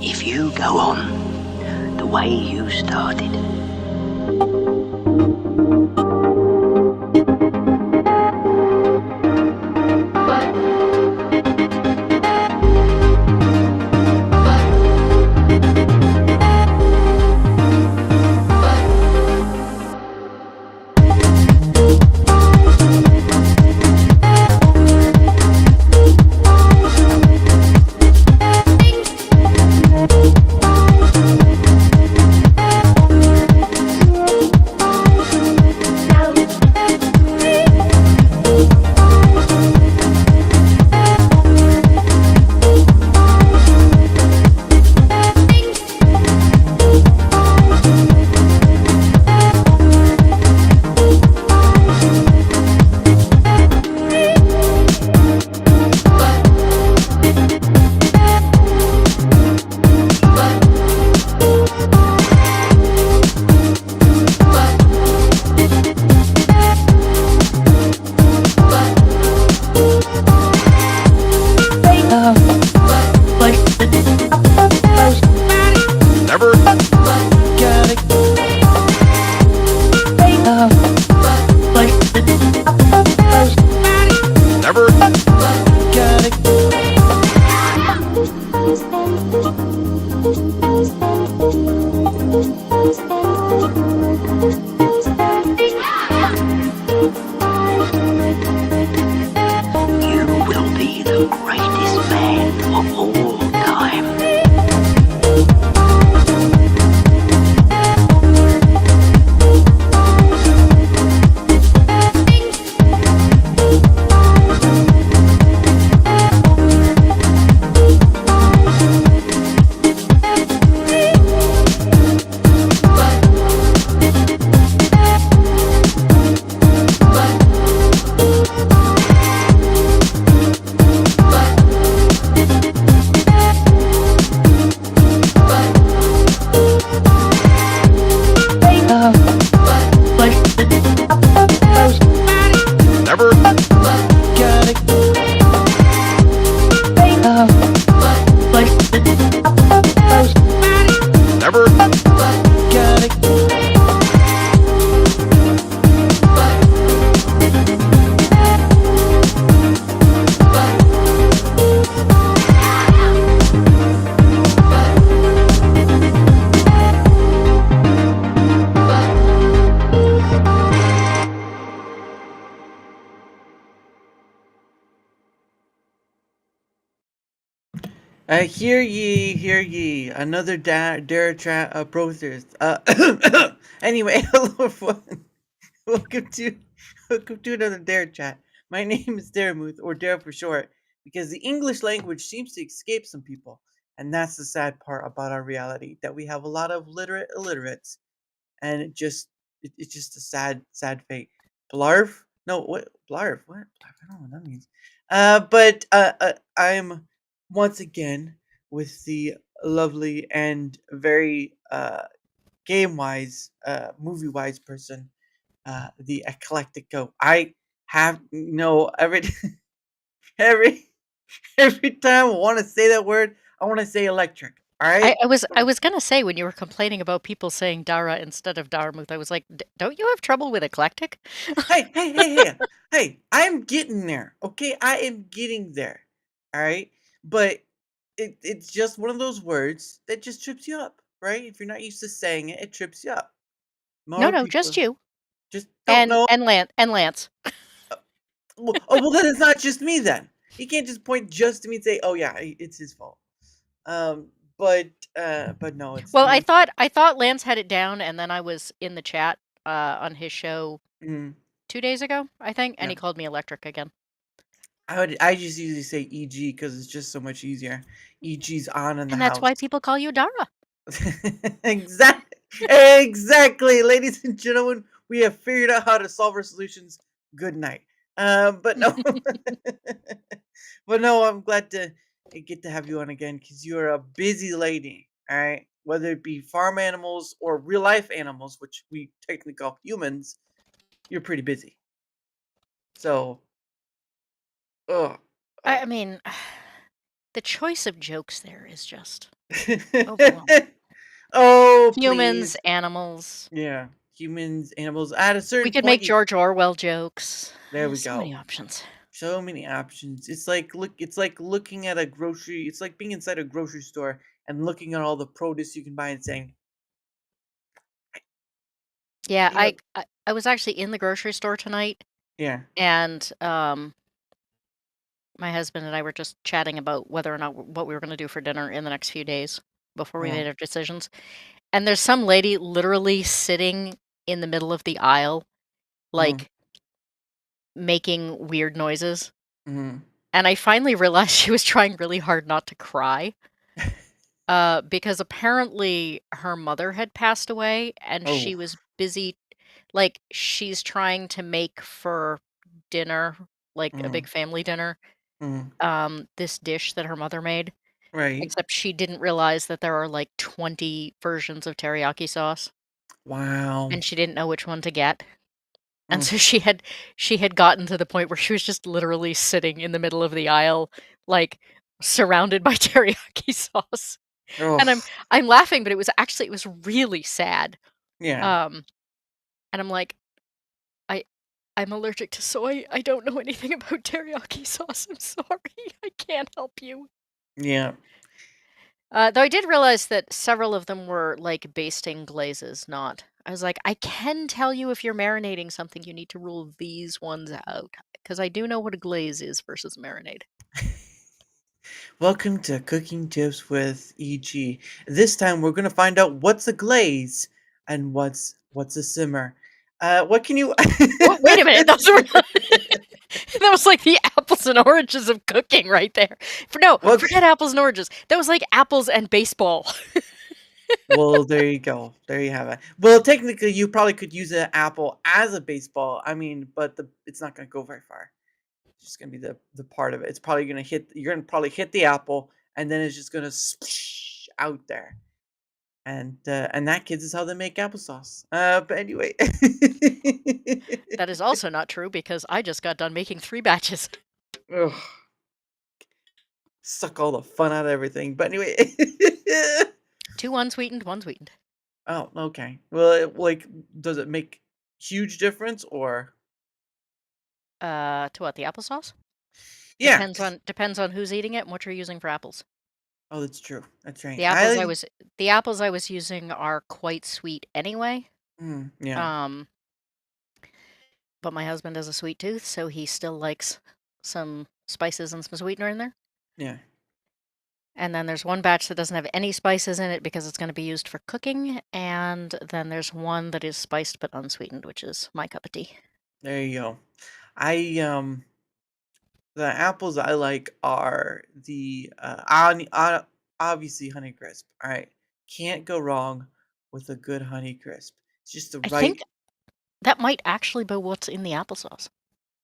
If you go on the way you started, you will be the greatest man of all time. Hear ye, another DaraChat protest. Anyway, hello everyone. Welcome to welcome to another DaraChat. My name is Daramuth, or Dara for short, because the English language seems to escape some people, and that's the sad part about our reality, that we have a lot of literate illiterates, and it's just a sad fate. Blarf? No, what blarf? What? Blarf, I don't know what that means. But I'm once again with the lovely and very game wise, movie wise person, the eclectic go. I have every every every time I want to say that word, I want to say electric. All right. I was gonna say when you were complaining about people saying Dara instead of Darmuth, I was like, don't you have trouble with eclectic? Hey, I'm getting there. Okay, I am getting there. All right, but it's just one of those words that just trips you up, right? If you're not used to saying it, it trips you up. No, More no, just people you just don't know. and Lance. Well, then it's not just me. Then you can't just point just to me and say, "Oh yeah, it's his fault." Um, but no, it's Well, me. I thought Lance had it down, and then I was in the chat on his show Mm, 2 days ago, I think, and yeah. he called me electric again. I just usually say EG because it's just so much easier. EG's on in the And that's why house. people call you Dara. Exactly, ladies and gentlemen. We have figured out how to solve our solutions. Good night. But no, but no. I'm glad to get to have you on again because you're a busy lady. All right, whether it be farm animals or real life animals, which we technically call humans, you're pretty busy. So, ugh, I uh, mean, the choice of jokes there is just. Overwhelmed. Oh, Humans, please. animals. Yeah. Humans, animals. At a We certain could point, make you George Orwell jokes. there we So many go. options. So many options. It's like looking at a grocery. It's like being inside a grocery store and looking at all the produce you can buy and saying, Yeah, you know, I was actually in the grocery store tonight, yeah. and my husband and I were just chatting about whether or not what we were going to do for dinner in the next few days before we Oh, made our decisions. And there's some lady literally sitting in the middle of the aisle, mm, like making weird noises. mm. And I finally realized she was trying really hard not to cry. Because apparently her mother had passed away and Oh, she was busy, like, she's trying to make for dinner, like a mm, big family dinner, mm. this dish that her mother made, Right. except she didn't realize that there are like 20 versions of teriyaki sauce Wow. and she didn't know which one to get. And Mm. so she had gotten to the point where she was just literally sitting in the middle of the aisle, like surrounded by teriyaki sauce. And Oh, I'm laughing, but it was really sad. yeah. Um, and I'm like, I I'm allergic to soy. I don't know anything about teriyaki sauce. I'm sorry. I can't help you. Yeah. Though I did realize that several of them were like basting glazes, not. I was like, I can tell you if you're marinating something, you need to rule these ones out because I do know what a glaze is versus marinade. Welcome to Cooking Tips with EG. This time we're gonna find out what's a glaze and what's a simmer. What can you? Oh, wait a minute. Those were that was like the apples and oranges of cooking right there. No, Well, forget apples and oranges. That was like apples and baseball. well, there you go. There you have it. Well, technically, you probably could use an apple as a baseball. I mean, but it's not gonna go very far. It's just gonna be the part of it. It's probably gonna hit. You're gonna probably hit the apple, and then it's just gonna splash out there. And that, kids, is how they make applesauce. But anyway. That is also not true because I just got done making 3 batches. Ugh, suck all the fun out of everything. But anyway. 2 unsweetened, 1 sweetened. Oh, okay. Well, like, does it make huge difference or? To what, the applesauce? Yeah. Depends on who's eating it and what you're using for apples. Oh, that's true. That's right. The apples I was the apples I was using are quite sweet anyway. Yeah, Um, but my husband has a sweet tooth, so he still likes some spices and some sweetener in there. yeah. And then there's one batch that doesn't have any spices in it because it's going to be used for cooking, and then there's one that is spiced but unsweetened, which is my cup of tea. There you go. I the apples I like are the obviously Honeycrisp. All right, can't go wrong with a good Honeycrisp. It's just the I right. think that might actually be what's in the applesauce.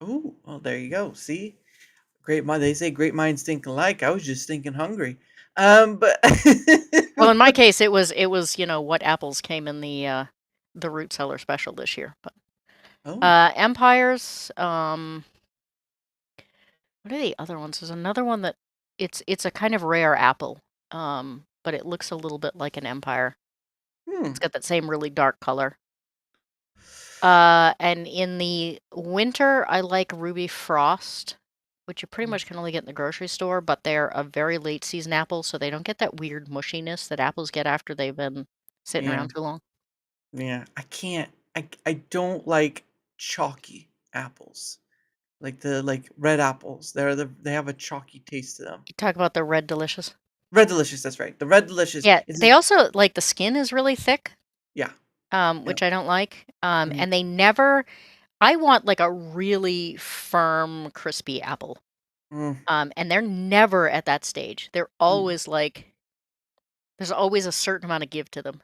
Ooh, well, there you go. See, great mind. They say great minds think alike. I was just thinking hungry. But Well, in my case, it was, what apples came in the root cellar special this year. But oh, Empires, what are the other ones? There's another one that it's a kind of rare apple. But it looks a little bit like an Empire. hmm, It's got that same really dark color. And in the winter, I like Ruby Frost, which you pretty mm, much can only get in the grocery store, but they're a very late season apple, so they don't get that weird mushiness that apples get after they've been sitting yeah, around too long. yeah. I can't. I don't like chalky apples. Like the red apples. They have a chalky taste to them. You talk about the Red Delicious. Red Delicious, that's right. The Red Delicious Yeah, is they also like the skin is really thick, yeah. Yep. which I don't like. Mhm. And they never I want like a really firm, crispy apple. Mm, And they're never at that stage. They're mm, always like there's always a certain amount of give to them.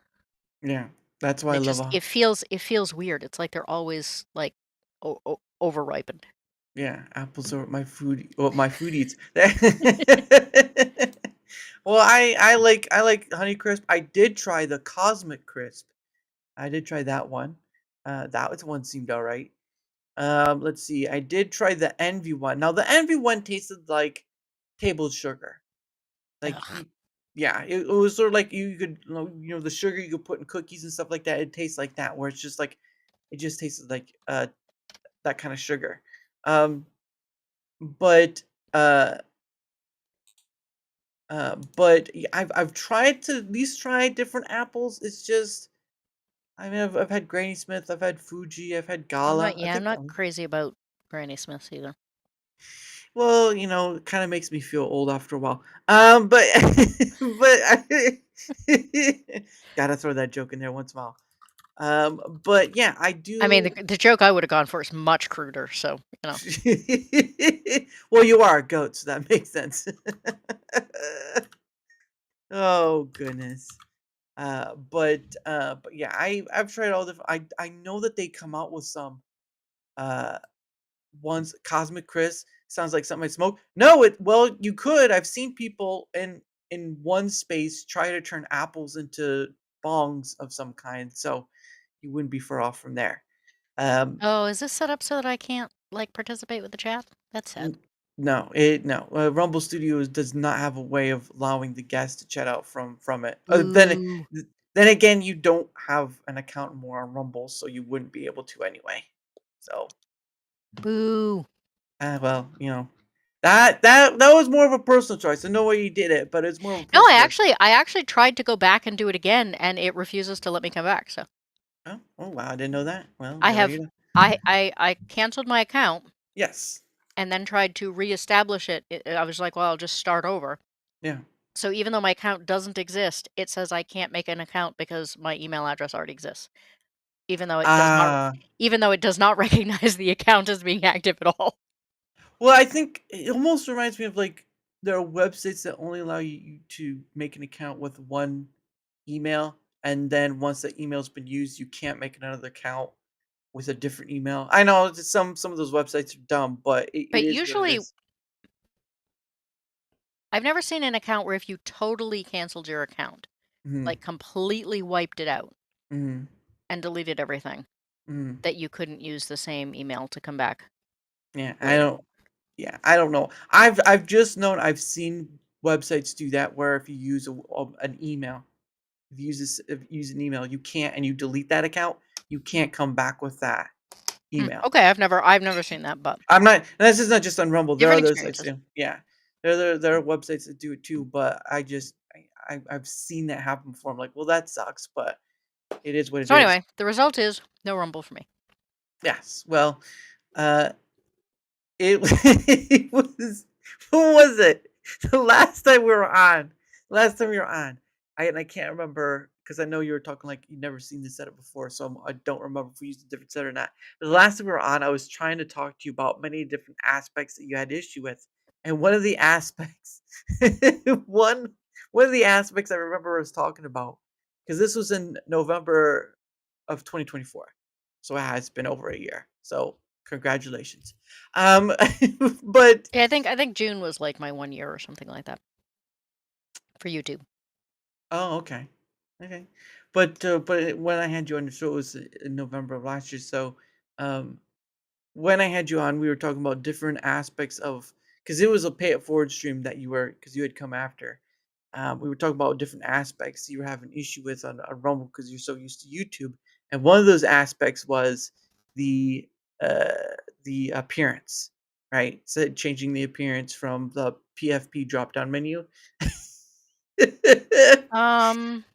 yeah. That's why And I love it feels weird. It's like they're always like over ripened. yeah, apples are my food my food eats. Well, I like Honeycrisp. I did try the Cosmic Crisp. I did try that one. That was one seemed alright. Let's see. I did try the Envy one. Now the Envy one tasted like table sugar. Like Ugh. Yeah, it was sort of like you could, the sugar you could put in cookies and stuff like that. It tastes like that, where it's just like it just tasted like that kind of sugar. Um, but uh, I've tried to at least try different apples. It's just I mean I've had Granny Smith, I've had Fuji, I've had Gala. I I'm think not crazy about Granny Smiths either. well, it kind of makes me feel old after a while. But but I gotta throw that joke in there once in a while. But yeah, I I mean, do. the joke I would have gone for is much cruder, so, you know. Well, you are a goat, so that makes sense. Oh goodness. But yeah, I've tried all the. I know that they come out with some uh ones. Cosmic Chris sounds like something I smoke. No, it well you could. I've seen people in one space try to turn apples into bongs of some kind, so you wouldn't be far off from there. Um, Oh, is this set up so that I can't, like, participate with the chat? That's sad. N no, Rumble Studios does not have a way of allowing the guests to chat out from it. Boo. Then again, you don't have an account more on Rumble, so you wouldn't be able to anyway. So, Boo. well, that was more of a personal choice. I know why you did it, but it's more of a No, personal choice. I actually tried to go back and do it again, and it refuses to let me come back, so Oh wow, I didn't know that. Well, I there have you go. I canceled my account Yes. and then tried to reestablish it. I was like, "Well, I'll just start over." Yeah. So even though my account doesn't exist, it says I can't make an account because my email address already exists, even though it does not Ah. even though it does not recognize the account as being active at all. Well, I think it almost reminds me of like there are websites that only allow you to make an account with one email, and then once that email's been used, you can't make another account with a different email. I know some of those websites are dumb, but it But is what it usually is. I've never seen an account where if you totally canceled your account, Mhm, like completely wiped it out mhm, and deleted everything, mhm. that you couldn't use the same email to come back Yeah, I later. don't. Yeah, I don't know. I've just known I've seen websites do that where if you use an email, if you use an email, you can't, and you delete that account, you can't come back with that email. Okay, I've never seen that, but I'm not and this is not just on Rumble, there are different other sites experiences. too. Yeah. There are websites that do it too, but I just I've seen that happen before. I'm like, "Well, that sucks," but it is what it So is. anyway, the result is no Rumble for me. Yes. Well, uh, it it was who was it? The last time we were on last time we were on, I can't remember because I know you were talking like you'd never seen this setup before, so I don't remember if we used a different set or not. The last time we were on, I was trying to talk to you about many different aspects that you had issue with, and one of the aspects, one one of the aspects I remember us talking about, because this was in November of 2024, so it has been over a year. So congratulations. Um, but Yeah, I think June was like my 1 year or something like that for YouTube. oh, okay, okay. When I had you on the show, it was in November of last year. So, um, when I had you on, we were talking about different aspects of because it was a pay it forward stream that because you had come after. We were talking about different aspects you were having issue with on Rumble because you're so used to YouTube, and one of those aspects was the uh the appearance, right? So changing the appearance from the PFP drop down menu. It Um,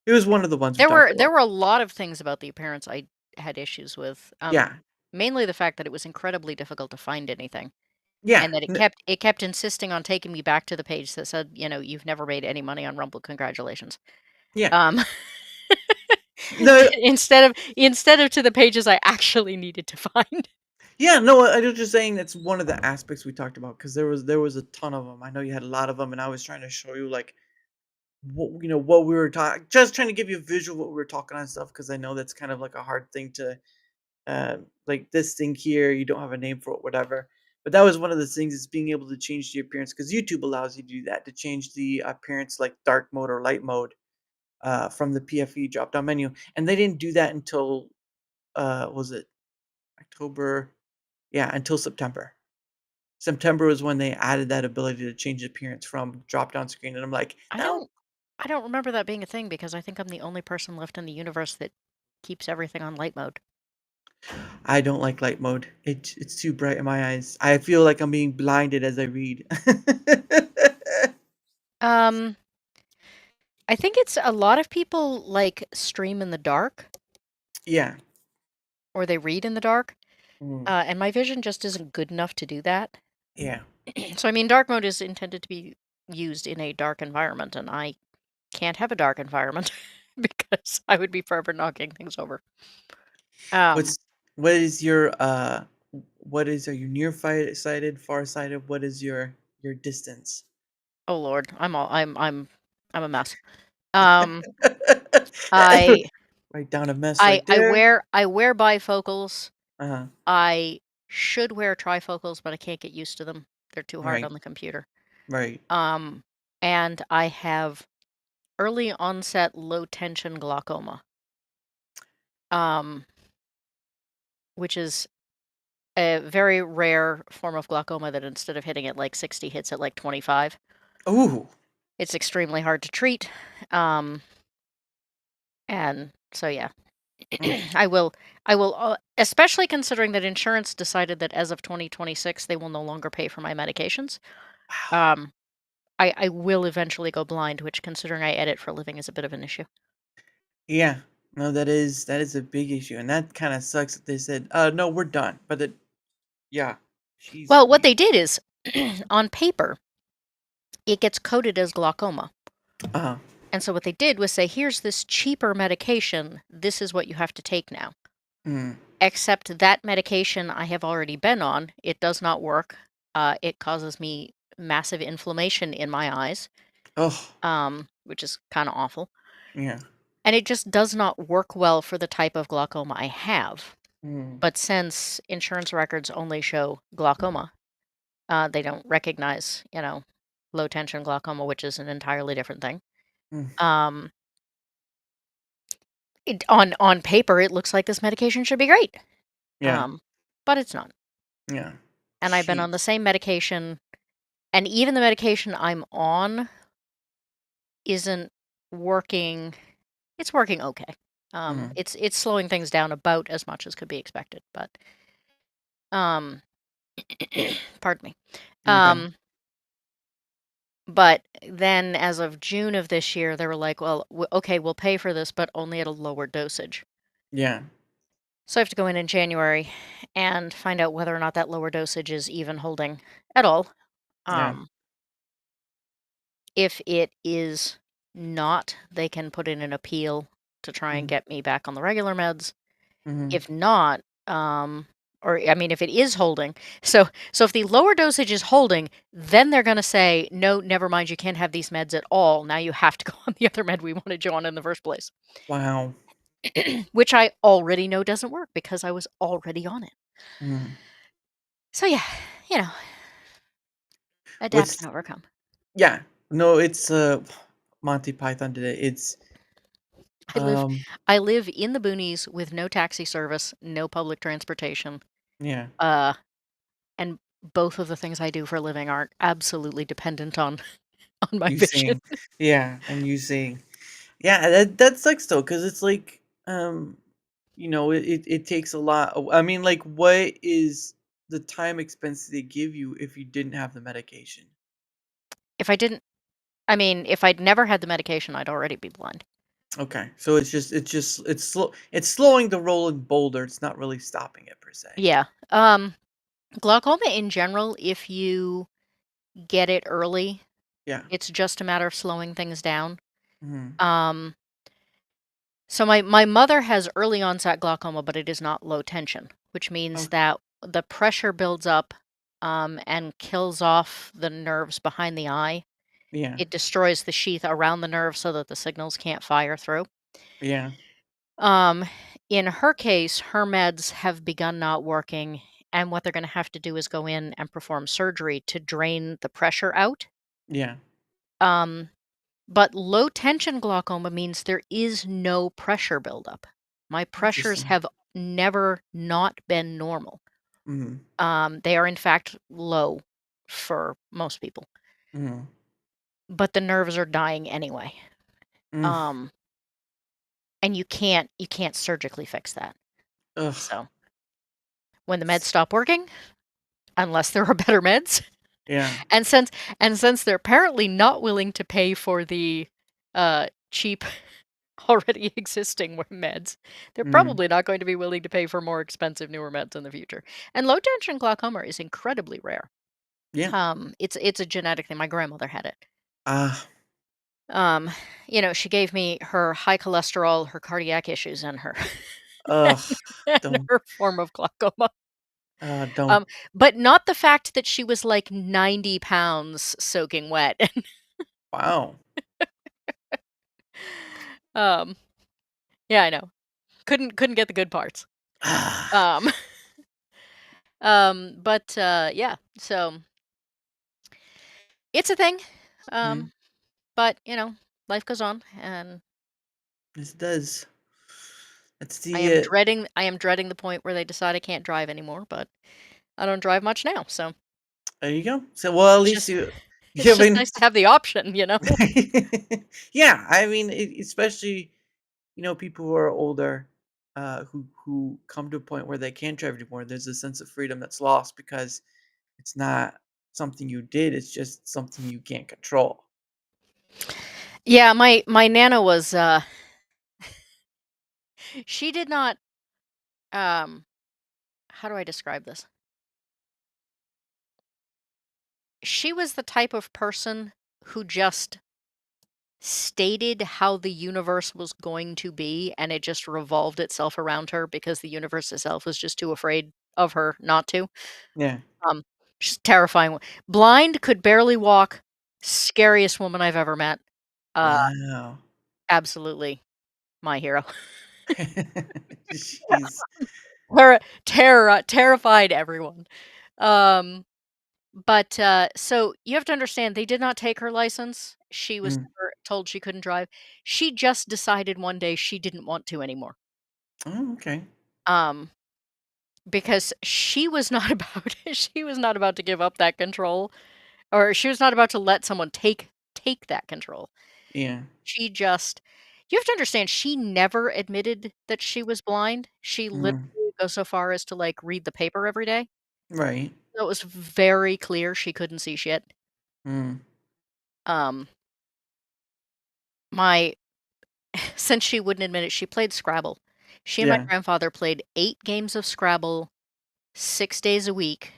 was one of the ones we there talked were about. there were a lot of things about the appearance I had issues with. Yeah, Mainly the fact that it was incredibly difficult to find anything, yeah, and that it kept insisting on taking me back to the page that said, "You've never made any money on Rumble. Congratulations." yeah. Um, No, instead of to the pages I actually needed to find. yeah, no. I was just saying that's one of the aspects we talked about because there was a ton of them. I know you had a lot of them, and I was trying to show you like what we were talking, just trying to give you a visual of what we were talking on stuff because I know that's kind of like a hard thing to like this thing here, you don't have a name for it, whatever. But that was one of the things is being able to change the appearance because YouTube allows you to do that to change the appearance like dark mode or light mode from the PFE drop down menu. And they didn't do that until was it October? Yeah, until September. September was when they added that ability to change appearance from drop down screen, and I'm like, I no, don't I don't remember that being a thing because I think I'm the only person left in the universe that keeps everything on light mode. I don't like light mode. It's too bright in my eyes. I feel like I'm being blinded as I read. Um, I think it's a lot of people like stream in the dark Yeah. or they read in the dark, Mm, and my vision just isn't good enough to do that. yeah. So I mean, dark mode is intended to be used in a dark environment, and I can't have a dark environment because I would be forever knocking things over. Um, What's what is your what is are you near sighted, far sighted? What is your distance? oh Lord, I'm a mess. Um, I Write down a mess right there. I wear bifocals. Uh-huh. I should wear trifocals, but I can't get used to them. They're too hard Right. on the computer. Right. Um, and I have early onset low tension glaucoma, um, which is a very rare form of glaucoma that instead of hitting at like 60 hits at like 25. Ooh. It's extremely hard to treat. Um, and so yeah, Mm, I will especially considering that insurance decided that as of 2026 they will no longer pay for my medications. wow. Um, I will eventually go blind, which considering I edit for a living is a bit of an issue. Yeah. No, that is a big issue, and that kind of sucks that they said, no, we're done." But it yeah. Jeez Well, what Louise. they did is on paper, it gets coded as glaucoma. Uh-huh. And so what they did was say, here's this cheaper medication. This is what you have to take now. Mm. Except that medication I have already been on. It does not work. It causes me massive inflammation in my eyes, Oh, which is kind of awful. yeah. And it just does not work well for the type of glaucoma I have. Mm. But since insurance records only show glaucoma, they don't recognize, low tension glaucoma, which is an entirely different thing. Mm. Um, on paper, it looks like this medication should be great, Yeah. but it's not. Yeah. And I've been on the Jeez. same medication, and even the medication I'm on isn't working. It's working okay. Mhm. It's slowing things down about as much as could be expected, but um, pardon me. Okay. Um, but then as of June of this year, they were like, well, okay, we'll pay for this, but only at a lower dosage. Yeah. So I have to go in January and find out whether or not that lower dosage is even holding at all. Yeah. Um, if it is not, they can put in an appeal to try and Mhm. get me back on the regular meds. Mhm. If not, or I mean, if it is holding, so if the lower dosage is holding, then they're going to say, no, never mind, you can't have these meds at all. Now you have to go on the other med we wanted you on in the first place, Wow. which I already know doesn't work because I was already on it. Mhm. So yeah, you know, adapt What's and overcome. yeah. No, it's Monty Python today. It's I live um I live in the boonies with no taxi service, no public transportation. yeah. Uh and both of the things I do for a living are absolutely dependent on on my You vision. saying yeah, and you saying yeah, that sucks though, because it's like it takes a lot. I mean, like, what is the time expense they give you if you didn't have the medication? If I didn't I mean, if I'd never had the medication, I'd already be blind. Okay, so it's slowing the rolling boulder. It's not really stopping it per se. Yeah. Glaucoma in general, if you get it early, Yeah. it's just a matter of slowing things down. Mhm. Um, so my mother has early onset glaucoma, but it is not low tension, which means Okay. that the pressure builds up and kills off the nerves behind the eye. Yeah. It destroys the sheath around the nerve so that the signals can't fire through. Yeah. Um, in her case, her meds have begun not working, and what they're going to have to do is go in and perform surgery to drain the pressure out. Yeah. Um, but low tension glaucoma means there is no pressure buildup. My pressures Interesting. have never not been normal. Mhm. They are in fact low for most people. Mm. But the nerves are dying anyway. Mm. Um, and you can't surgically fix that. Ugh. So when the meds stop working, unless there are better meds, Yeah. and since they're apparently not willing to pay for the cheap already existing meds, they're Mm. probably not going to be willing to pay for more expensive newer meds in the future. And low tension glaucoma is incredibly rare. Yeah. It's a genetic thing. My grandmother had it. Ah. Um, she gave me her high cholesterol, her cardiac issues, and her Ugh. and Don't. her form of glaucoma. Don't. But not the fact that she was like 90 pounds soaking wet. Wow. um, yeah, I know. Couldn't get the good parts. Ah. Um, but yeah, so it's a thing. Mm. Um, but life goes on, and This does. That's I the. am dreading the point where they decide I can't drive anymore. But I don't drive much now, so There you go. So, well, at it's least just you. it's You just haven't. nice to have the option, Yeah, I mean, especially people who are older, who come to a point where they can't drive anymore. There's a sense of freedom that's lost because it's not something you did; it's just something you can't control. Yeah, my nana was she did not um how do I describe this? She was the type of person who just stated how the universe was going to be, and it just revolved itself around her because the universe itself was just too afraid of her not to. Yeah. Um, she's terrifying. Blind, could barely walk, scariest woman I've ever met. Uh, Wow. absolutely my hero. Jeez. Terrified everyone. Um, but so you have to understand, they did not take her license. She was Mm. never told she couldn't drive. She just decided one day she didn't want to anymore. Oh, okay. Um, because she was not about to give up that control, or she was not about to let someone take that control. Yeah. She just You have to understand, she never admitted that she was blind. She literally Mm. goes so far as to, like, read the paper every day. Right. So it was very clear she couldn't see shit. Mm. Um, my Since she wouldn't admit it, she played Scrabble. She and my Yeah. grandfather played 8 games of Scrabble 6 days a week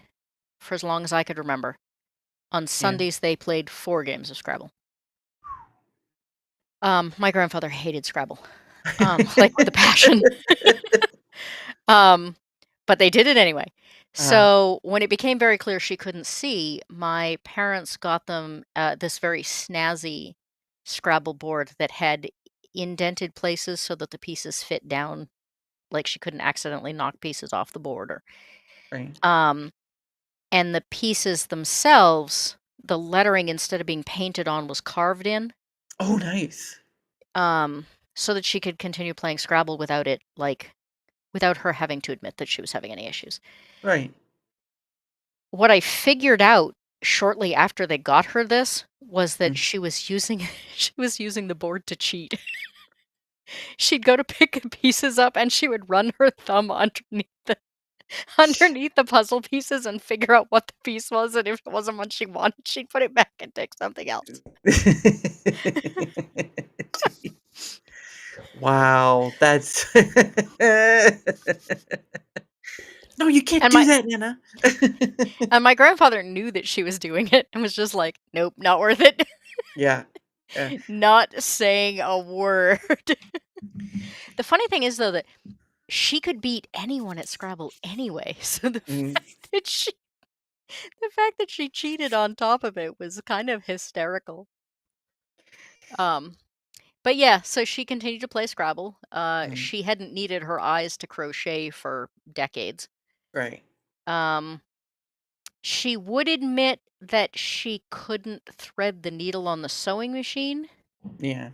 for as long as I could remember. On Yeah. Sundays, they played 4 games of Scrabble. My grandfather hated Scrabble, like, with a passion. Um, but they did it anyway. uh, So, when it became very clear she couldn't see, my parents got them, this very snazzy Scrabble board that had indented places so that the pieces fit down, like, she couldn't accidentally knock pieces off the board, or right. um, and the pieces themselves, the lettering, instead of being painted on, was carved in, Oh, nice. um, so that she could continue playing Scrabble without it, like, without her having to admit that she was having any issues. Right. What I figured out shortly after they got her this was that Mm. she was using she was using the board to cheat. She'd go to pick the pieces up, and she would run her thumb underneath the puzzle pieces and figure out what the piece was, and if it wasn't what she wanted, she'd put it back and take something else. Wow, that's no, you can't And do my that, Nana. and my grandfather knew that she was doing it and was just like, "Nope, not worth it." Yeah, yeah. Not saying a word. The funny thing is, though, that she could beat anyone at Scrabble anyway, so Mm. the fact that she cheated on top of it was kind of hysterical. Um, but yeah, so she continued to play Scrabble. Mm. She hadn't needed her eyes to crochet for decades. Right. Um, she would admit that she couldn't thread the needle on the sewing machine. Yeah.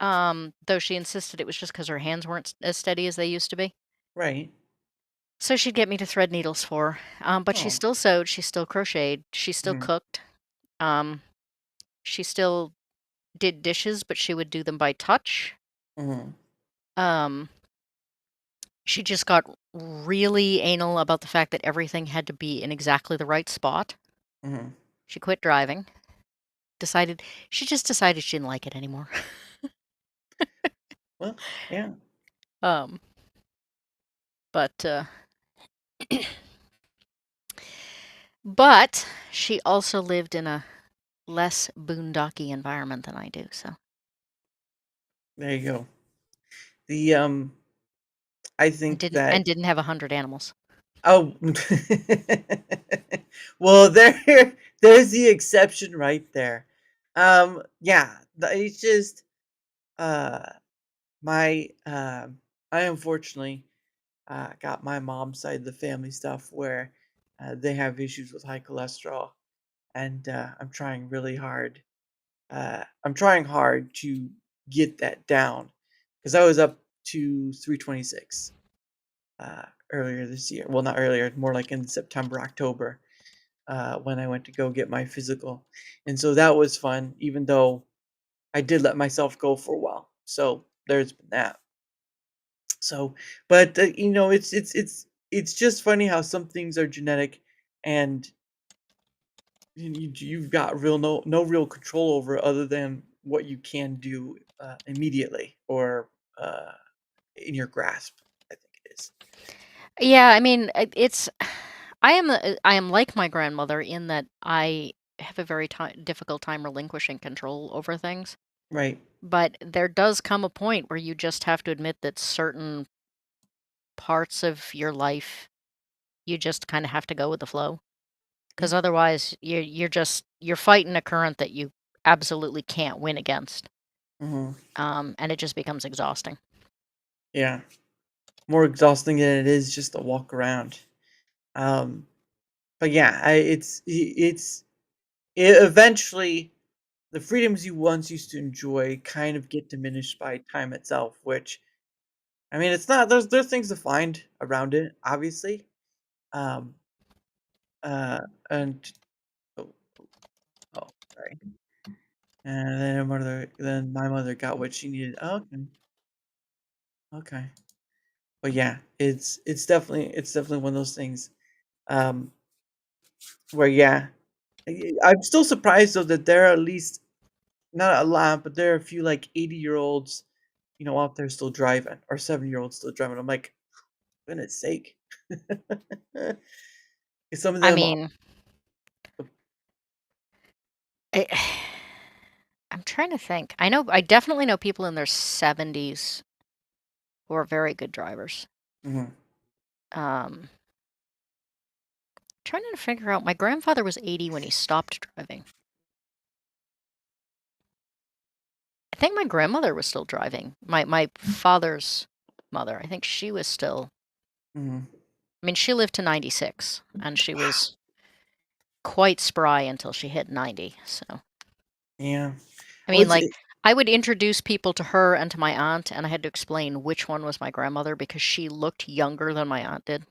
Though she insisted it was just because her hands weren't as steady as they used to be. Right. So she'd get me to thread needles for her. But she Oh. still sewed, she still crocheted, she still Mhm. cooked. Um, she still did dishes, but she would do them by touch. Mhm. Um, she just got really anal about the fact that everything had to be in exactly the right spot. Mhm. She quit driving. She just decided she didn't like it anymore. Well, yeah. Um, but but she also lived in a less boondocky environment than I do, so There you go. The I and think didn't that and didn't have 100 animals. oh well there's the exception right there. Yeah, it's just uh my I unfortunately got my mom's side of the family stuff where they have issues with high cholesterol, and I'm trying hard to get that down because I was up to 326 uh, earlier this year. Well, not earlier, more like in September, October, when I went to go get my physical. And so that was fun, even though I did let myself go for a while. So there's been that. So, but it's just funny how some things are genetic, and you've got no real control over it other than what you can do immediately or uh, in your grasp. I think it is Yeah, I mean, it's I am like my grandmother in that I have a very difficult time relinquishing control over things. right. But there does come a point where you just have to admit that certain parts of your life, you just kind of have to go with the flow. Yeah. Because otherwise, you're fighting a current that you absolutely can't win against. Hmm. And it just becomes exhausting. Yeah. More exhausting than it is just to walk around. Um, but yeah, eventually the freedoms you once used to enjoy kind of get diminished by time itself, which I mean, it's not there's things to find around it, obviously. Um, uh, and oh, oh, sorry. And then my mother got what she needed. Oh, okay, okay. But yeah, it's definitely one of those things. Um, where yeah, I'm still surprised though that there are at least not a lot, but there are a few like 80-year-olds, out there still driving or 7-year-olds still driving. I'm like, goodness sake. 'Cause some of I them mean, I I'm trying to think. I definitely know people in their 70s who are very good drivers. mhm, Um, Trying to figure out, my grandfather was 80 when he stopped driving. I think my grandmother was still driving. My father's mother, I think she was still. mhm. I mean, she lived to 96 and she Wow. was quite spry until she hit 90. So, Yeah. I Well, mean, like, I would introduce people to her and to my aunt, and I had to explain which one was my grandmother because she looked younger than my aunt did.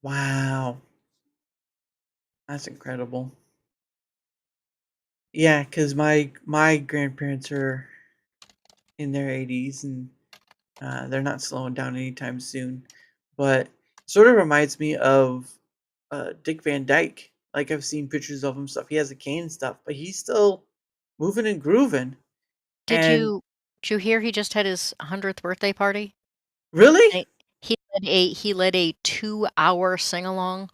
wow. That's incredible. Yeah, because my grandparents are in their 80s, and they're not slowing down anytime soon. But sort of reminds me of Dick Van Dyke. Like I've seen pictures of him stuff. He has a cane and stuff, but he's still moving and grooving. Did And you did you hear he just had his 100th birthday party? really, And he led a 2-hour sing-along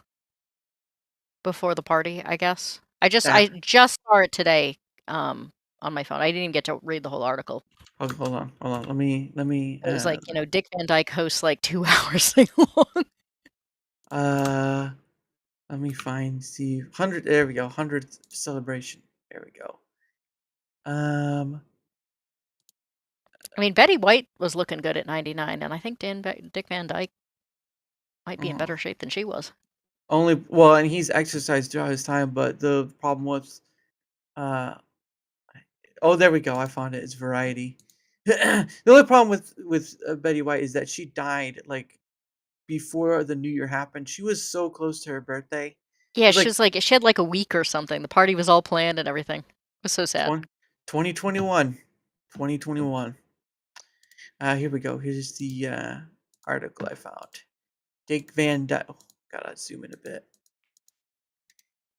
before the party, I guess. that I just saw it today, on my phone. I didn't even get to read the whole article. hold on. Let me It was like, Dick Van Dyke hosts like 2 hours sing-along. uh let me find see 100. There we go. 100th celebration. There we go. Um. I mean, Betty White was looking good at 99, and I think Dick Van Dyke might be in better Oh, shape than she was. only well, and he's exercised throughout his time, but the problem was, uh, oh, there we go. I found it. It's variety. The only problem with Betty White is that she died like before the New Year happened. She was so close to her birthday. It Yeah, was she like was like she had like a week or something. The party was all planned and everything. It was so sad. 2021. 2021. Here we go. Here's the article I found. Dick Van Dyke. Oh, gotta zoom in a bit.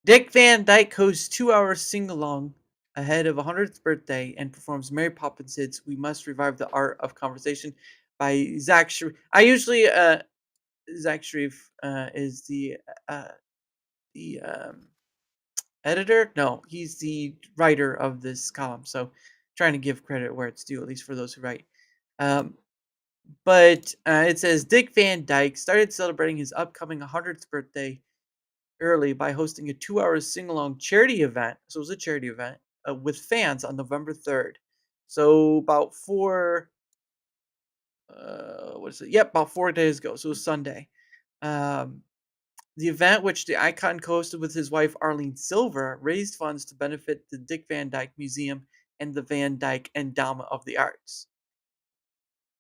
Dick Van Dyke hosts 2 hour sing along ahead of 100th birthday and performs Mary Poppins hits "We Must Revive the Art of Conversation" by Zach Sharif. I usually Zach Sharif is uh, the editor. No, he's the writer of this column. So trying to give credit where it's due, at least for those who write. Um, but it says Dick Van Dyke started celebrating his upcoming 100th birthday early by hosting a 2 hour sing along charity event. So it was a charity event with fans on November 3rd. So about what is it? Yep, about 4 days ago. So it was Sunday. Um, the event, which the icon co-hosted with his wife Arlene Silver, raised funds to benefit the Dick Van Dyke Museum and the Van Dyke Endowment of the Arts.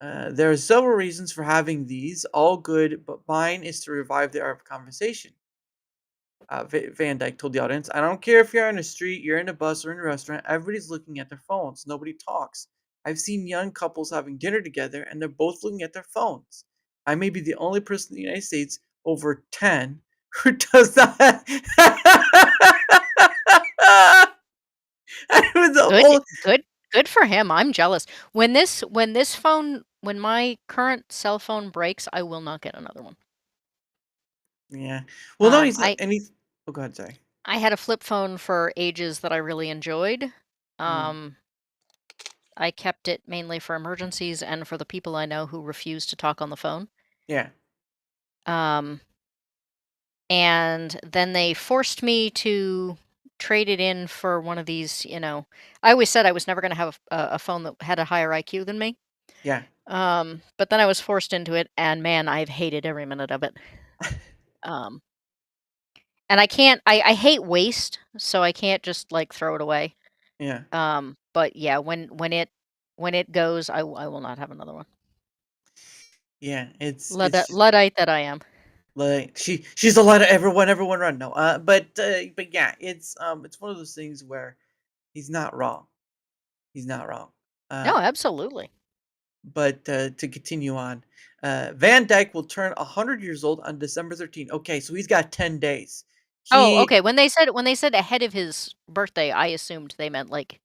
There are several reasons for having these, all good, but mine is to revive the art of conversation. Van Dyke told the audience, "I don't care if you're on the street, you're in a bus, or in a restaurant, everybody's looking at their phones. Nobody talks. I've seen young couples having dinner together and they're both looking at their phones. I may be the only person in the United States over 10 who does not." I was the Good, only. good for him. I'm jealous. When my current cell phone breaks, I will not get another one. Yeah. Well, no, he's not. I And he's. Oh, God, sorry. I had a flip phone for ages that I really enjoyed. Mm, Um, I kept it mainly for emergencies and for the people I know who refuse to talk on the phone. yeah. Um, and then they forced me to trade it in for one of these, I always said I was never going to have a phone that had a higher IQ than me. Yeah. But then I was forced into it, and man, I've hated every minute of it. Um, and I can't, I hate waste, so I can't just like throw it away. Yeah. But yeah, when it goes, I will not have another one. Yeah. It's Luddite that I am. like she's a lot of everyone run. No, but yeah, it's one of those things where he's not wrong. He's not wrong. No, Uh, absolutely. but to continue on, Van Dyke will turn 100 years old on December 13th. Okay, so he's got 10 days. Oh, He okay. When they said ahead of his birthday, I assumed they meant like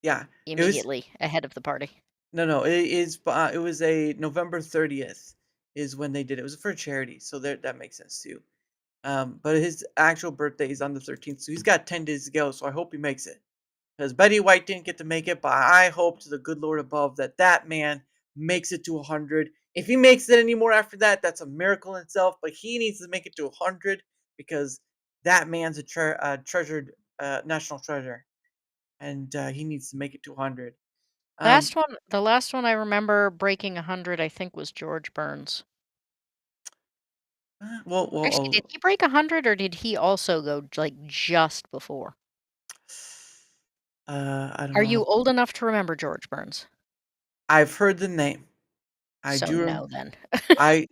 Yeah, it was immediately ahead of the party. no, it was a November 30th is when they did it. It was for charity, so that makes sense too. But his actual birthday is on the 13th, so he's got 10 days to go. So I hope he makes it. Because Betty White didn't get to make it, but I hope to the good Lord above that that man makes it to 100. If he makes it anymore after that, that's a miracle in itself. But he needs to make it to 100 because that man's a treasured national treasure, and he needs to make it to 100. Um, The last one I remember breaking 100, I think, was George Burns. Actually, did oh, he break 100 or did he also go like just before? I don't Are you know. old enough to remember George Burns? I've heard the name. I So do. no, then. I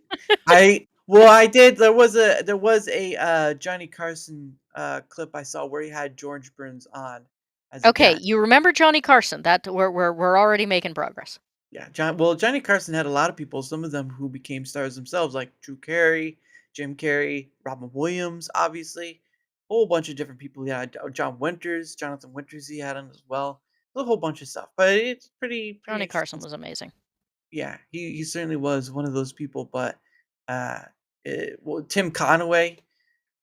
well, I did. There was a Johnny Carson clip I saw where he had George Burns on as a Okay, guest. you remember Johnny Carson. That we're already making progress. Yeah, Johnny Carson had a lot of people, some of them who became stars themselves, like Drew Carey, Jim Carrey, Robin Williams, obviously, a whole bunch of different people. Yeah, Jonathan Winters, he had on as well. A whole bunch of stuff, but it's pretty Johnny Carson interesting. was amazing. Yeah, he certainly was one of those people. But uh, well, Tim Conway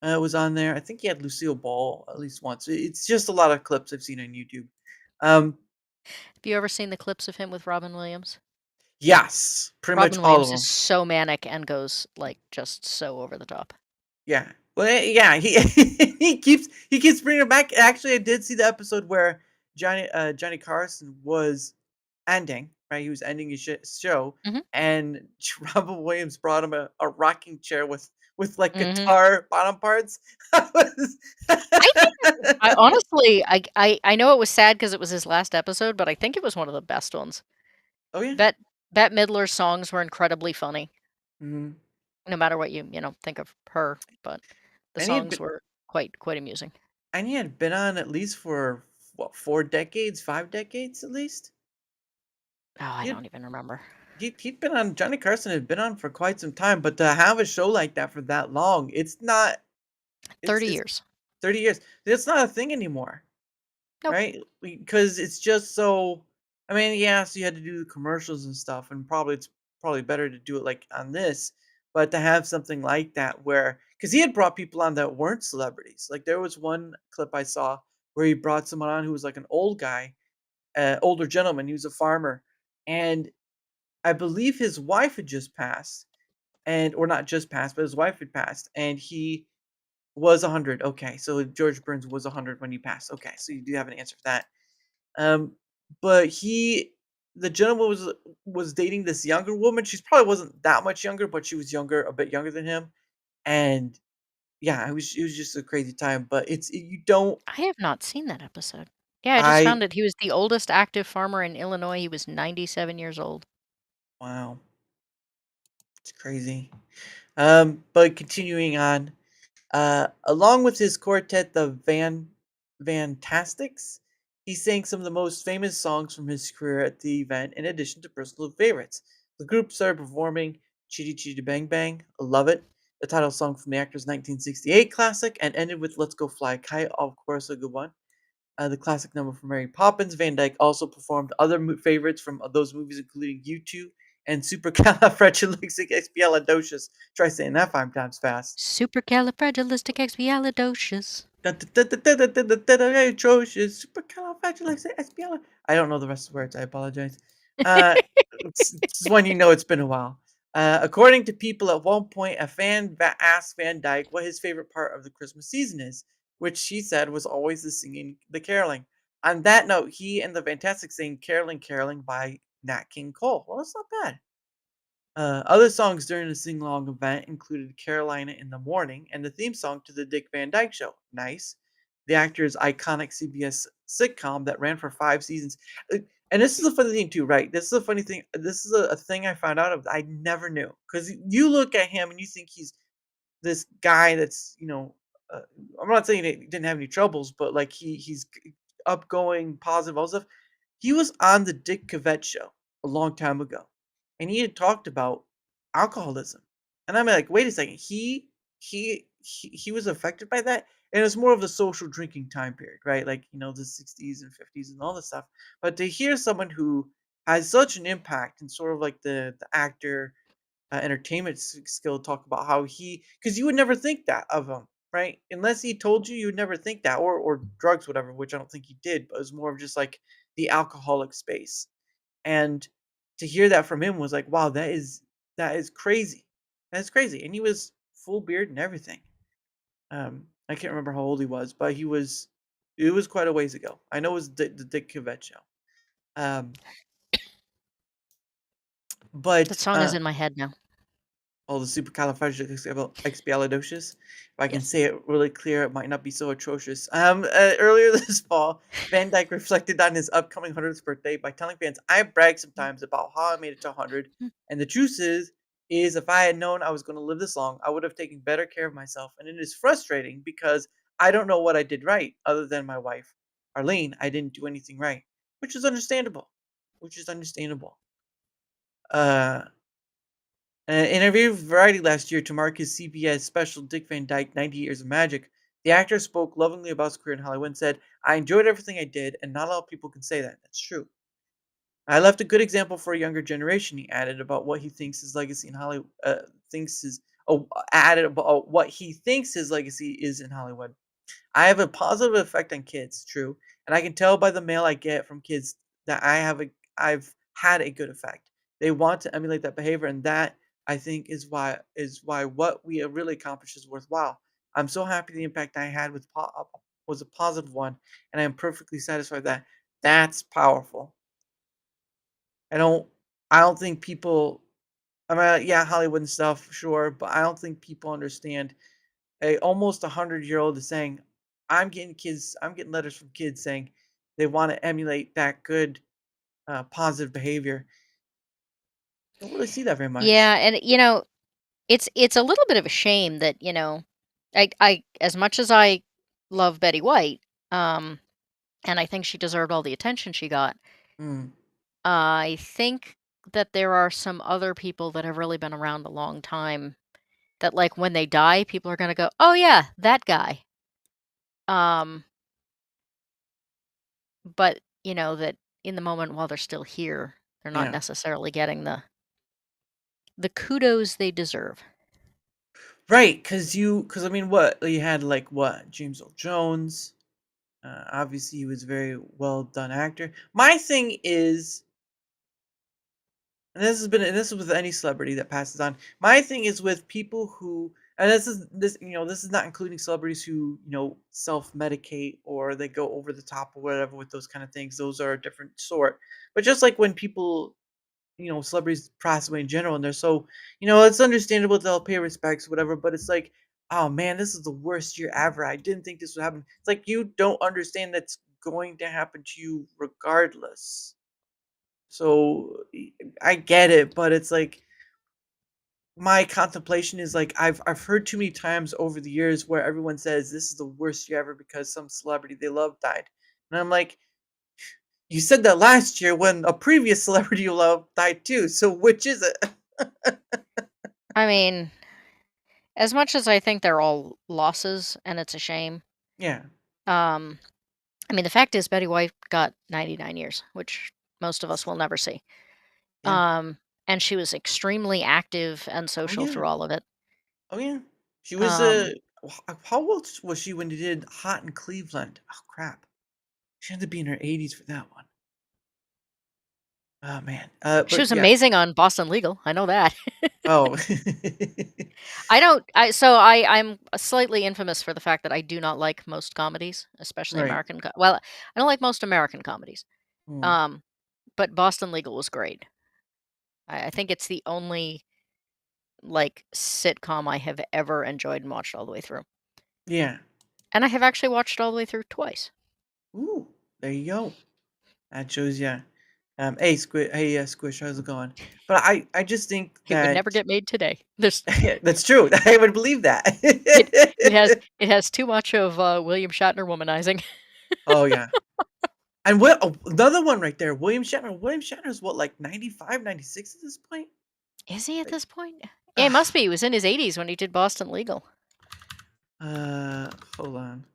was on there. I think he had Lucille Ball at least once. It's just a lot of clips I've seen on YouTube. Um, Have you ever seen the clips of him with Robin Williams? yes, pretty much Robin all of Williams is them. so manic and goes like just so over the top. Yeah. Well, yeah, he he keeps bringing it back. Actually, I did see the episode where Johnny Carson was ending, right? He was ending his show, Mhm. and Robin Williams brought him a rocking chair with like Mhm. guitar bottom parts. I was- I think I honestly I know it was sad because it was his last episode, but I think it was one of the best ones. Oh yeah. Bet Bette Midler's songs were incredibly funny. Mhm. no matter what think of her, but the and he had songs been were quite amusing. and he had been on at least for what, 4 decades, 5 decades at least. Oh, I He had don't even remember. he'd been on. Johnny Carson had been on for quite some time, but to have a show like that for that long, it's not. 30 It's years. 30 years. It's not a thing anymore. Nope. Right? Because it's just so. I mean, yeah, so you had to do the commercials and stuff, and probably it's probably better to do it like on this, but to have something like that where, because he had brought people on that weren't celebrities. Like there was one clip I saw where he brought someone on who was like an old guy, older gentleman. He was a farmer, and I believe his wife had just passed, and or not just passed, but his wife had passed, and he was 100. Okay, so George Burns was 100 when he passed. Okay, so you do have an answer for that. Um, but the gentleman was dating this younger woman. She probably wasn't that much younger, but she was younger, a bit younger than him. And yeah, it was just a crazy time. But you don't. I have not seen that episode. Yeah, I just I found it. He was the oldest active farmer in Illinois. He was 97 years old. Wow, it's crazy. But continuing on, along with his quartet, the Fantastics, he sang some of the most famous songs from his career at the event, in addition to personal favorites. The group started performing Chitty Chitty Bang Bang, I Love It, the title song from the actor's 1968 classic, and ended with Let's Go Fly a Kite, of course, a good one. The classic number from Mary Poppins. Van Dyke also performed other favorites from those movies, including U2 and Supercalifragilisticexpialidocious. Try saying that 5 times fast. Supercalifragilisticexpialidocious. Atrocious. Supercalifragilisticexpialidocious. I don't know the rest of the words. I apologize. Uh, it's when you know it's been a while. According to people, at one point, a fan asked Van Dyke what his favorite part of the Christmas season is, which he said was always the singing, the caroling. On that note, he and the Fantastic sing "Caroling, Caroling" by Nat King Cole. Well, that's not bad. Other songs during the sing along event included Carolina in the Morning and the theme song to The Dick Van Dyke Show. Nice. The actor's iconic CBS sitcom that ran for 5 seasons. And this is a funny thing, too, right? This is a funny thing. This is a thing I found out of I never knew. Because you look at him and you think he's this guy that's, I'm not saying he didn't have any troubles, but like he's upgoing, positive, all stuff. He was on the Dick Cavett show a long time ago, and he had talked about alcoholism. And I'm like, wait a second, he was affected by that, and it's more of the social drinking time period, right? Like the 60s and 50s and all this stuff. But to hear someone who has such an impact and sort of like the actor entertainment skill talk about how because you would never think that of him, right? Unless he told you, you would never think that, or drugs, whatever, which I don't think he did, but it was more of just like the alcoholic space. And to hear that from him was like, wow, that is crazy. That's crazy. And he was full beard and everything. I can't remember how old he was, but it was quite a ways ago. I know it was the Dick Cavett show. Um, That but song is in my head now. Oh, the supercalifragilisticexpialidocious. If I can Yes. say it really clear, it might not be so atrocious. Earlier this fall, Van Dyke reflected on his upcoming 100th birthday by telling fans, "I brag sometimes about how I made it to 100, and the truth is if I had known I was going to live this long, I would have taken better care of myself. And it is frustrating because I don't know what I did right, other than my wife, Arlene. I didn't do anything right, which is understandable. Which is understandable. Uh, in a review of Variety last year to mark his CBS special Dick Van Dyke 90 Years of Magic, the actor spoke lovingly about his career in Hollywood and said, "I enjoyed everything I did, and not a lot of people can say that. That's true. I left a good example for a younger generation," he added about what he thinks his legacy in Hollywood thinks his added about what he thinks his legacy is in Hollywood. "I have a positive effect on kids, true, and I can tell by the mail I get from kids that I've had a good effect. They want to emulate that behavior, and that I think is why what we have really accomplished is worthwhile. I'm so happy the impact I had was a positive one, and I am perfectly satisfied that that's powerful. I don't I don't think people. I mean, yeah, Hollywood and stuff, sure, but I don't think people understand a almost 100-year-old is saying, I'm getting letters from kids saying they want to emulate that good, positive behavior. Don't really see that very much. Yeah, and It's a little bit of a shame that, I as much as I love Betty White, and I think she deserved all the attention she got, Mm, I think that there are some other people that have really been around a long time that, like, when they die, people are gonna go, "Oh, yeah, that guy." Um, but, that in the moment while they're still here, they're not yeah. necessarily getting the kudos they deserve. Right, because I mean, what you had like what James Earl Jones. Obviously, he was a very well done actor. My thing is, and this is with any celebrity that passes on. My thing is with people who, and this is not including celebrities who self medicate or they go over the top or whatever with those kind of things. Those are a different sort. But just like when people, celebrities pass away in general, and they're so, it's understandable they'll pay respects, whatever. But it's like, oh man, this is the worst year ever. I didn't think this would happen. It's like you don't understand that's going to happen to you regardless. So I get it, but it's like my contemplation is like I've heard too many times over the years where everyone says this is the worst year ever because some celebrity they love died. And I'm like, you said that last year when a previous celebrity you love died too. So which is it? I mean, as much as I think they're all losses and it's a shame, Yeah. um, I mean, the fact is Betty White got 99 years, which most of us will never see. Yeah. And she was extremely active and Oh social yeah. through all of it. Oh yeah. She was Um, how old was she when they did Hot in Cleveland? Oh crap. She had to be in her 80s for that one. Oh man. she But was yeah. amazing on Boston Legal. I know that. Oh. I don't. I'm slightly infamous for the fact that I do not like most comedies, especially Right. American. Well, I don't like most American comedies. Mm. Um, but Boston Legal was great. I think it's the only like sitcom I have ever enjoyed and watched all the way through. Yeah. And I have actually watched all the way through twice. Ooh, there you go. That shows you. Squish, how's it going? But I just think It would never that get made today. There's that's true. I would believe it it has that. it has too much of William Shatner womanizing. Oh yeah. And what another one right there, William Shatner. William Shatner's what, like 95, 96 at this point? Is he at Like, this point? Yeah, it must ah, be. He was in his 80s when he did Boston Legal. uh, hold on.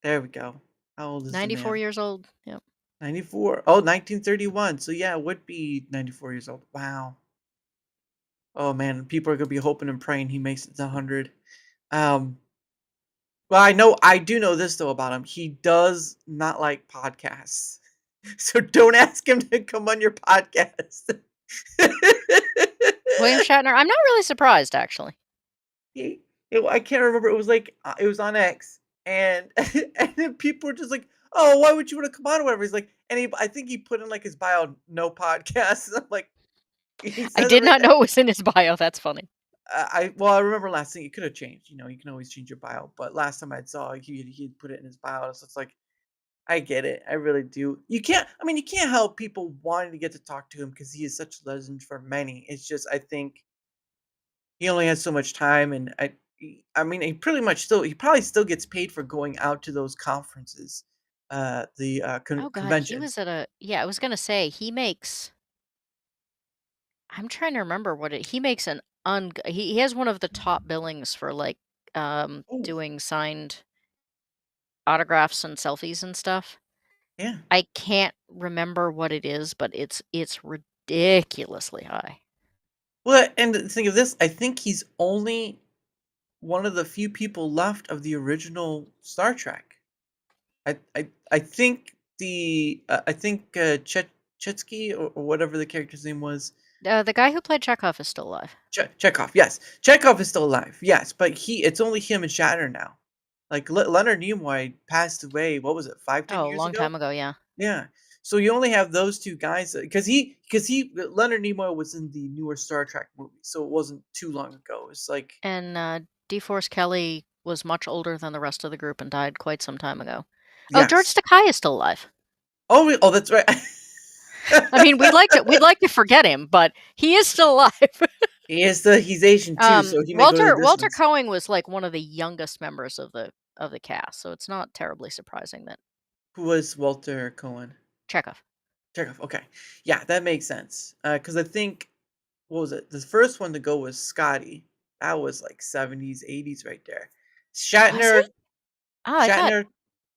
There we go. How old is the 94 man? years old. Yep. 94. Oh, 1931. So yeah, it would be 94 years old. Wow. Oh man, people are gonna be hoping and praying he makes it to 100. Um, well, I do know this though about him. He does not like podcasts. So don't ask him to come on your podcast. William Shatner. I'm not really surprised, actually. He, I can't remember. It was like it was on X, and and then people were just like, "Oh, why would you want to come on?" Or whatever. He's like, and I think he put in like his bio, no podcast. I'm like, he I says it did right not there. know it was in his bio. That's funny. I remember last thing it could have changed. You can always change your bio, but last time I saw he put it in his bio, so it's like I get it. I really do. You can't. I mean, you can't help people wanting to get to talk to him because he is such a legend for many. It's just I think he only has so much time, and I mean, he probably still gets paid for going out to those conferences, the Oh God, he conventions. was at a. Yeah, I was gonna say he makes. I'm trying to remember what he makes an he has one of the top billings for like Oh doing signed autographs and selfies and stuff. yeah. I can't remember what it is, but it's ridiculously high. Well, and the thing of this, I think he's only one of the few people left of the original Star Trek. I think Chetsky or whatever the character's name was. The guy who played Chekhov is still alive. Chekhov, yes. Chekhov is still alive, yes, but it's only him and Shatner now. Like Leonard Nimoy passed away. What was it, 5, 10 Oh, a years long ago? time ago, yeah. Yeah. So you only have those two guys because he Leonard Nimoy was in the newer Star Trek movie, so it wasn't too long ago. It's like And DeForest Kelly was much older than the rest of the group and died quite some time ago. Oh, George yes. Takei is still alive. Oh, that's right. I mean, we'd like to forget him, but he is still alive. He's Asian too, so he may go the Walter distance. Cohen was like one of the youngest members of the cast, so it's not terribly surprising that Who was Walter Cohen? Chekhov. Chekhov. Okay, yeah, that makes sense. Because I think what was it? The first one to go was Scotty. That was like 70s, 80s right there. Was it? Shatner. Oh, Shatner.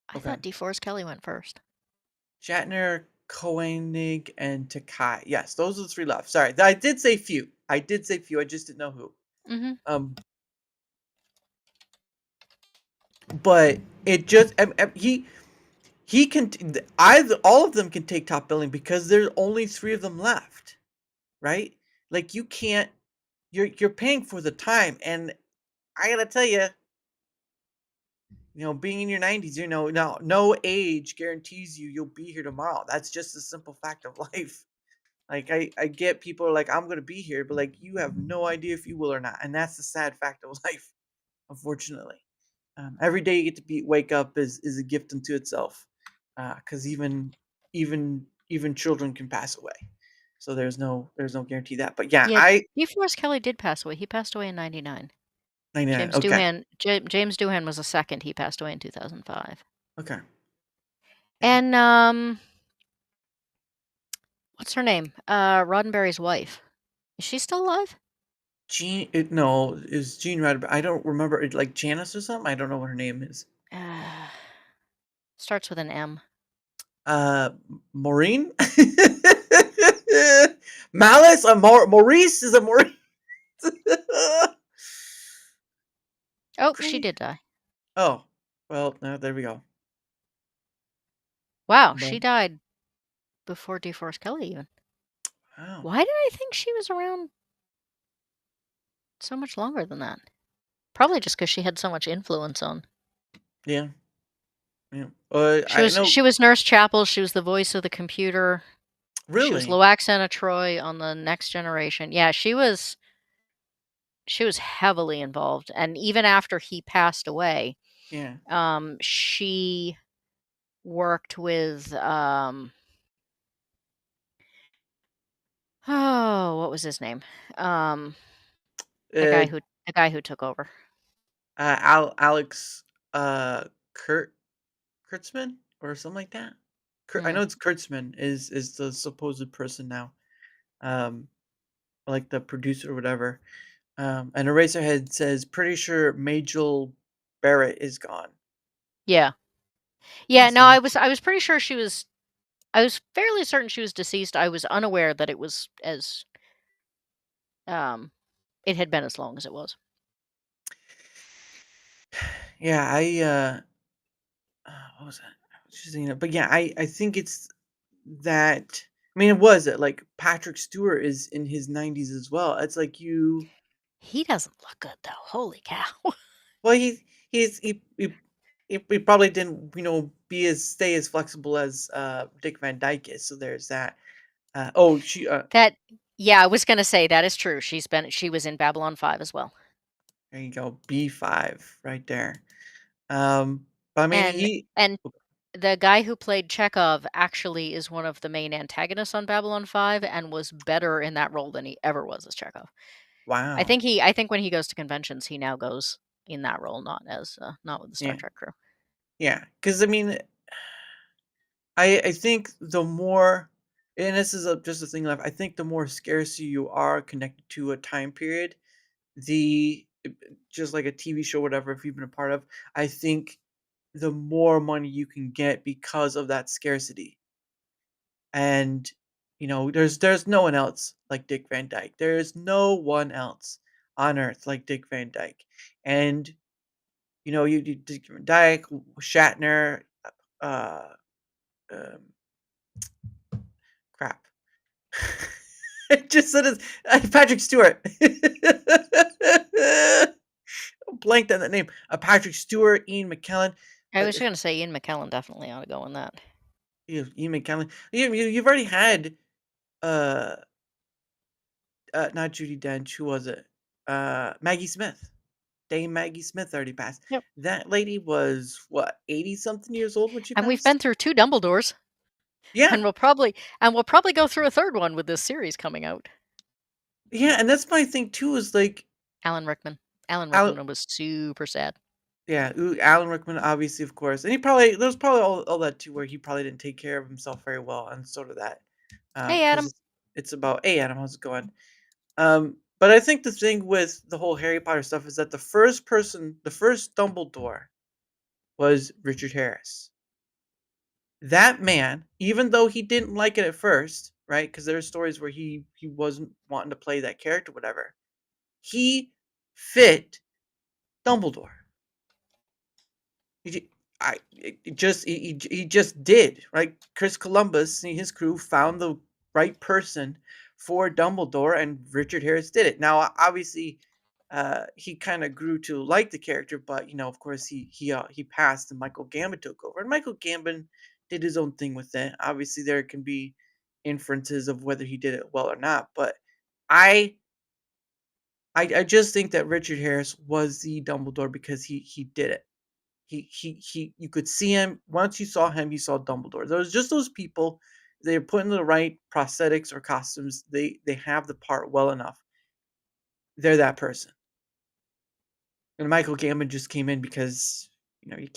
I Okay. thought DeForest Kelly went first. Shatner, Koenig, and Takai. Yes, those are the three left. Sorry, I did say few. I just didn't know who. Mm-hmm. But it just he can either all of them can take top billing because there's only three of them left, right? Like you can't. You're paying for the time, and I gotta tell you, being in your 90s, no age guarantees you'll be here tomorrow. That's just a simple fact of life. Like I get people are like, I'm gonna be here, but like you have no idea if you will or not, and that's the sad fact of life, unfortunately. Every day you get to wake up is a gift unto itself, because even children can pass away, so there's no guarantee that. But yeah, Yeah, DeForest Kelly did pass away. He passed away in '99. 99. James Okay, Doohan. James Doohan was the second. He passed away in 2005. okay. Yeah. And what's her name? Roddenberry's wife. Is she still alive? No, is Jean Roddenberry? I don't remember it, like Janice or something. I don't know what her name is. Starts with an M. Maureen. Malice. Maurice is a Maurice. Oh, she Great. did die. Oh, well, there we go. Wow, But she died before DeForest Kelly even. wow. Why did I think she was around so much longer than that? Probably just because she had so much influence on. Yeah. Yeah. She I know. was Nurse Chapel. She was the voice of the computer. She was Really. Loaxana Troy on the Next Generation. Yeah, she was heavily involved, and even after he passed away, Yeah. she worked with oh, what was his name? The Uh, guy who took over. Alex. Kurtzman or something like that. I know it's Kurtzman is the supposed person now. Like the producer or whatever. And Eraserhead says, pretty sure Majel Barrett is gone. Yeah. Yeah, no, I was pretty sure I was fairly certain she was deceased. I was unaware that it was as it had been as long as it was. Yeah, what was that? I was just thinking but yeah, I think it's that. I mean, it was it like Patrick Stewart is in his 90s as well. It's like He doesn't look good though. Holy cow. well, he probably didn't stay as flexible as Dick Van Dyke is. So there's that. Yeah, I was going to say that is true. She was in Babylon 5 as well. There you go, B5 right there. But I mean, and the guy who played Chekhov actually is one of the main antagonists on Babylon 5 and was better in that role than he ever was as Chekhov. wow. I think when he goes to conventions, he now goes in that role, not with the Star Trek crew. Yeah, because I mean, I think the more, and this is just a thing left. I think the more scarce you are connected to a time period, just like a TV show, whatever, if you've been a part of, I think the more money you can get because of that scarcity. And there's no one else like Dick Van Dyke. There is no one else on earth like Dick Van Dyke. And you Dick Van Dyke, Shatner, uh, um, crap. I just said it. Patrick Stewart. Blanked on that name. Patrick Stewart, Ian McKellen. I was going to say Ian McKellen definitely ought to go in that. Ian McKellen. You've already had not Judi Dench. Who was it? Maggie Smith. Dame Maggie Smith already passed. Yep. That lady was what, 80-something years old when she and passed? We've been through 2 Dumbledores. Yeah. And we'll probably go through a third one with this series coming out. Yeah, and that's my thing too. Is like, Alan Rickman. Alan Al- Rickman was super sad. yeah, Alan Rickman, obviously, of course, and he probably there's probably all that too, where he probably didn't take care of himself very well, and sort of that, Hey, because Adam. it's about, hey Adam, how's it going? But I think the thing with the whole Harry Potter stuff is that the first Dumbledore was Richard Harris. That man, even though he didn't like it at first, right? Because there are stories where he wasn't wanting to play that character, whatever. He fit Dumbledore. He, I it just he just did, right. Chris Columbus and his crew found the right person for Dumbledore, and Richard Harris did it. Now, obviously, he kind of grew to like the character, but of course, he passed, and Michael Gambon took over, and Michael Gambon did his own thing with it. Obviously, there can be inferences of whether he did it well or not, but I I just think that Richard Harris was the Dumbledore because he did it. He you could see him. Once you saw him, you saw Dumbledore. There was just those people, they're put in the right prosthetics or costumes, they have the part well enough. They're that person. And Michael Gambon just came in because you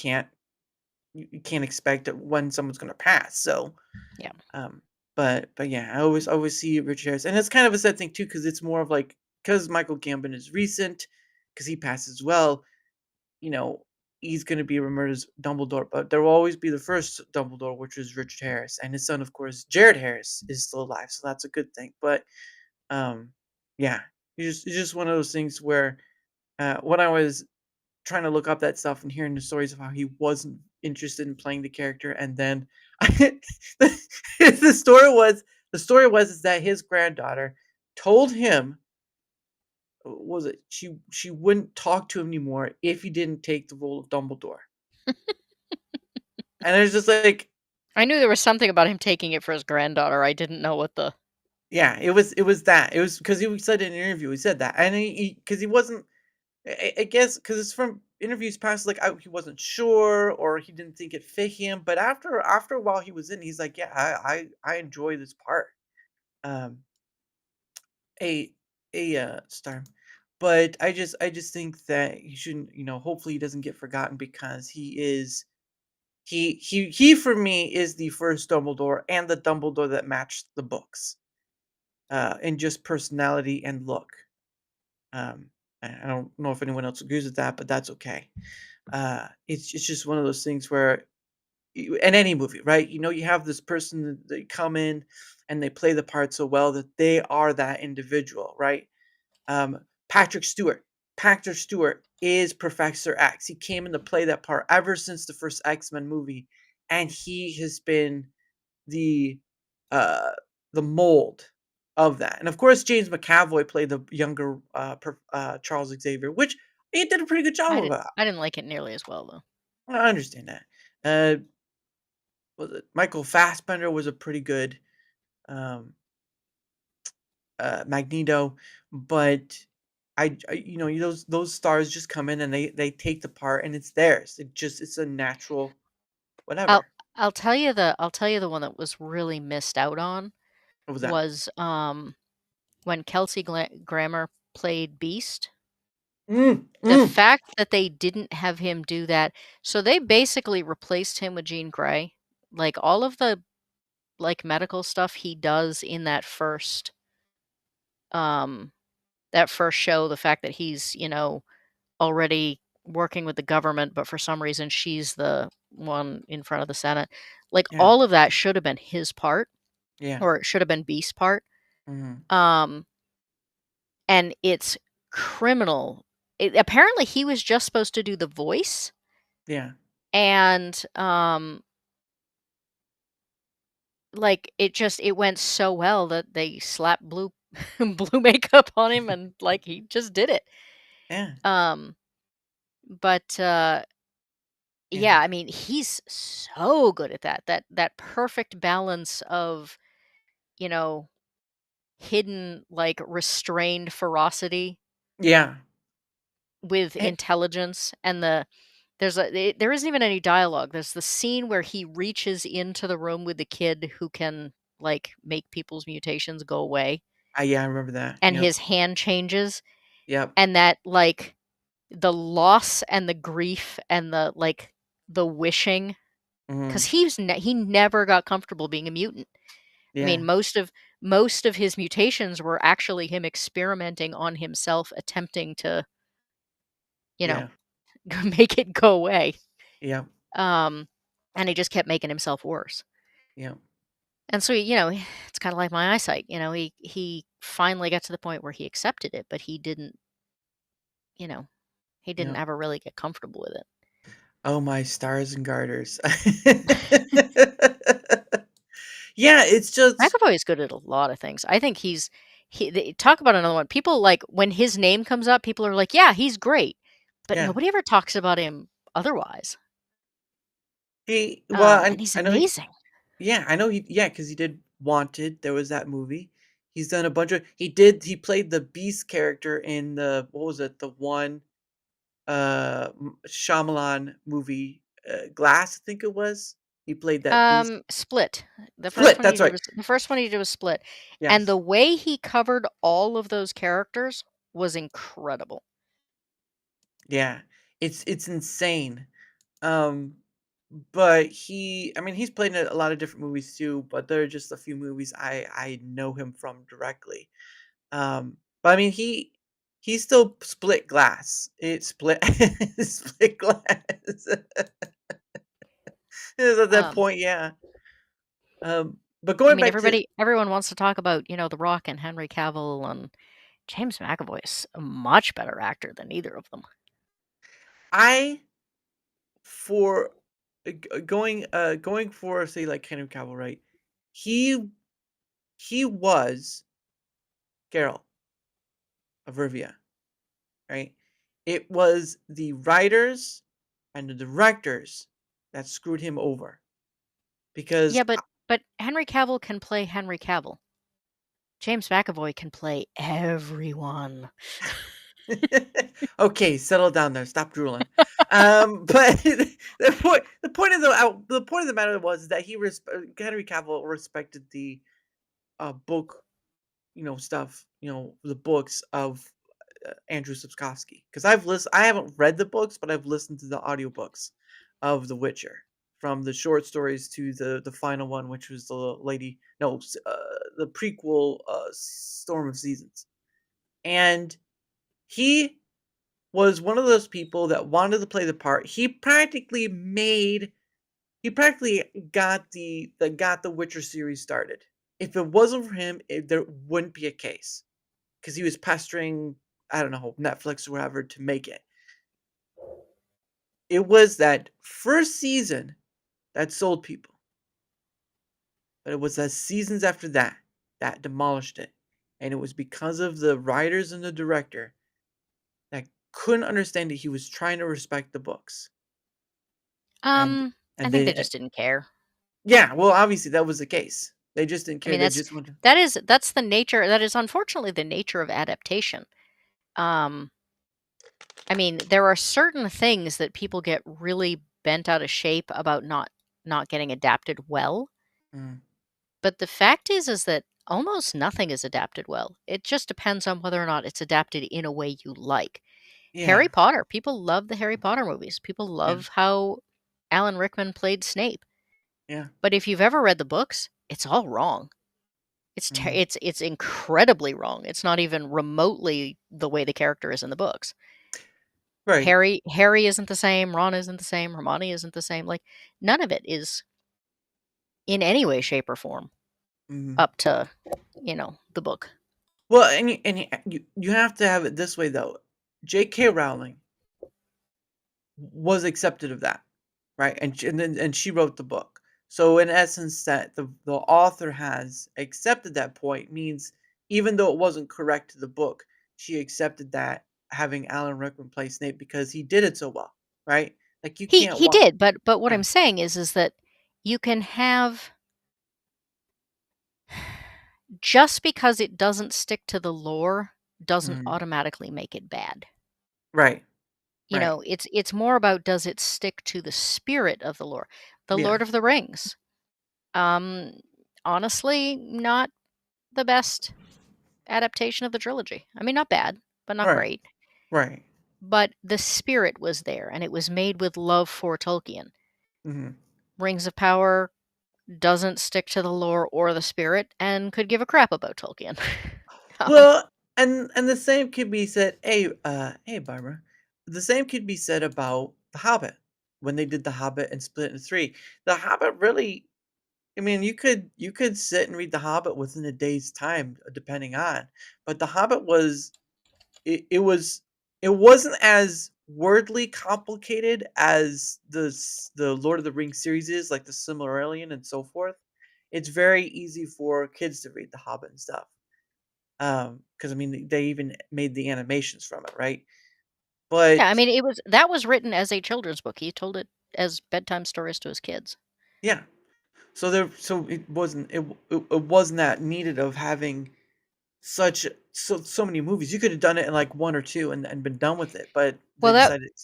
you can't expect that when someone's gonna pass. So Yeah. um but yeah, I always see Richard Harris. And it's kind of a sad thing too, because it's more of like, because Michael Gambon is recent, because he passes well, you know, he's going to be remembered as Dumbledore, but there will always be the first Dumbledore, which is Richard Harris, and his son, of course, Jared Harris, is still alive, so that's a good thing. But um, yeah, it's just one of those things where when I was trying to look up that stuff and hearing the stories of how he wasn't interested in playing the character, and then the story was is that his granddaughter told him, was it, she wouldn't talk to him anymore if he didn't take the role of Dumbledore. And it's just like, I knew there was something about him taking it for his granddaughter. I didn't know what the. yeah, it was that. It was because he said in an interview, he said that. And because he wasn't, I guess, because it's from interviews past, like, he wasn't sure, or he didn't think it fit him. But after a while he was in, he's like, yeah, I enjoy this part. Um, a star. But I just think that he shouldn't, hopefully he doesn't get forgotten, because he for me is the first Dumbledore, and the Dumbledore that matched the books, in just personality and look. Um, I don't know if anyone else agrees with that, but that's okay. It's just one of those things where, in any movie, right? You have this person that they come in and they play the part so well that they are that individual, right? Um, Patrick Stewart. Patrick Stewart is Professor X. He came in to play that part ever since the first X-Men movie, and he has been the uh the mold of that. And of course, James McAvoy played the younger Charles Xavier, which he did a pretty good job of that. I didn't like it nearly as well though. I understand that. Uh, was it Michael Fassbender was a pretty good um, Magneto, but those stars just come in and they take the part, and it's theirs. It's a natural I'll whatever. I'll tell you the one that was really missed out on What was that? was when Kelsey Grammer played Beast. Mm, The mm, fact that they didn't have him do that, so they basically replaced him with Jean Grey. Like all of the like medical stuff he does in um that first show, the fact that he's, already working with the government, but for some reason she's the one in front of the Senate. Like yeah, all of that should have been his part, yeah, or it should have been Beast's part. hmm, Um, and it's criminal. Apparently he was just supposed to do the voice, yeah, and like it went so well that they slapped blue blue makeup on him, and like he just did it. yeah, Um, but yeah, yeah, I mean, he's so good at that. That perfect balance of, you know, hidden, like, restrained ferocity yeah. with Eh, intelligence, and there isn't even any dialogue. There's the scene where he reaches into the room with the kid who can, like, make people's mutations go away, Yeah, I remember that. and Yep. his hand changes, Yep. and that like the loss and the grief and the like the wishing, because Hmm. he never got comfortable being a mutant. I Yeah. mean, most of his mutations were actually him experimenting on himself, attempting to, you know, Yeah. make it go away. Yep. Um, and he just kept making himself worse. Yep. And so, it's kind of like my eyesight. He finally got to the point where he accepted it, but you know, he didn't Yep. ever really get comfortable with it. Oh my stars and garters. Yeah, it's just McAvoy is good at a lot of things. I think talk about another one. People like when his name comes up, people are like, "Yeah, he's great," but yeah. nobody ever talks about him otherwise. Well, And he's I know amazing. yeah, I know because he did Wanted. There was that movie. He's done a bunch of he played the Beast character in the what was it? The one Shyamalan movie, Glass, I think it was. He played that Beast. Split. The first Split, one he that's did right. was the first one he did was Split, and Yes. the way he covered all of those characters was incredible. Yeah. It's insane. Um, but I mean, he's played in a lot of different movies too, but there are just a few movies I know him from directly. But I mean, he still split glass. It split split glass. It was at that Um, point, yeah. But I going mean, back to everyone wants to talk about, The Rock and Henry Cavill, and James McAvoy is a much better actor than either of them. I for going for say like Henry Cavill, right? He he was Geralt of Rivia, right? It was the writers and the directors that screwed him over because Yeah, but Henry Cavill can play Henry Cavill. James McAvoy can play everyone. okay, settle down there. Stop drooling. But the point of the matter was that Henry Cavill respected the book, stuff, the books of Andrew Sapkowski. Because I haven't read the books, but I've listened to the audiobooks of The Witcher, from the short stories to the final one, which was the prequel, Storm of Seasons, and he was one of those people that wanted to play the part. He practically got the Witcher series started. If it wasn't for him, there wouldn't be a case, because he was pestering, I don't know, Netflix or whatever to make it. It was that first season that sold people, but it was the seasons after that that demolished it, and it was because of the writers and the director that couldn't understand that he was trying to respect the books, and I think they just didn't care. yeah, well, obviously that was the case. They just didn't I care. mean, They just wanted. that's the nature. That is unfortunately the nature of adaptation. Um, I mean, there are certain things that people get really bent out of shape about not getting adapted well. Mm, But the fact is that almost nothing is adapted well. It just depends on whether or not it's adapted in a way you like. yeah, Harry Potter, people love the Harry Potter movies. People yeah, love how Alan Rickman played Snape. yeah. But if you've ever read the books, it's all wrong. Mm, It's incredibly wrong. It's not even remotely the way the character is in the books. right. Harry isn't the same, Ron isn't the same, Hermione isn't the same. Like none of it is in any way, shape, or form Mm. up to, the book. Well, and you have to have it this way though. J.K. Rowling was accepted of that, right? And she wrote the book. So in essence, that the author has accepted that point means, even though it wasn't correct to the book, she accepted that, having Alan Rickman play Snape, because he did it so well, right? Like you can't He want. did, but what Yeah. I'm saying is that you can have just because it doesn't stick to the lore doesn't Mhm. automatically make it bad. Right. Right. It's more about does it stick to the spirit of the lore. The Yeah. Lord of the Rings. Um, honestly, not the best. adaptation of the trilogy. I mean, not bad, but not Right. great. Right. But the spirit was there, and it was made with love for Tolkien. Mhm. Rings of Power doesn't stick to the lore or the spirit and could give a crap about Tolkien. Um, Well, and the same could be said, hey, Barbara. The same could be said about The Hobbit when they did The Hobbit and split into three. The Hobbit really, I mean, you could sit and read The Hobbit within a day's time, depending on, but The Hobbit was it was it wasn't as wordly complicated as the Lord of the Rings series is, like the Silmarillion and so forth. It's very easy for kids to read The Hobbit and stuff. Because I mean, they even made the animations from it, right? yeah, But I mean, that was written as a children's book. He told it as bedtime stories to his kids. yeah, so it wasn't that needed of having so many movies. You could have done it in like one or two and been done with it, but they Well, that decided. Go ahead.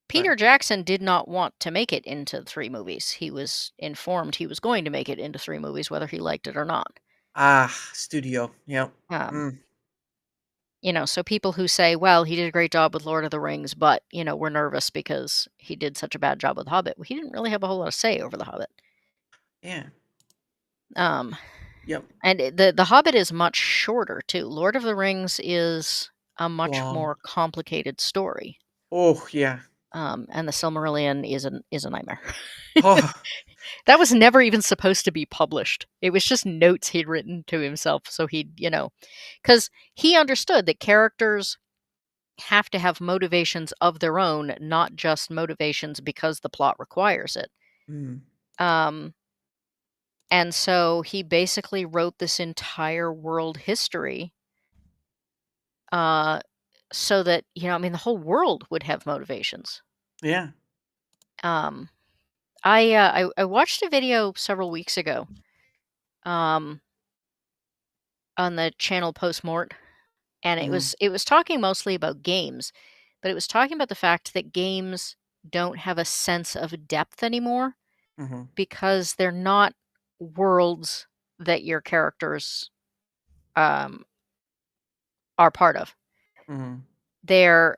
Peter Jackson did not want to make it into 3 movies. He was informed he was going to make it into 3 movies whether he liked it or not. Ah, studio. Yep. Um, Mm, so people who say, "Well, he did a great job with Lord of the Rings, but, we're nervous because he did such a bad job with Hobbit." Well, he didn't really have a whole lot of say over The Hobbit. yeah. Um, Yep. and the Hobbit is much shorter too. Lord of the Rings is a much Long. more complicated story. Oh yeah. And the Silmarillion is a nightmare. Oh. That was never even supposed to be published. It was just notes he'd written to himself so because he understood that characters have to have motivations of their own, not just motivations because the plot requires it. Mm, Um, and so he basically wrote this entire world history uh, so that, I mean, the whole world would have motivations. yeah. Um, I watched a video several weeks ago um, on the channel Postmort, and it Mm-hmm. was it was talking mostly about games, but it was talking about the fact that games don't have a sense of depth anymore Mm-hmm. because they're not worlds that your characters um, are part of. Mm-hmm. They're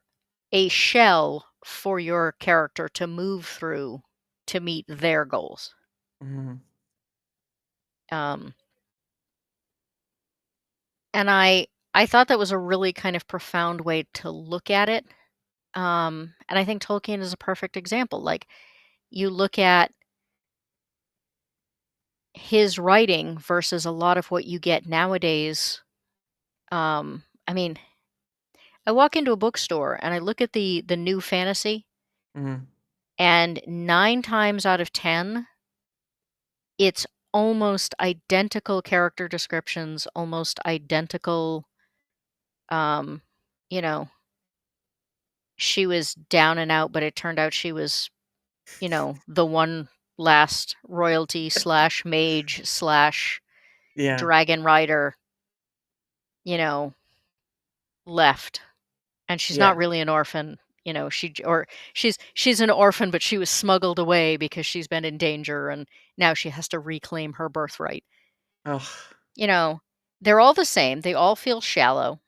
a shell for your character to move through to meet their goals. Mm-hmm. Um, and I thought that was a really kind of profound way to look at it. And I think Tolkien is a perfect example. Like you look at his writing versus a lot of what you get nowadays. I mean, I walk into a bookstore and I look at the new fantasy, Mm-hmm. and 9 times out of 10, it's almost identical character descriptions, almost identical, um, you know, she was down and out, but it turned out she was, the one last royalty slash mage slash Yeah. dragon rider, you know, left. And she's not Yeah. really an orphan, she's an orphan, but she was smuggled away because she's been in danger and now she has to reclaim her birthright. Oh. You know, they're all the same. They all feel shallow.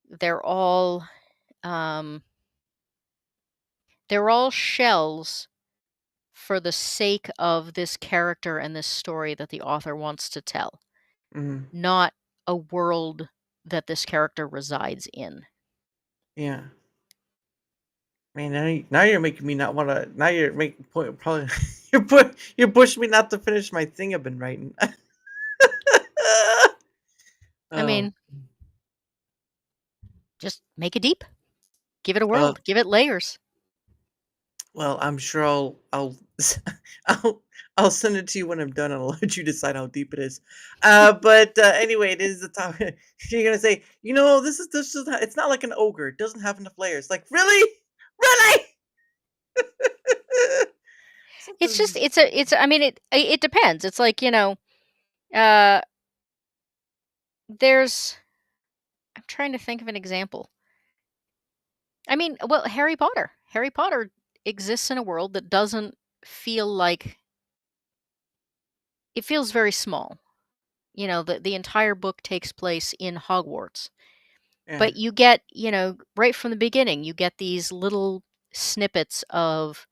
They're all um they're all shells for the sake of this character and this story that the author wants to tell, Mm-hmm. not a world that this character resides in. Yeah. Man, now you're making me not want to. Now you're making point. Probably you pushed me not to finish my thing I've been writing. I Oh. mean, just make it deep. Give it a Well, world. Give it layers. I'm sure I'll I'll send it to you when I'm done, and I'll let you decide how deep it is. But anyway, it is the topic. You're gonna say, this is not, it's not like an ogre. It doesn't have enough layers. Like really, really. It's just Sometimes. I mean it depends. It's like, uh there's I'm trying to think of an example. I mean, well, Harry Potter. Harry Potter exists in a world that doesn't feel like it feels very small. the entire book takes place in Hogwarts. Yeah. But you get, right from the beginning, you get these little snippets of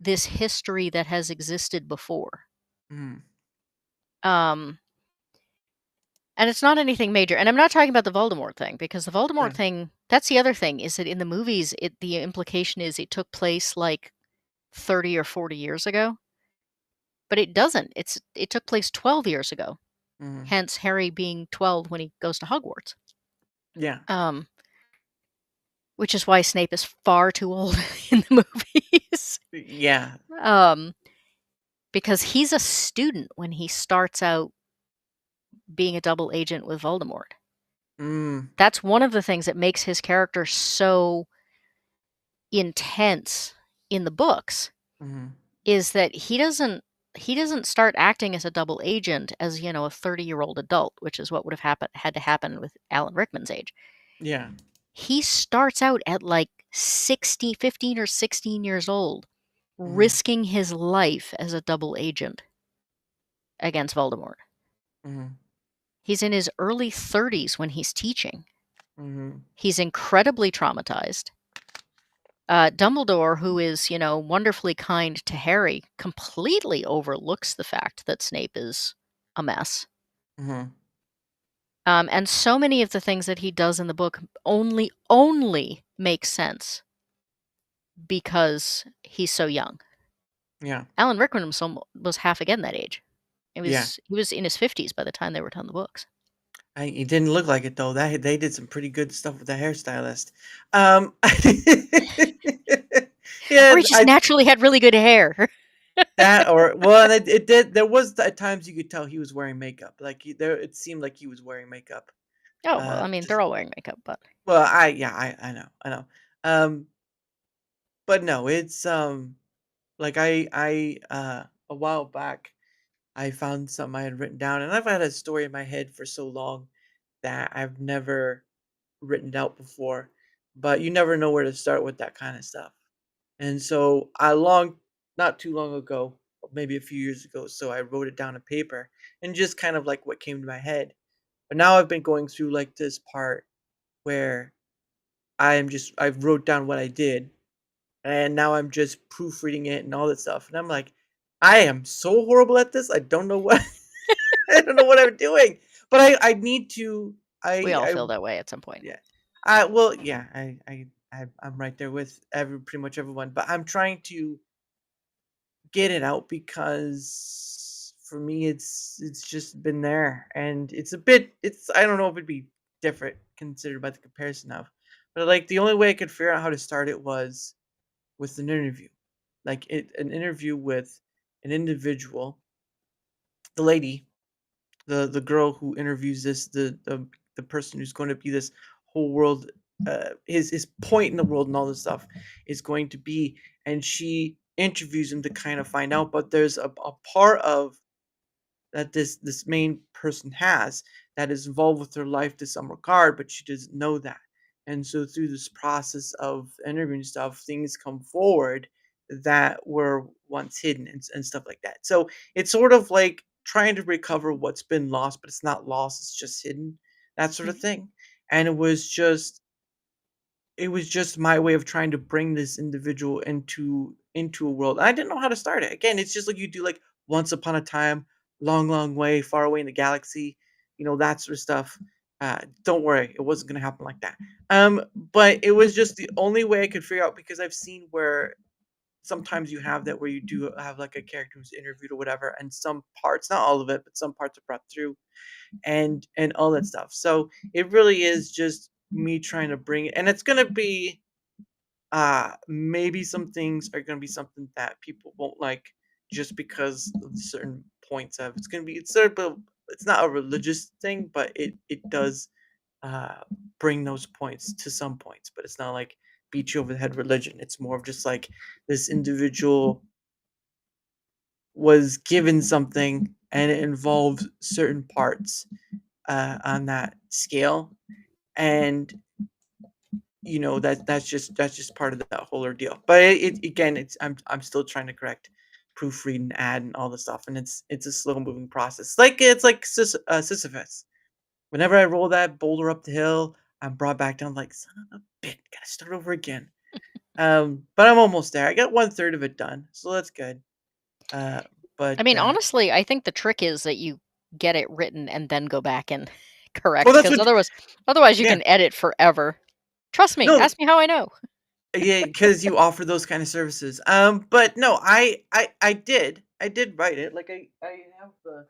this history that has existed before. Mm. Um, and it's not anything major. And I'm not talking about the Voldemort thing, because the Voldemort Yeah. thing, that's the other thing, is that in the movies, the implication is it took place like 30 or 40 years ago. But it doesn't. It took place 12 years ago. Mm. Hence Harry being 12 when he goes to Hogwarts. Yeah. Which is why Snape is far too old in the movies. Yeah. Because he's a student when he starts out being a double agent with Voldemort. Mm. That's one of the things that makes his character so intense in the books, Mm. is that he doesn't start acting as a double agent as, a 30-year-old adult, which is what would have had to happen with Alan Rickman's age. Yeah. He starts out at like 15 or 16 years old, Mm. risking his life as a double agent against Voldemort. Mm. He's in his early 30s when he's teaching. Mm. He's incredibly traumatized. Dumbledore, who is, wonderfully kind to Harry, completely overlooks the fact that Snape is a mess. Mm. And so many of the things that he does in the book only make sense because he's so young. Yeah. Alan Rickman was half again that age. He Yeah. was in his 50s by the time they were done the books. It didn't look like it though. That they did some pretty good stuff with the hairstylist. Or Yeah, he just naturally had really good hair. that or well, and it did. There was at times you could tell he was wearing makeup. Like there, it seemed like he was wearing makeup. Oh, well, I mean, Just they're all wearing makeup, but well, I know. Um, but no, it's like a while back I found something I had written down, and I've had a story in my head for so long that I've never written out before, but you never know where to start with that kind of stuff. And so not too long ago, maybe a few years ago, so I wrote it down on paper and just kind of like what came to my head. But now I've been going through like this part where I wrote down what I did, and now I'm just proofreading it and all that stuff. And I'm like, I am so horrible at this. I don't know what I don't know what I'm doing. But I need to we all I feel that way at some point. yeah. I'm right there with pretty much everyone, but I'm trying to get it out because for me it's just been there, and it's I don't know if it'd be different considered by the comparison of, but like the only way I could figure out how to start it was with an interview, an interview with an individual, the lady, the girl who interviews the person who's going to be this whole world, his point in the world and all this stuff is going to be, and she interviews him to kind of find out, but there's a part of that this main person has that is involved with her life to some regard, but she doesn't know that. And so through this process of interviewing stuff, things come forward that were once hidden, and stuff like that. So it's sort of like trying to recover what's been lost, but it's not lost, it's just hidden, that sort of Mhm. thing. And it was just my way of trying to bring this individual into a world. I didn't know how to start it. Again, it's just like you do like Once Upon a Time, Long, Long Way, Far Away in the Galaxy, that sort of stuff. Don't worry, it wasn't gonna happen like that. But it was just the only way I could figure out because I've seen where sometimes you have that where you do have like a character who's interviewed or whatever, and some parts, not all of it, but some parts are brought through and all that stuff. So it really is just me trying to bring it, and it's gonna be maybe some things are gonna be something that people won't like just because of certain points of it's sort of it's not a religious thing, but it does uh bring those points to some points, but it's not like beat you over the head religion. It's more of just like this individual was given something and it involves certain parts on that scale, and that's just part of that whole ordeal. But again, I'm still trying to correct proofread and add and all the stuff, and it's a slow moving process. It's like Sisyphus. Whenever I roll that boulder up the hill, I'm brought back down like son of a bit. Gotta start over again. But I'm almost there. I got 1/3 of it done, so that's good. Uh, I but mean, honestly, I think the trick is that you get it written and then go back and well, correct, that's because what. otherwise you Yeah, can edit forever. Trust me, no, ask me how I know. yeah, because you offer those kind of services. But no, I did write it. Like I have the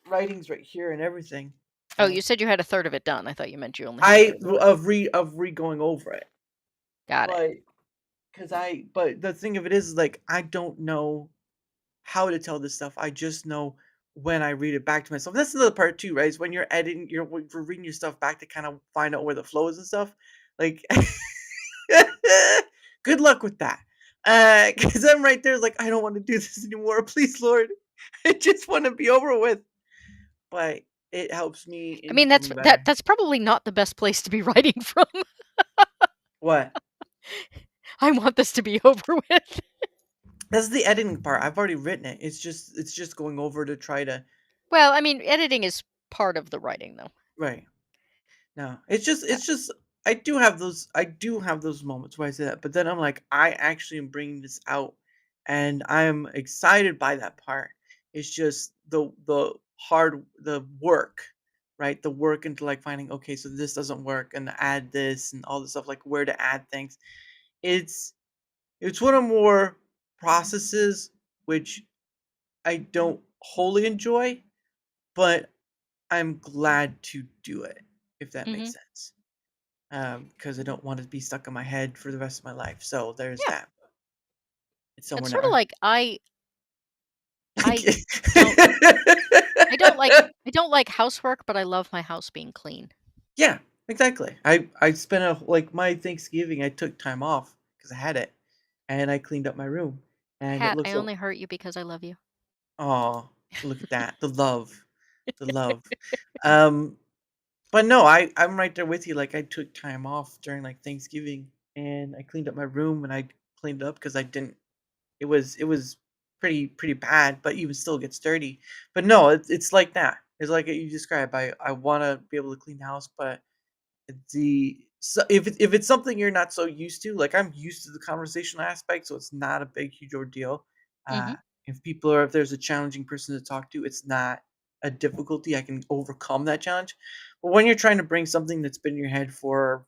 writings right here and everything. Oh, Um, you said you had a third of it done. I thought you meant you only had a I third of it. of re going over it, Got it. but but the thing of it is like I don't know how to tell this stuff. I just know when I read it back to myself. That's another part too, right? Is when you're editing, you're reading your stuff back to kind of find out where the flow is and stuff. Like, good luck with that. Because I'm right there, like I don't want to do this anymore. Please, Lord, I just want to be over with. But it helps me I in mean, becoming better. that's probably not the best place to be writing from. What? I want this to be over with. That's the editing part. I've already written it. It's just going over to try to Well, I mean, editing is part of the writing, though. right. No, it's just I do have those moments where I say that, but then I'm like, I actually am bringing this out, and I am excited by that part. It's just the work, right? The work into like finding okay, so this doesn't work, and add this and all this stuff, like where to add things. It's it's one of more processes which I don't wholly enjoy, but I'm glad to do it, if that Hmm. makes sense. Because I don't want to be stuck in my head for the rest of my life. So there's Yeah, that. It's it's somewhere sort of now. like I don't I don't like I don't like housework, but I love my house being clean. Yeah, exactly. I spent a like my Thanksgiving. I took time off because I had it, and I cleaned up my room, and it Hat, I looks so. only hurt you because I love you. Oh, look at that! The love, the love. Um, but no, I'm right there with you. Like I took time off during like Thanksgiving, and I cleaned up my room, and I cleaned it up because I didn't. It was pretty bad, but even still gets dirty. But no, it's like that. It's like you described. I want to be able to clean the house, but if it's something you're not so used to, like I'm used to the conversational aspect, so it's not a big huge ordeal. Uh, Hmm. if there's a challenging person to talk to, it's not a difficulty. I can overcome that challenge. But when you're trying to bring something that's been in your head for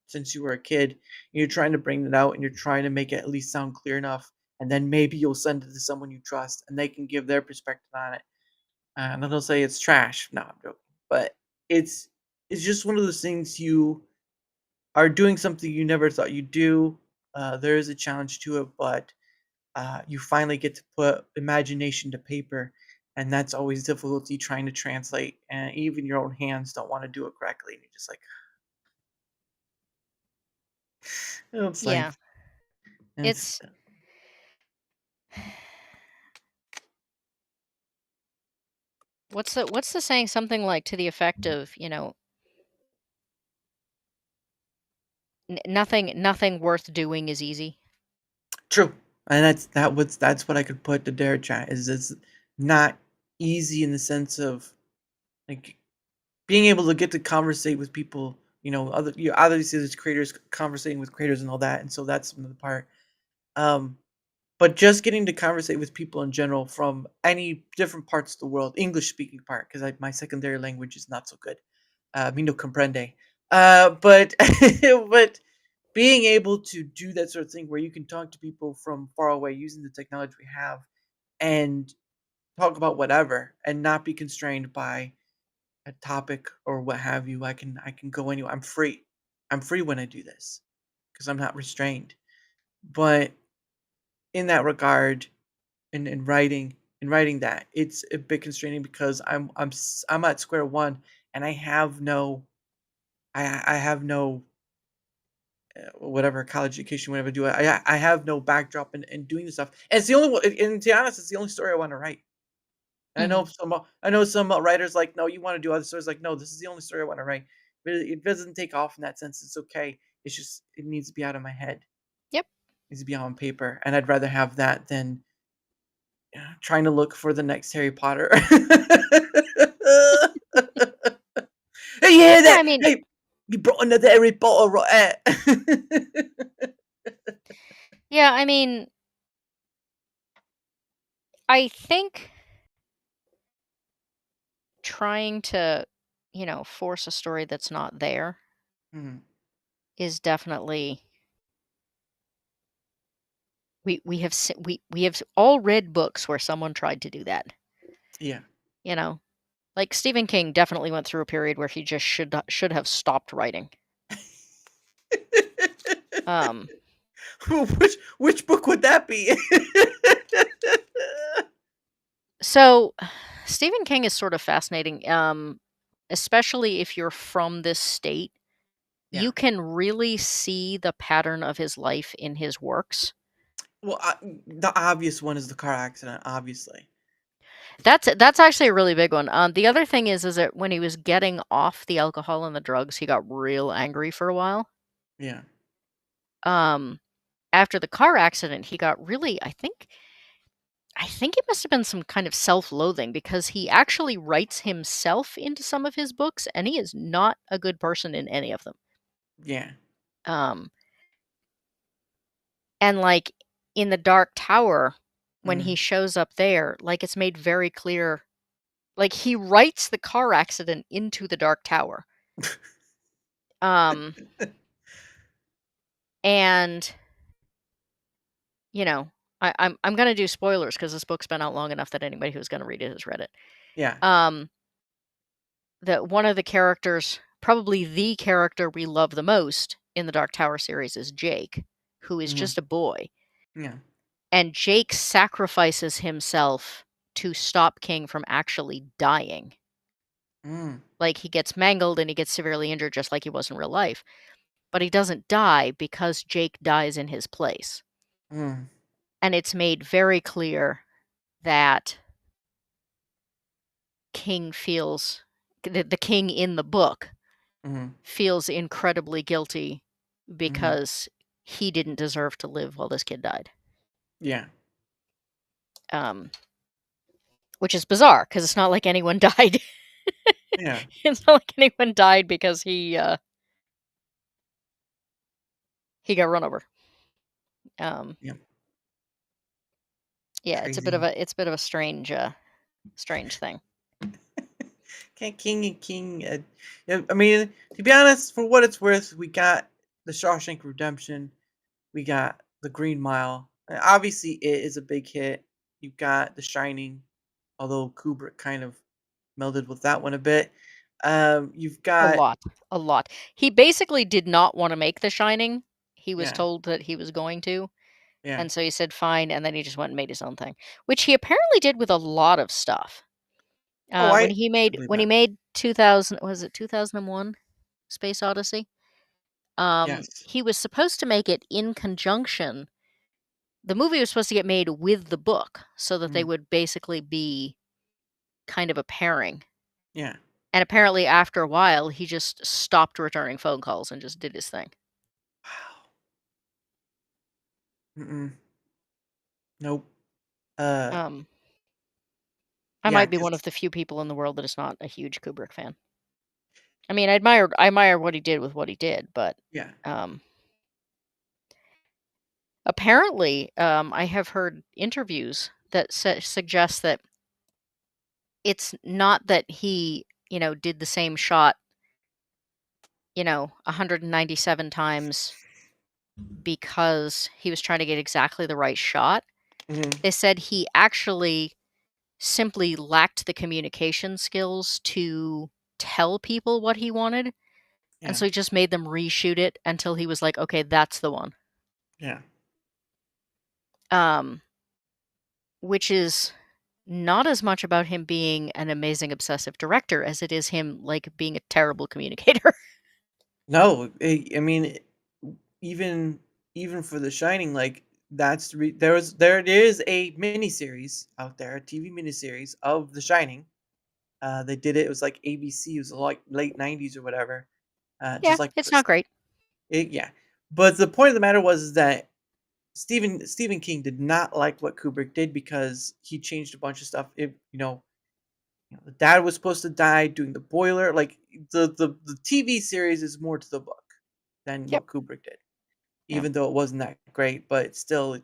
since you were a kid, and you're trying to bring it out and you're trying to make it at least sound clear enough, and then maybe you'll send it to someone you trust and they can give their perspective on it. And then they'll say it's trash. No, I'm joking. But it's it's just one of those things you are doing something you never thought you'd do. There is a challenge to it, but you finally get to put imagination to paper, and that's always difficulty trying to translate. And even your own hands don't want to do it correctly. And you're just like, it's like, Yeah, it's it's what's the saying? Something like to the effect of, nothing worth doing is easy. true. And that's what I could put to DaraChat is it's not easy in the sense of like being able to get to conversate with people, obviously there's creators conversating with creators and all that, and so that's another part. Um, but just getting to conversate with people in general from any different parts of the world, English speaking part, because my secondary language is not so good. Me no comprende. But but being able to do that sort of thing where you can talk to people from far away using the technology we have and talk about whatever and not be constrained by a topic or what have you. I can go anywhere. I'm free. I'm free when I do this because I'm not restrained. But in that regard, in writing that, it's a bit constraining because I'm at square one and I have no whatever college education whatever do I have no backdrop in doing this stuff. And it's the only one. And to be honest, it's the only story I want to write. Hmm. I know some writers like, no, you want to do other stories. Like, no, this is the only story I want to write. But it doesn't take off in that sense. It's okay. It's just it needs to be out of my head. It Yep. needs to be on paper, and I'd rather have that than trying to look for the next Harry Potter. Hey, you hear Yeah, I that? mean, Hey, you brought another Harry Potter, right? yeah, I mean, I think trying to, force a story that's not there Mhm. is definitely we have all read books where someone tried to do that. Yeah. You know, like Stephen King definitely went through a period where he just should have stopped writing. Um, which book would that be? so Stephen King is sort of fascinating. Especially if you're from this state, Yeah. you can really see the pattern of his life in his works. Well, the obvious one is the car accident, obviously. That's actually a really big one. The other thing is that when he was getting off the alcohol and the drugs, he got real angry for a while. Yeah. Um, After the car accident, he got really, I think it must have been some kind of self-loathing because he actually writes himself into some of his books, and he is not a good person in any of them. Yeah. Um, and like in the Dark Tower, when he Mm. shows up there, like it's made very clear, like he writes the car accident into the Dark Tower. Um, and you know, I'm gonna do spoilers because this book's been out long enough that anybody who's gonna read it has read it. Yeah. Um, that one of the characters, probably the character we love the most in the Dark Tower series, is Jake, who is Mhm. just a boy. Yeah. And Jake sacrifices himself to stop King from actually dying. Mm. Like he gets mangled and he gets severely injured just like he was in real life. But he doesn't die because Jake dies in his place. Mm. And it's made very clear that King feels the king in the book Mhm. feels incredibly guilty Mhm. because he didn't deserve to live while this kid died. Yeah. Um, which is bizarre because it's not like anyone died. Yeah. It's not like anyone died because he got run over. Um, Yeah. yeah, Crazy. it's a bit of a strange thing. Can't King and King. Yeah, I mean, to be honest, for what it's worth, we got the Shawshank Redemption. We got the Green Mile. Obviously, it is a big hit. You've got The Shining, although Kubrick kind of melded with that one a bit. You've A got lot, a lot. He basically did not want to make The Shining. He was yeah, told that he was going to, yeah. and so he said fine, and then he just went and made his own thing, which he apparently did with a lot of stuff. Oh, When I he can made believe when he that. made 2000, was it 2001 Space Odyssey? Yes. He was supposed to make it in conjunction. The movie was supposed to get made with the book so that they Mm, would basically be kind of a pairing. yeah. And apparently after a while, he just stopped returning phone calls and just did his thing. Wow. Mm-mm. Nope. Uh, Um, I yeah, might be one of because the few people in the world that is not a huge Kubrick fan. I mean, I admire what he did with what he did, but yeah. um, apparently, I have heard interviews that suggest that it's not that he, did the same shot, 197 times because he was trying to get exactly the right shot. Hmm. They said he actually simply lacked the communication skills to tell people what he wanted, and Yeah. so he just made them reshoot it until he was like, "Okay, that's the one." Yeah. Um, which is not as much about him being an amazing obsessive director as it is him like being a terrible communicator. No, I mean, even even for The Shining, like that's there it is a miniseries out there, a TV miniseries of The Shining. They did it. It was like ABC. It was like late '90s or whatever. Yeah, Just like it's not great. yeah. But the point of the matter was is that Stephen King did not like what Kubrick did because he changed a bunch of stuff. The dad was supposed to die doing the boiler. Like the TV series is more to the book than Yep. what Kubrick did, Yep. even though it wasn't that great. But it's still,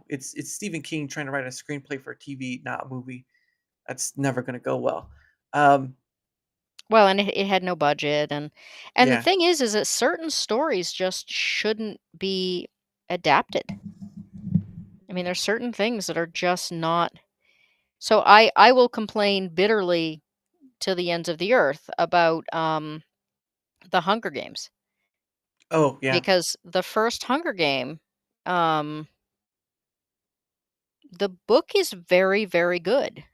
it's Stephen King trying to write a screenplay for a TV, not a movie. That's never going to go well. Um, Well, and it had no budget, and the yeah. thing is that certain stories just shouldn't be adapted. I mean, there's certain things that are just not. So I will complain bitterly to the ends of the earth about the Hunger Games, Oh yeah. because the first Hunger Game, um the book is very, very good.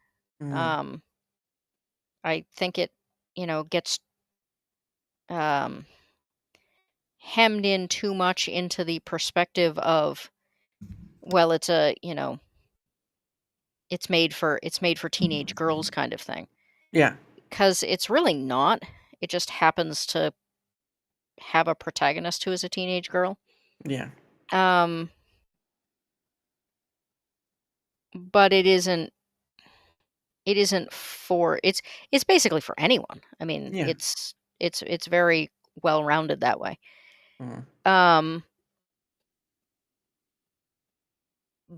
Mm, Um I think it, gets um hemmed in too much into the perspective of, well, it's made for teenage girls kind of thing, yeah. because it's really not. It just happens to have a protagonist who is a teenage girl. Yeah. Um but it isn't for it's basically for anyone. I mean, Yeah. it's very well rounded that way. Mm, Um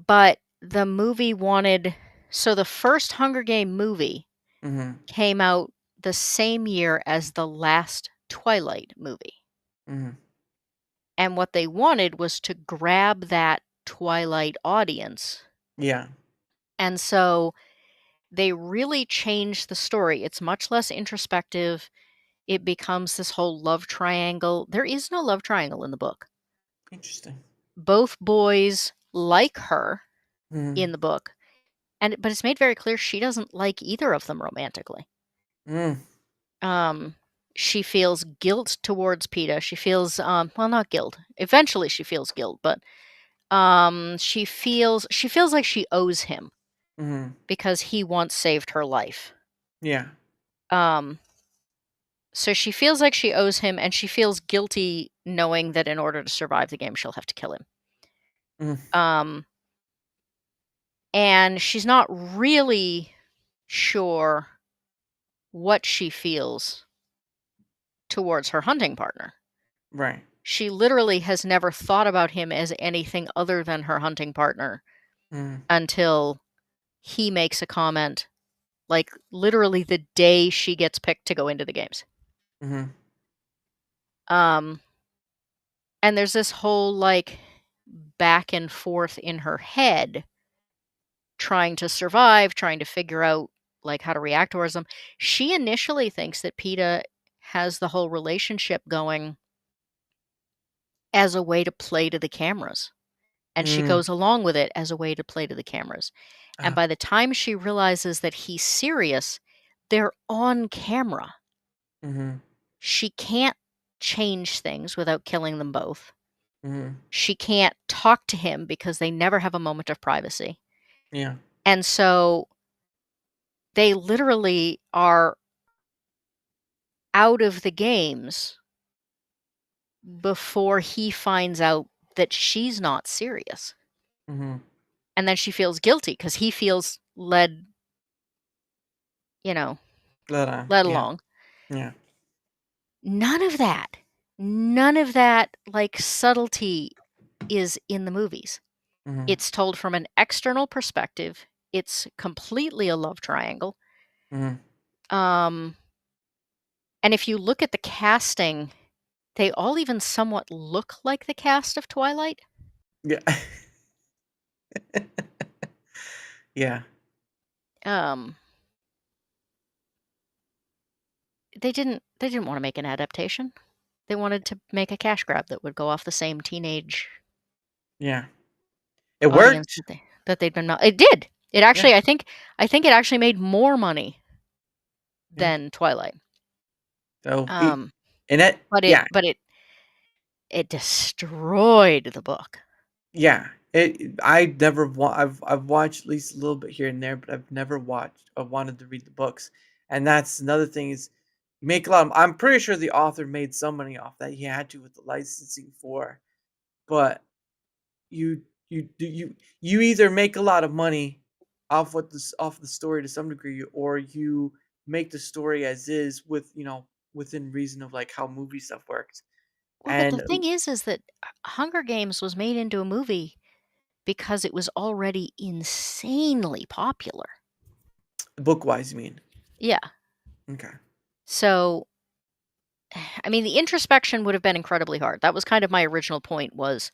but the movie wanted so the first Hunger Game movie mm-hmm. came out the same year as the last Twilight movie. Mm-hmm. And what they wanted was to grab that Twilight audience. Yeah. And so they really changed the story. It's much less introspective. It becomes this whole love triangle. There is no love triangle in the book. Interesting. Both boys like her Mm, in the book, but it's made very clear she doesn't like either of them romantically. mm, Um, she feels guilt towards PETA. She feels, well, not guilt. Eventually, she feels guilt, but she feels like she owes him mm-hmm. because he once saved her life. Yeah. Um, so she feels like she owes him, and she feels guilty knowing that in order to survive the game, she'll have to kill him. Mm, Um, and she's not really sure what she feels towards her hunting partner. right. She literally has never thought about him as anything other than her hunting partner Mm, until he makes a comment, like, literally the day she gets picked to go into the games. mm-hmm. Um, and there's this whole, like, back and forth in her head trying to survive, trying to figure out, like, how to react towards them. She initially thinks that PETA has the whole relationship going as a way to play to the cameras, and she Mm, goes along with it as a way to play to the cameras. And ah, by the time she realizes that he's serious, they're on camera. mm-hmm. She can't change things without killing them both. Mm-hmm. She can't talk to him because they never have a moment of privacy. Yeah. And so they literally are out of the games before he finds out that she's not serious. Mm-hmm. And then she feels guilty because he feels you know, led Yeah. along. Yeah. None of that, none of that, like, subtlety is in the movies. Mm-hmm. It's told from an external perspective. It's completely a love triangle. Mm-hmm. Um, and if you look at the casting, they all even somewhat look like the cast of Twilight. Yeah. Yeah. Um, they didn't want to make an adaptation. They wanted to make a cash grab that would go off the same teenage Yeah. It audience worked. that they'd been. It did. It Yeah. actually, I think it actually made more money Yeah. than Twilight. So, Um, and that, but it yeah, but it destroyed the book. yeah. I've watched at least a little bit here and there, but I've never watched or wanted to read the books. And that's another thing is you make a lot of, I'm pretty sure the author made some money off that he had to with the licensing for, but you You either make a lot of money off the story to some degree, or you make the story as is with within reason of like how movie stuff works. Well, but the And thing is that Hunger Games was made into a movie because it was already insanely popular. book wise, you mean? Yeah. Okay. So, I mean, the introspection would have been incredibly hard. That was kind of my original point was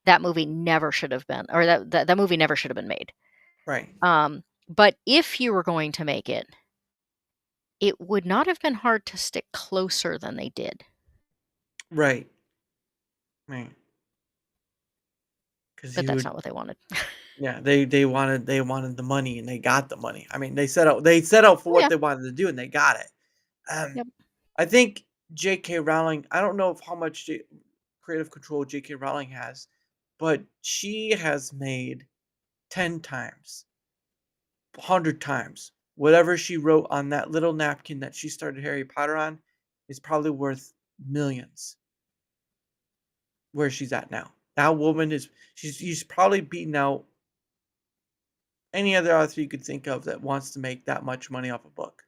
that movie never should have been, or that movie never should have been made. Right. But if you were going to make it, it would not have been hard to stick closer than they did. Right. Right. Because But you that's would, not what they wanted. yeah, they wanted the money and they got the money. I mean, they set out for Oh, what yeah. they wanted to do and they got it. Um, Yep. I think J.K. Rowling. I don't know if how much creative control J.K. Rowling has, but she has made 10 times, 100 times whatever she wrote on that little napkin that she started Harry Potter on is probably worth millions. Where she's at now, that woman is she's probably beaten out any other author you could think of that wants to make that much money off a book.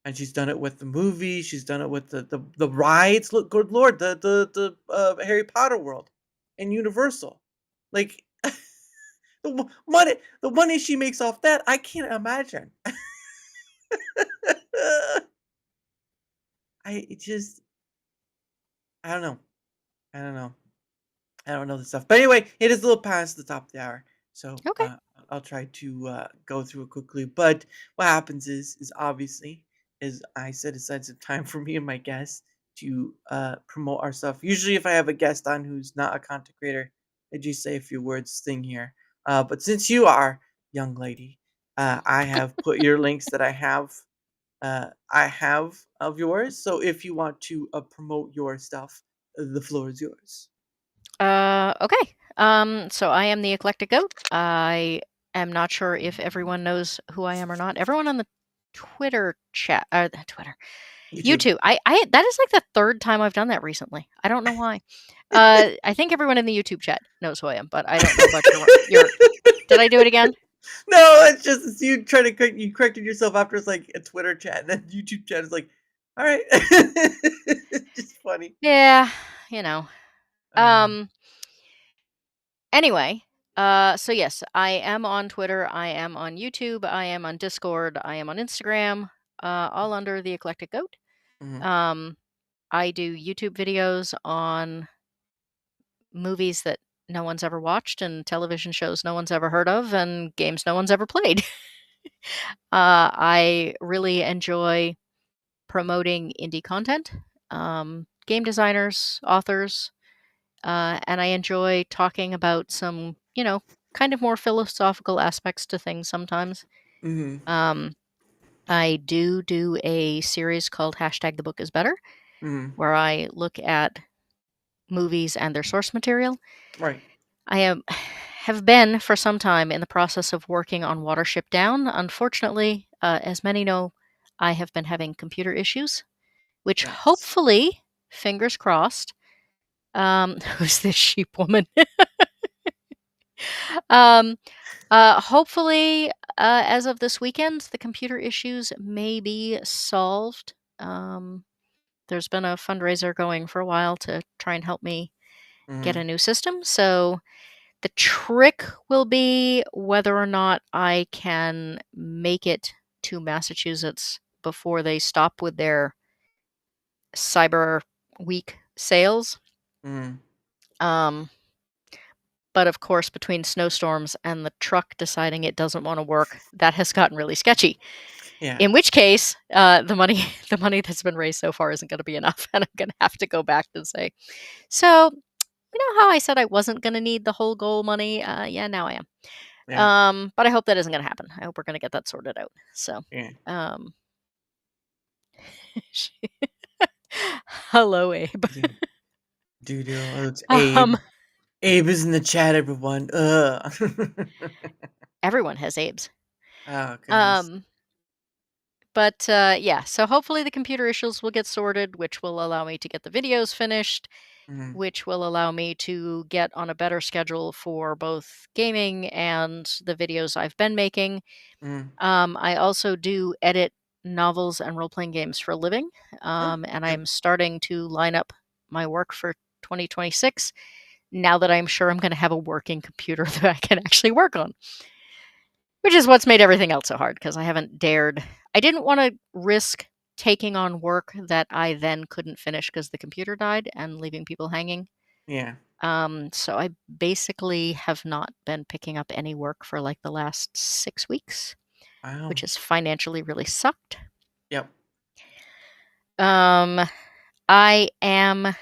And she's done it with the movie. She's done it with the rides. Look, good lord, the Harry Potter world, and Universal, like the money she makes off that, I can't imagine. I it just I don't know. I don't know. I don't know the stuff. But anyway, it is a little past the top of the hour, so Okay. I'll try to go through it quickly. But what happens is obviously is I set aside some time for me and my guests to promote our stuff. Usually, if I have a guest on who's not a content creator, I just say a few words thing here. But since you are young lady, I have put your links that I have of yours. So if you want to promote your stuff, the floor is yours. Okay. So I am the Eclectic Goat. I am not sure if everyone knows who I am or not. Everyone on the Twitter chat, Twitter, YouTube. YouTube. I that is like the third time I've done that recently. I don't know why. I think everyone in the YouTube chat knows who I am, but I don't know about your. Did I do it again? No, it's you trying to you corrected yourself after it's like a Twitter chat, and then YouTube chat is like, all right, it's just funny. Yeah, you know. Uh, Um. Anyway, so yes, I am on Twitter. I am on YouTube. I am on Discord. I am on Instagram. All under the Eclectic Goat. mhm, Um. I do YouTube videos on movies that no one's ever watched and television shows no one's ever heard of and games no one's ever played. I really enjoy promoting indie content, game designers, authors, and I enjoy talking about some, kind of more philosophical aspects to things sometimes. mhm, Um, I do a series called Hashtag the Book is Better, mhm. where I look at movies and their source material. Right. I am have been for some time in the process of working on Watership Down. Unfortunately, as many know, I have been having computer issues, which Yes. hopefully, fingers crossed, who's this sheep woman? um, hopefully, as of this weekend, the computer issues may be solved. There's been a fundraiser going for a while to try and help me get Mhm, a new system. So the trick will be whether or not I can make it to Massachusetts before they stop with their Cyber Week sales. mhm. Um, but of course, between snowstorms and the truck deciding it doesn't want to work, that has gotten really sketchy. Yeah. In which case, the money the money that's been raised so far isn't going to be enough, and I'm going to have to go back and say, so you know how I said I wasn't going to need the whole goal money? Yeah, now I am. Yeah. But I hope that isn't going to happen. I hope we're going to get that sorted out. So, Yeah. um, hello, Abe. Dude, dude, oh, it's Um, Abe. Abe is in the chat, everyone. everyone has Abe's. Oh goodness. Um, but yeah, so hopefully the computer issues will get sorted, which will allow me to get the videos finished. Mm-hmm. which will allow me to get on a better schedule for both gaming and the videos I've been making. Mm-hmm. I also do edit novels and role playing games for a living, Oh, and okay. I'm starting to line up my work for 2026 now that I'm sure I'm going to have a working computer that I can actually work on, which is what's made everything else so hard because I haven't dared. I didn't want to risk taking on work that I then couldn't finish because the computer died and leaving people hanging. Yeah. So I basically have not been picking up any work for like the last 6 weeks, Wow. which has financially really sucked. Yep. I am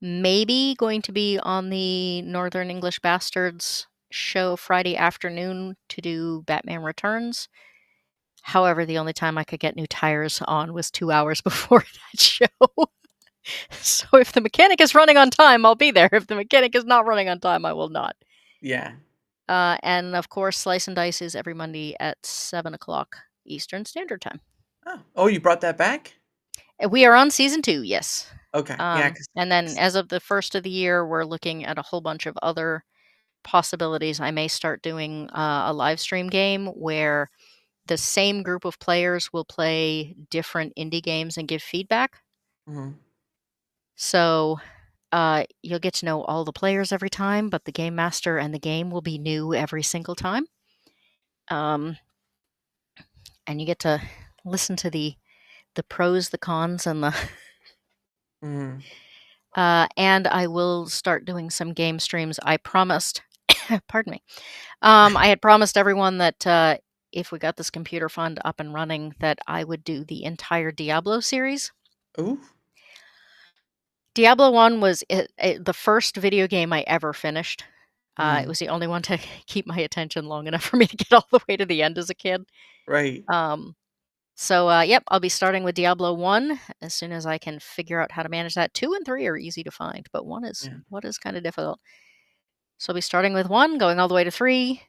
maybe going to be on the Northern English Bastards show Friday afternoon to do Batman Returns. However, the only time I could get new tires on was 2 hours before that show. So if the mechanic is running on time, I'll be there. If the mechanic is not running on time, I will not. Yeah. And of course, Slice and Dice is every Monday at 7 o'clock Eastern Standard Time. Oh, you brought that back? We are on season 2, yes. Okay. Yeah. And then as of the first of the year, we're looking at a whole bunch of other possibilities. I may start doing a live stream game where the same group of players will play different indie games and give feedback. Mm-hmm. So you'll get to know all the players every time, but the game master and the game will be new every single time. And you get to listen to the pros, the cons, and the Mm-hmm. and I will start doing some game streams. I promised, pardon me, I had promised everyone that if we got this computer fund up and running, that I would do the entire Diablo series. Ooh. Diablo 1 was the first video game I ever finished. It Mm. was the only one to keep my attention long enough for me to get all the way to the end as a kid. Right. Yep, I'll be starting with Diablo 1 as soon as I can figure out how to manage that. 2 and 3 are easy to find, but 1 is Yeah. kind of difficult. So I'll be starting with 1, going all the way to 3.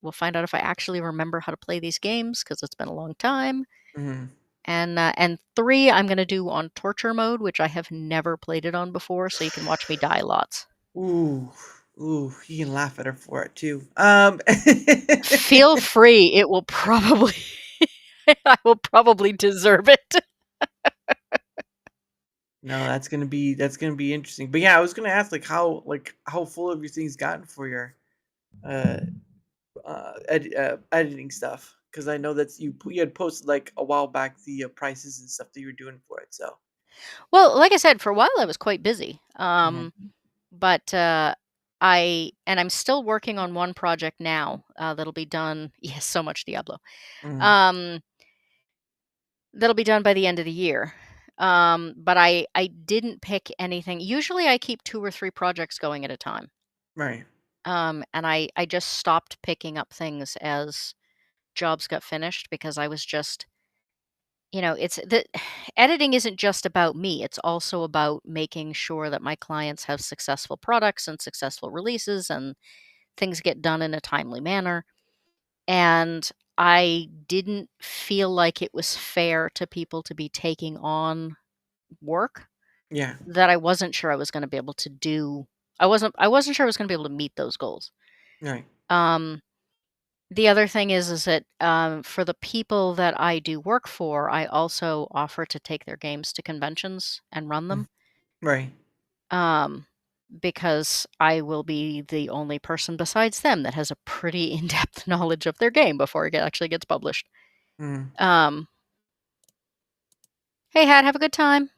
We'll find out if I actually remember how to play these games because it's been a long time. Mm-hmm. And 3 I'm going to do on torture mode, which I have never played it on before, so you can watch me die lots. Ooh. Ooh. You can laugh at her for it too. Feel free. It will probably I will probably deserve it. No, that's gonna be interesting. But yeah, I was gonna ask how full everything's gotten for your uh editing stuff, because I know that's you had posted like a while back the prices and stuff that you were doing for it. So Well, like I said, for a while I was quite busy. Mhm. But I'm still working on one project now that'll be done. Yes, so much Diablo. Mhm. Um, that'll be done by the end of the year. But I didn't pick anything. Usually I keep 2 or 3 projects going at a time. Right. And I just stopped picking up things as jobs got finished because I was just, it's the editing isn't just about me. It's also about making sure that my clients have successful products and successful releases and things get done in a timely manner. And I didn't feel like it was fair to people to be taking on work Yeah. that I wasn't sure I was going to be able to do. I wasn't sure I was going to be able to meet those goals. Right. Um the other thing is that for the people that I do work for, I also offer to take their games to conventions and run Mhm. them. Right. Um because I will be the only person besides them that has a pretty in-depth knowledge of their game before it actually gets published. Mhm. Um, hey, Hat, have a good time.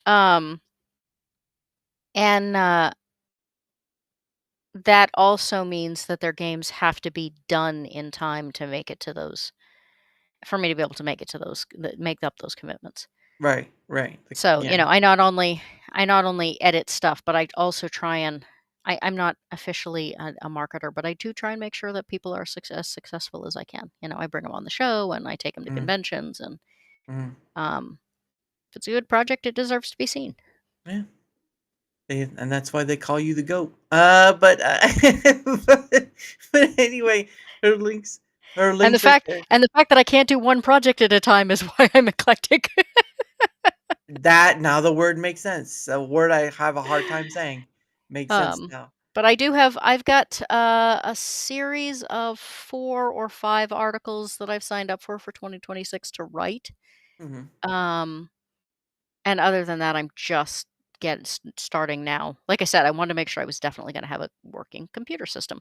Um, and that also means that their games have to be done in time to make it to those, for me to be able to make it to those, make up those commitments. Right. Right. So, Yeah. I not only edit stuff, but I also try and I'm not officially a marketer, but I do try and make sure that people are as successful as I can. I bring them on the show and I take them to Mhm. conventions, and Mhm. um, if it's a good project, it deserves to be seen. Yeah. And that's why they call you the goat. But but anyway, her links And the right fact there. and the fact that I can't do one project at a time is why I'm eclectic. That now the word makes sense. A word I have a hard time saying makes sense Um, now. but I've got a series of 4 or 5 articles that I've signed up for 2026 to write. Mhm. Um, and other than that, I'm just starting now. Like I said, I wanted to make sure I was definitely going to have a working computer system.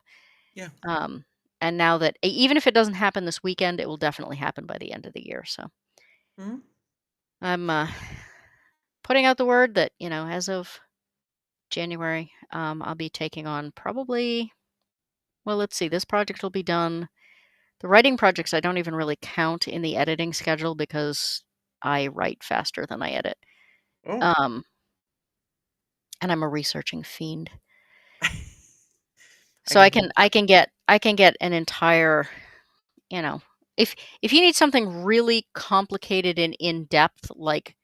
Yeah. Um, and now that even if it doesn't happen this weekend, it will definitely happen by the end of the year. So Mhm. I'm putting out the word that as of January, I'll be taking on probably. Well, let's see. This project will be done. The writing projects I don't even really count in the editing schedule because I write faster than I edit. Oh. Um, and I'm a researching fiend. I So I can can hope I not. can get I can get an entire, you know, if you need something really complicated and in depth like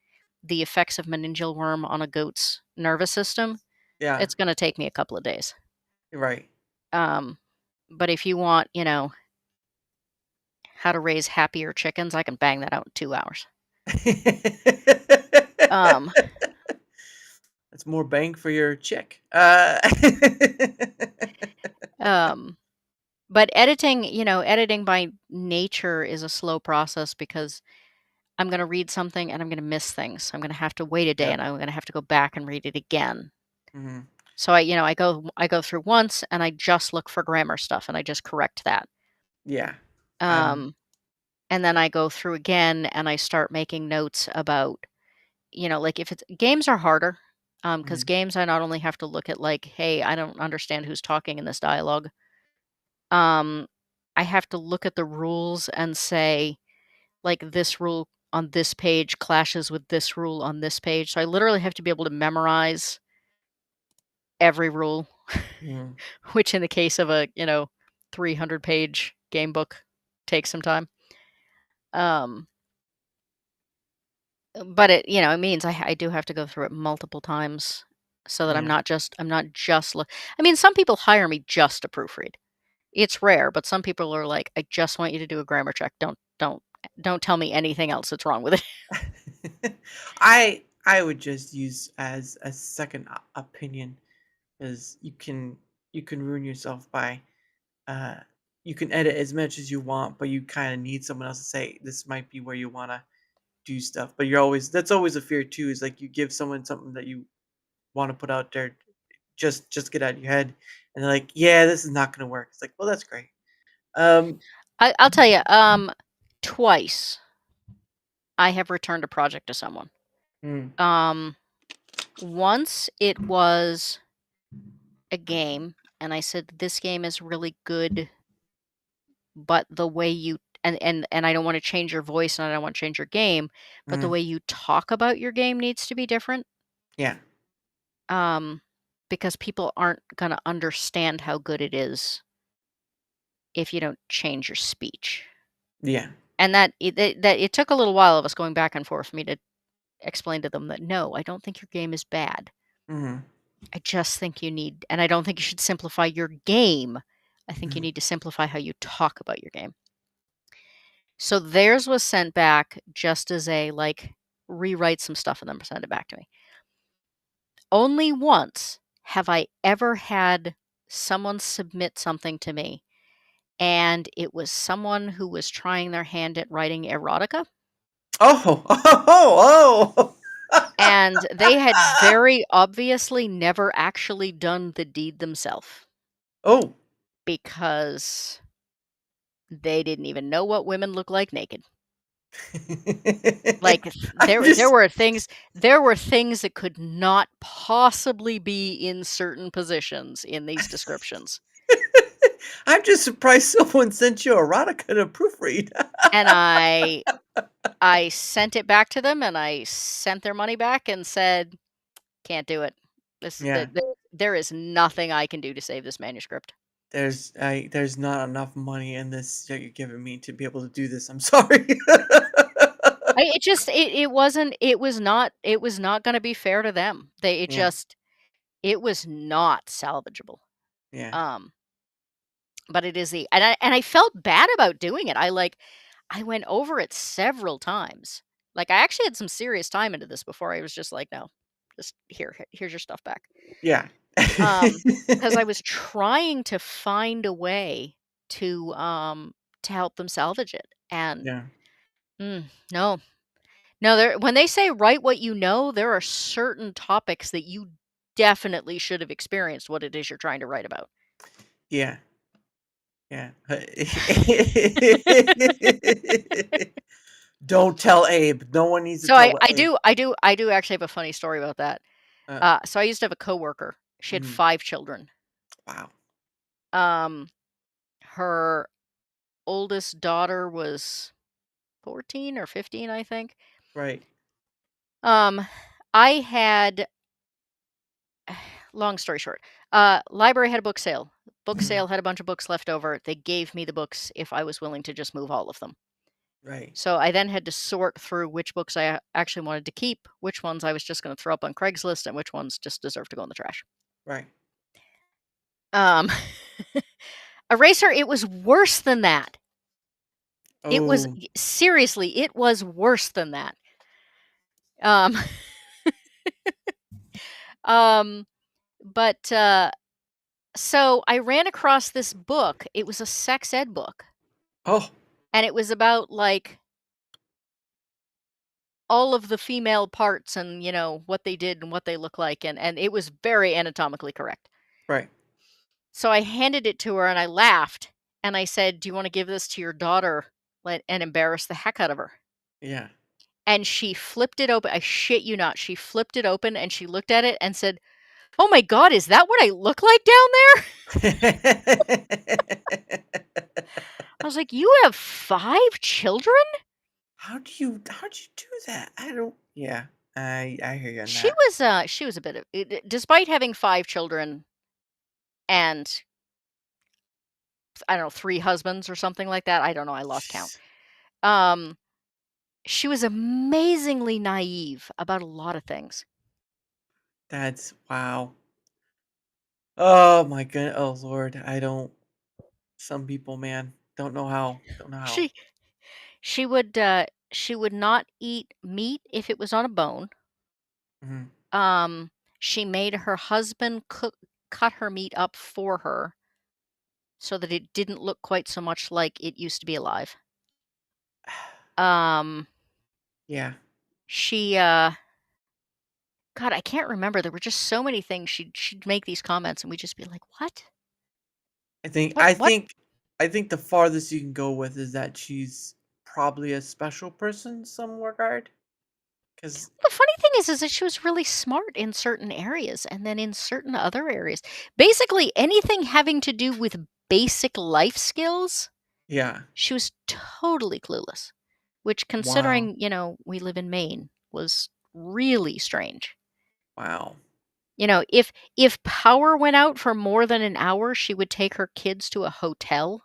the effects of meningeal worm on a goat's nervous system, Yeah. it's going to take me a couple of days. You're right. Um, but if you want, how to raise happier chickens, I can bang that out in 2 hours. Um, That's more bang for your chick. um, but editing by nature is a slow process because I'm going to read something and I'm going to miss things. I'm going to have to wait a day Yep. and I'm going to have to go back and read it again. Mhm. So I go through once and I just look for grammar stuff and I just correct that. Yeah. I'm Um, and then I go through again and I start making notes about, like if it's games are harder. Because Mhm. games, I not only have to look at like, hey, I don't understand who's talking in this dialogue. Um, I have to look at the rules and say, like, this rule on this page clashes with this rule on this page. So I literally have to be able to memorize every rule, Mhm. which in the case of a, 300-page game book takes some time. Um, but it means I do have to go through it multiple times so that Yeah. I'm not just I mean, some people hire me just to proofread. It's rare, but some people are like, "I just want you to do a grammar check. Don't tell me anything else that's wrong with it." I would just use as a second opinion because you can ruin yourself by uh you can edit as much as you want, but you kind of need someone else to say this might be where you want to do stuff. But that's always a fear too. Is like you give someone something that you want to put out there, just get out of your head, and they're like, yeah, this is not gonna work. It's like, well, that's great. Um, I'll tell you, twice I have returned a project to someone. mm, Um, Once it was a game, and I said, "This game is really good, but the way you and I don't want to change your voice and I don't want to change your game, but the mm, way you talk about your game needs to be different." yeah, Um, because people aren't gonna understand how good it is if you don't change your speech. yeah, And that it took a little while of us going back and forth for me to explain to them that, "No, I don't think your game is bad. mm, I just think and I don't think you should simplify your game. I think you mm, need to simplify how you talk about your game." So theirs was sent back just as a, like, rewrite some stuff and then send it back to me. Only once have I ever had someone submit something to me, and it was someone who was trying their hand at writing erotica, oh, oh, and they had very obviously never actually done the deed themselves oh. because they didn't even know what women look like naked. Like, I'm there just were things that could not possibly be in certain positions in these descriptions. I'm just surprised someone sent you erotica to proofread. And I sent it back to them and I sent their money back and said, "Can't do it. This Yeah, there is nothing I can do to save this manuscript." there's not enough money in this that you're giving me to be able to do this. I'm sorry. It just it was not gonna be fair to them. Yeah, It was not salvageable. yeah. Um, but it is and I felt bad about doing it. I went over it several times Like, I actually had some serious time into this before I was just like, no, just here's your stuff back. Yeah. Because I was trying to find a way to help them salvage it, and Yeah. no, when they say write what you know, there are certain topics that you definitely should have experienced what it is you're trying to write about. Yeah. Yeah. Don't tell Abe. No one needs to So tell Abe. I do actually have a funny story about that. Uh, So I used to have a coworker. She had mhm. 5 children. Wow. Her oldest daughter was 14 or 15, I think. Right. I had long story short, library had a book sale. Book Mhm. sale had a bunch of books left over. They gave me the books if I was willing to just move all of them. Right. So I then had to sort through which books I actually wanted to keep, which ones I was just going to throw up on Craigslist, and which ones just deserve to go in the trash. Right. Um, Eraser, it was worse than that. It was Oh. seriously, it was worse than that. Um, but so I ran across this book. It was a sex ed book, Oh. and it was about like all of the female parts and what they did and what they look like, and it was very anatomically correct. Right. So I handed it to her and I laughed and I said, "Do you want to give this to your daughter and embarrass the heck out of her?" Yeah. And she flipped it open. I shit you not. She flipped it open and she looked at it and said, "Oh my God, is that what I look like down there?" I was like, "You have 5 children?" how'd you do that? I don't. Yeah. I hear you on She that. was a bit of, despite having 5 children and I don't know, 3 husbands or something like that. I don't know. I lost count. Um, she was amazingly naive about a lot of things. That's wow. Oh my god. Oh Lord. I don't. Some people, man, don't know how. Don't know how. She she would not eat meat if it was on a bone. Mhm. She made her husband cut her meat up for her so that it didn't look quite so much like it used to be alive. Um, Yeah. she God, I can't remember. There were just so many things she'd make these comments and we'd just be like, "What? I think. What I what?" think. I think the farthest you can go with is that she's probably a special person in some regard. Because The funny thing is that she was really smart in certain areas and then in certain other areas. Basically anything having to do with basic life skills, yeah. she was totally clueless, which Wow. considering, we live in Maine was really strange. Wow. If power went out for more than an hour, she would take her kids to a hotel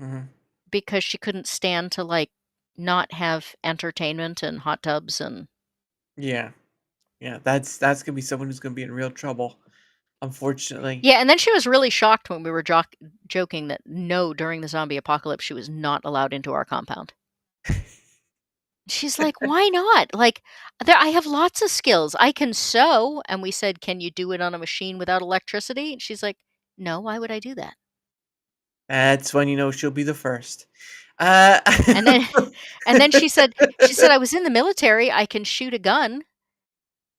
Mhm. because she couldn't stand to like not have entertainment and hot tubs and Yeah. Yeah. That's gonna be someone who's gonna be in real trouble. Unfortunately. yeah, and then she was really shocked when we were joking that no, during the zombie apocalypse, she was not allowed into our compound. She's like, "Why not? Like, I have lots of skills. I can sew." And we said, "Can you do it on a machine without electricity?" And she's like, "No, why would I do that?" That's when you know she'll be the first. Uh, And then and then she said, "I was in the military. I can shoot a gun."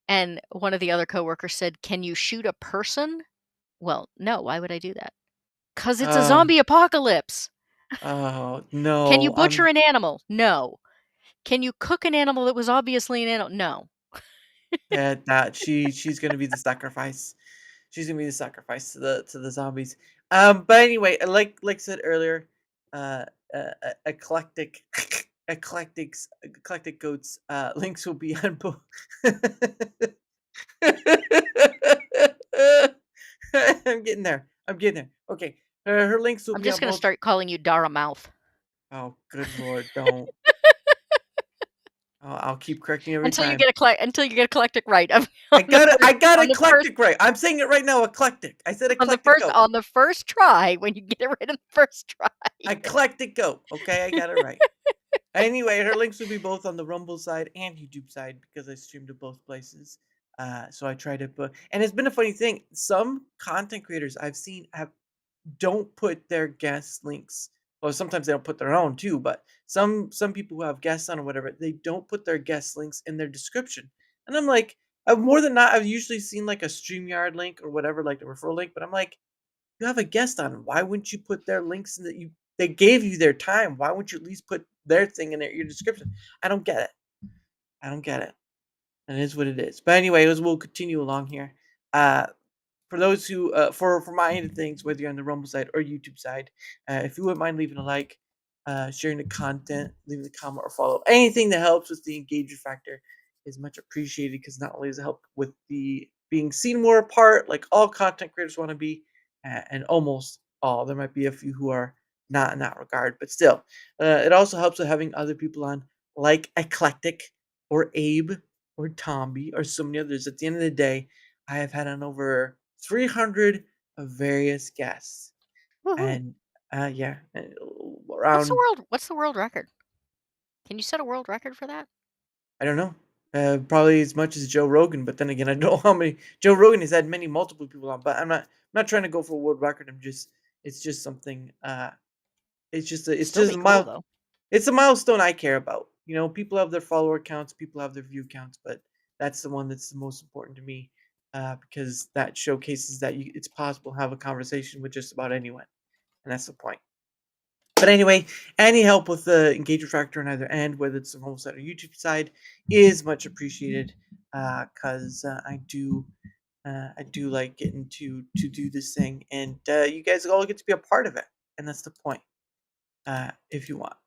And one of the other coworkers said, "Can you shoot a person?" Well, no, why would I do that? "'Cause it's a oh, zombie apocalypse." oh "Can you no, butcher an animal?" "No." "Can you cook an animal that was obviously an animal?" "No." that she's gonna be the sacrifice. She's gonna be the sacrifice to the zombies. But anyway, like I said earlier, uh, eclectic, eclectic goats. Links will be on both. I'm getting there. I'm getting there. Okay, her links will I'm be just on gonna both. start calling you Dara Mouth Oh, good lord, don't. I'll keep correcting you every until you time. get eclectic right. On the I first got on the first eclectic right. I'm saying it right now. Eclectic. I said on the eclectic first goat. on the first try when you get it right on the first try. Eclectic goat. Okay, I got it right. Anyway, her links will be both on the Rumble side and YouTube side because I stream to both places. So I try to put, and it's been a funny thing. Some content creators I've seen don't put their guest links. Well, sometimes they don't put their own too, but some people who have guests on or whatever, they don't put their guest links in their description. And I'm like, I've more than not, I've usually seen like a StreamYard link or whatever, like the referral link, but I'm like, you have a guest on. Why wouldn't you put their links in that you they gave you their time? Why wouldn't you at least put their thing in your description? I don't get it. I don't get it. It is what it is. But anyways, we'll continue along here. Uh, for those who for my end of things, whether you're on the Rumble side or YouTube side, if you wouldn't mind leaving a like, sharing the content, leaving a comment or follow, anything that helps with the engagement factor is much appreciated because not only does it help with the being seen more apart, like all content creators want to be, and almost all. There might be a few who are not in that regard, but still, it also helps with having other people on like Eclectic or Abe or Tomby or so many others. At the end of the day, I have had on over 300 of various guests, Woohoo. and yeah, What's the around world record? Can you set a world record for that? I don't know, probably as much as Joe Rogan. But then again, I don't know how many Joe Rogan has had many multiple people on. But I'm not trying to go for a world record. It's just something. It's Still just be a cool though. it's a milestone I care about. You know, people have their follower counts, people have their view counts, but that's the one that's the most important to me because that showcases that it's possible to have a conversation with just about anyone, and that's the point. But anyway, any help with the engagement factor on either end, whether it's the mobile side or YouTube side, is much appreciated because I do like getting to do this thing, and you guys all get to be a part of it, and that's the point. If you want.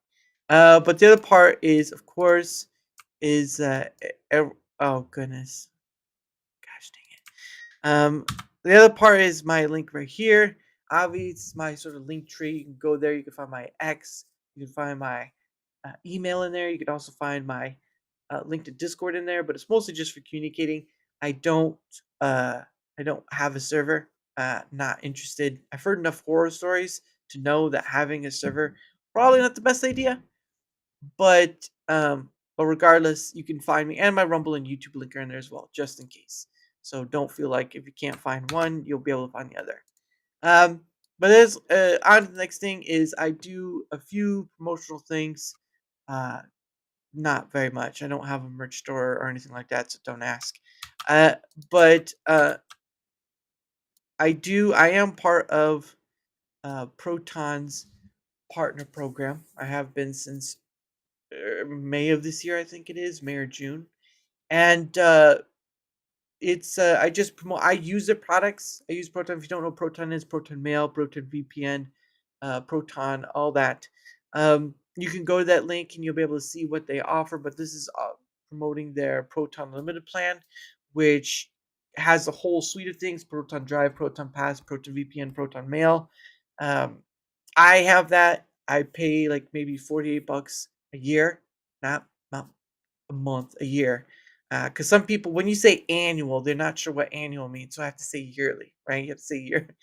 But the other part is, of course, is oh goodness, gosh dang it. The other part is my link right here. Obviously, it's my sort of link tree. You can go there. You can find my X. You can find my email in there. You can also find my link to Discord in there. But it's mostly just for communicating. I don't uh, I don't have a server. Not interested. I've heard enough horror stories to know that having a server probably not the best idea. But regardless, you can find me and my Rumble and YouTube link are in there as well, just in case. So don't feel like if you can't find one, you'll be able to find the other. But as on to the next thing is I do a few promotional things. Uh, not very much. I don't have a merch store or anything like that, so don't ask. But I am part of Proton's partner program. I have been since May of this year, I think it is May or June, and it's I just promote. I use their products. I use Proton. If you don't know, Proton is Proton Mail, Proton VPN, Proton, all that. You can go to that link and you'll be able to see what they offer. But this is promoting their Proton Limited plan, which has a whole suite of things: Proton Drive, Proton Pass, Proton VPN, Proton Mail. Um, I have that. I pay like maybe $48 a year, not a month, a year. Because some people, when you say annual, they're not sure what annual means, so I have to say yearly, right? You have to say year.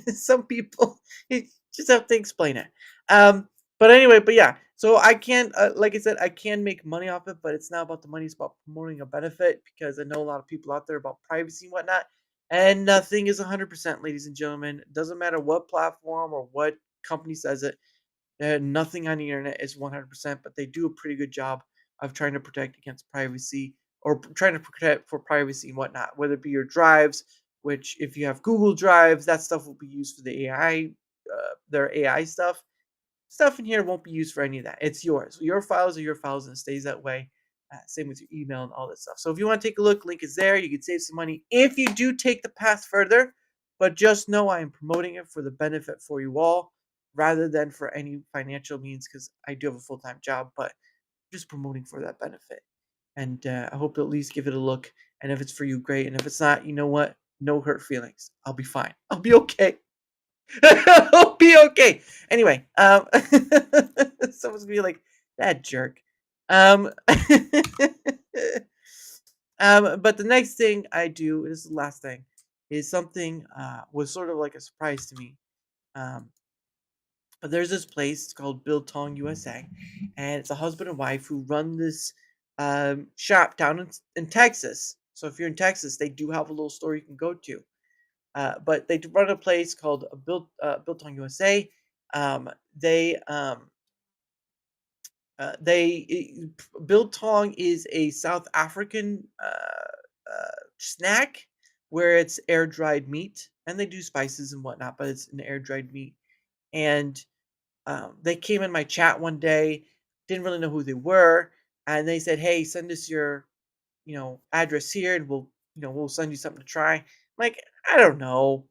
Some people, you just have to explain it. But anyway, but yeah, so I can, like I said, I can make money off it, but it's not about the money. It's about promoting a benefit because I know a lot of people out there about privacy and whatnot, and nothing is 100%, ladies and gentlemen. It doesn't matter what platform or what company says it. Nothing on the internet is 100%, but they do a pretty good job of trying to protect against privacy or trying to protect for privacy and whatnot, whether it be your drives, which if you have Google Drives, that stuff will be used for the AI, their AI stuff. Stuff in here won't be used for any of that. It's yours. Your files are your files, and it stays that way. Same with your email and all that stuff. So if you want to take a look, link is there. You can save some money if you do take the path further. But just know I am promoting it for the benefit for you all, rather than for any financial means, because I do have a full-time job. But just promoting for that benefit. And I hope you'll at least give it a look. And if it's for you, great. And if it's not, you know what? No hurt feelings. I'll be fine. I'll be okay. I'll be okay. Anyway, someone's gonna be like, that jerk. Um, but the next thing I do, this is the last thing, is something was sort of like a surprise to me. Um, But there's this place called Biltong USA, and it's a husband and wife who run this shop down in Texas. So if you're in Texas, they do have a little store you can go to. But they run a place called Biltong USA. Um, they um, Biltong is a South African snack where it's air dried meat, and they do spices and whatnot, but it's an air dried meat. And they came in my chat one day, didn't really know who they were, and they said, "Hey, send us your, address here, and we'll send you something to try." I'm like, I don't know.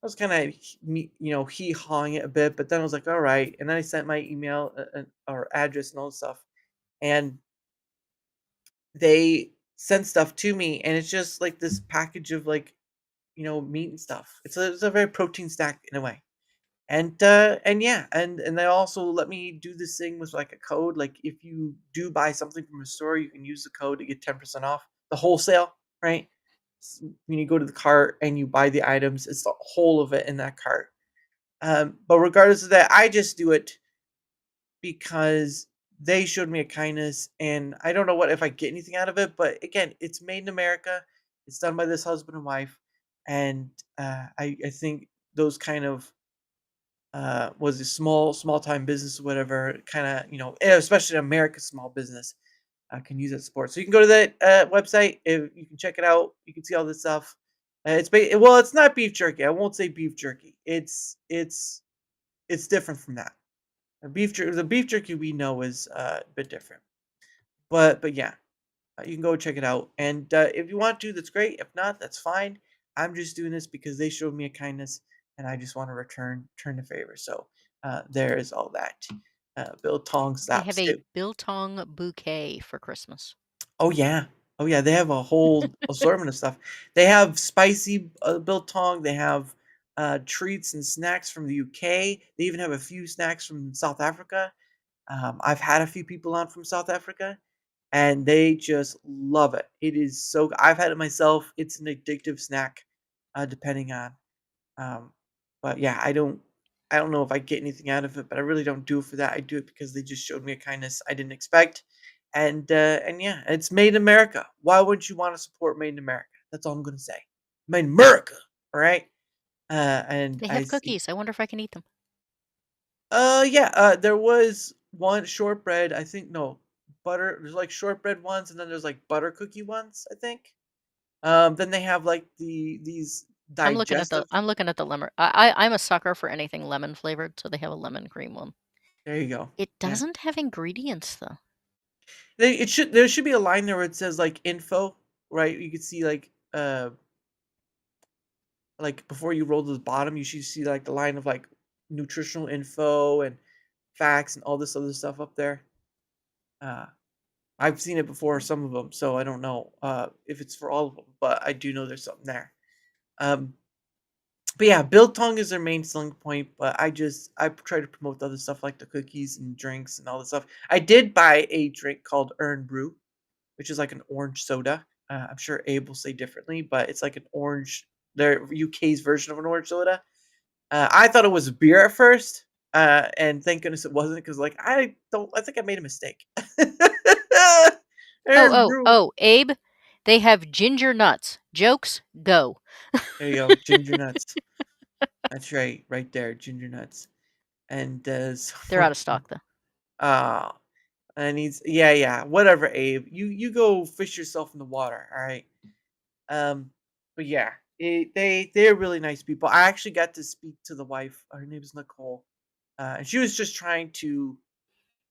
I was kind of, hee hawing it a bit, but then I was like, all right. And then I sent my email or address and all this stuff, and they sent stuff to me, and it's just like this package of like, meat and stuff. It's a very protein stack in a way. And yeah, and they also let me do this thing with like a code. Like if you do buy something from a store, you can use the code to get 10% off the wholesale, right? When you go to the cart and you buy the items, it's the whole of it in that cart. But regardless of that, I just do it because they showed me a kindness, and I don't know what if I get anything out of it. But again, it's made in America. It's done by this husband and wife, and I think those kind of was a small time business or whatever, kind of, especially America's small business can use that support. So you can go to that website, if you can check it out, you can see all this stuff. Well, it's not beef jerky. I won't say beef jerky. It's different from that. The beef jerky we know is a bit different. But yeah, you can go check it out. And if you want to, that's great. If not, that's fine. I'm just doing this because they showed me a kindness, and I just want to return the favor. So there is all that. Bill Tong They have slaps a too. biltong bouquet for Christmas. Oh yeah, oh yeah. They have a whole assortment of stuff. They have spicy biltong. They have treats and snacks from the UK. They even have a few snacks from South Africa. I've had a few people on from South Africa, and they just love it. It is so I've had it myself. It's an addictive snack, depending on. Um, but yeah, I don't know if I get anything out of it, but I really don't do it for that. I do it because they just showed me a kindness I didn't expect. And yeah, it's made in America. Why wouldn't you want to support Made in America? That's all I'm gonna say. Made in America, all right? And They I have see. cookies. I wonder if I can eat them. Yeah. There was one shortbread. I think no butter. There's like shortbread ones, and then there's like butter cookie ones. I think. Then they have like these digestive. I'm looking at the lemon. I'm a sucker for anything lemon flavored, so they have a lemon cream one. There you go. It Yeah. doesn't have ingredients though. There should be a line there where it says like info, right? You could see like before you roll to the bottom, you should see like the line of like nutritional info and facts and all this other stuff up there. Uh, I've seen it before, some of them, so I don't know if it's for all of them, but I do know there's something there. Um, but yeah, biltong is their main selling point, but I try to promote the other stuff like the cookies and drinks and all this stuff. I did buy a drink called Earn Brew, which is like an orange soda. I'm sure Abe will say differently, but it's like an orange, their UK's version of an orange soda. I thought it was beer at first, and thank goodness it wasn't, because like I think I made a mistake. Earn Brew. Abe, they have ginger nuts. Jokes, go. There you go, ginger nuts. That's right, right there, ginger nuts. And They're out of stock though. uh, and he's yeah, whatever, Abe. You go fish yourself in the water, all right. But yeah, they're really nice people. I actually got to speak to the wife. Her name is Nicole, and she was just trying to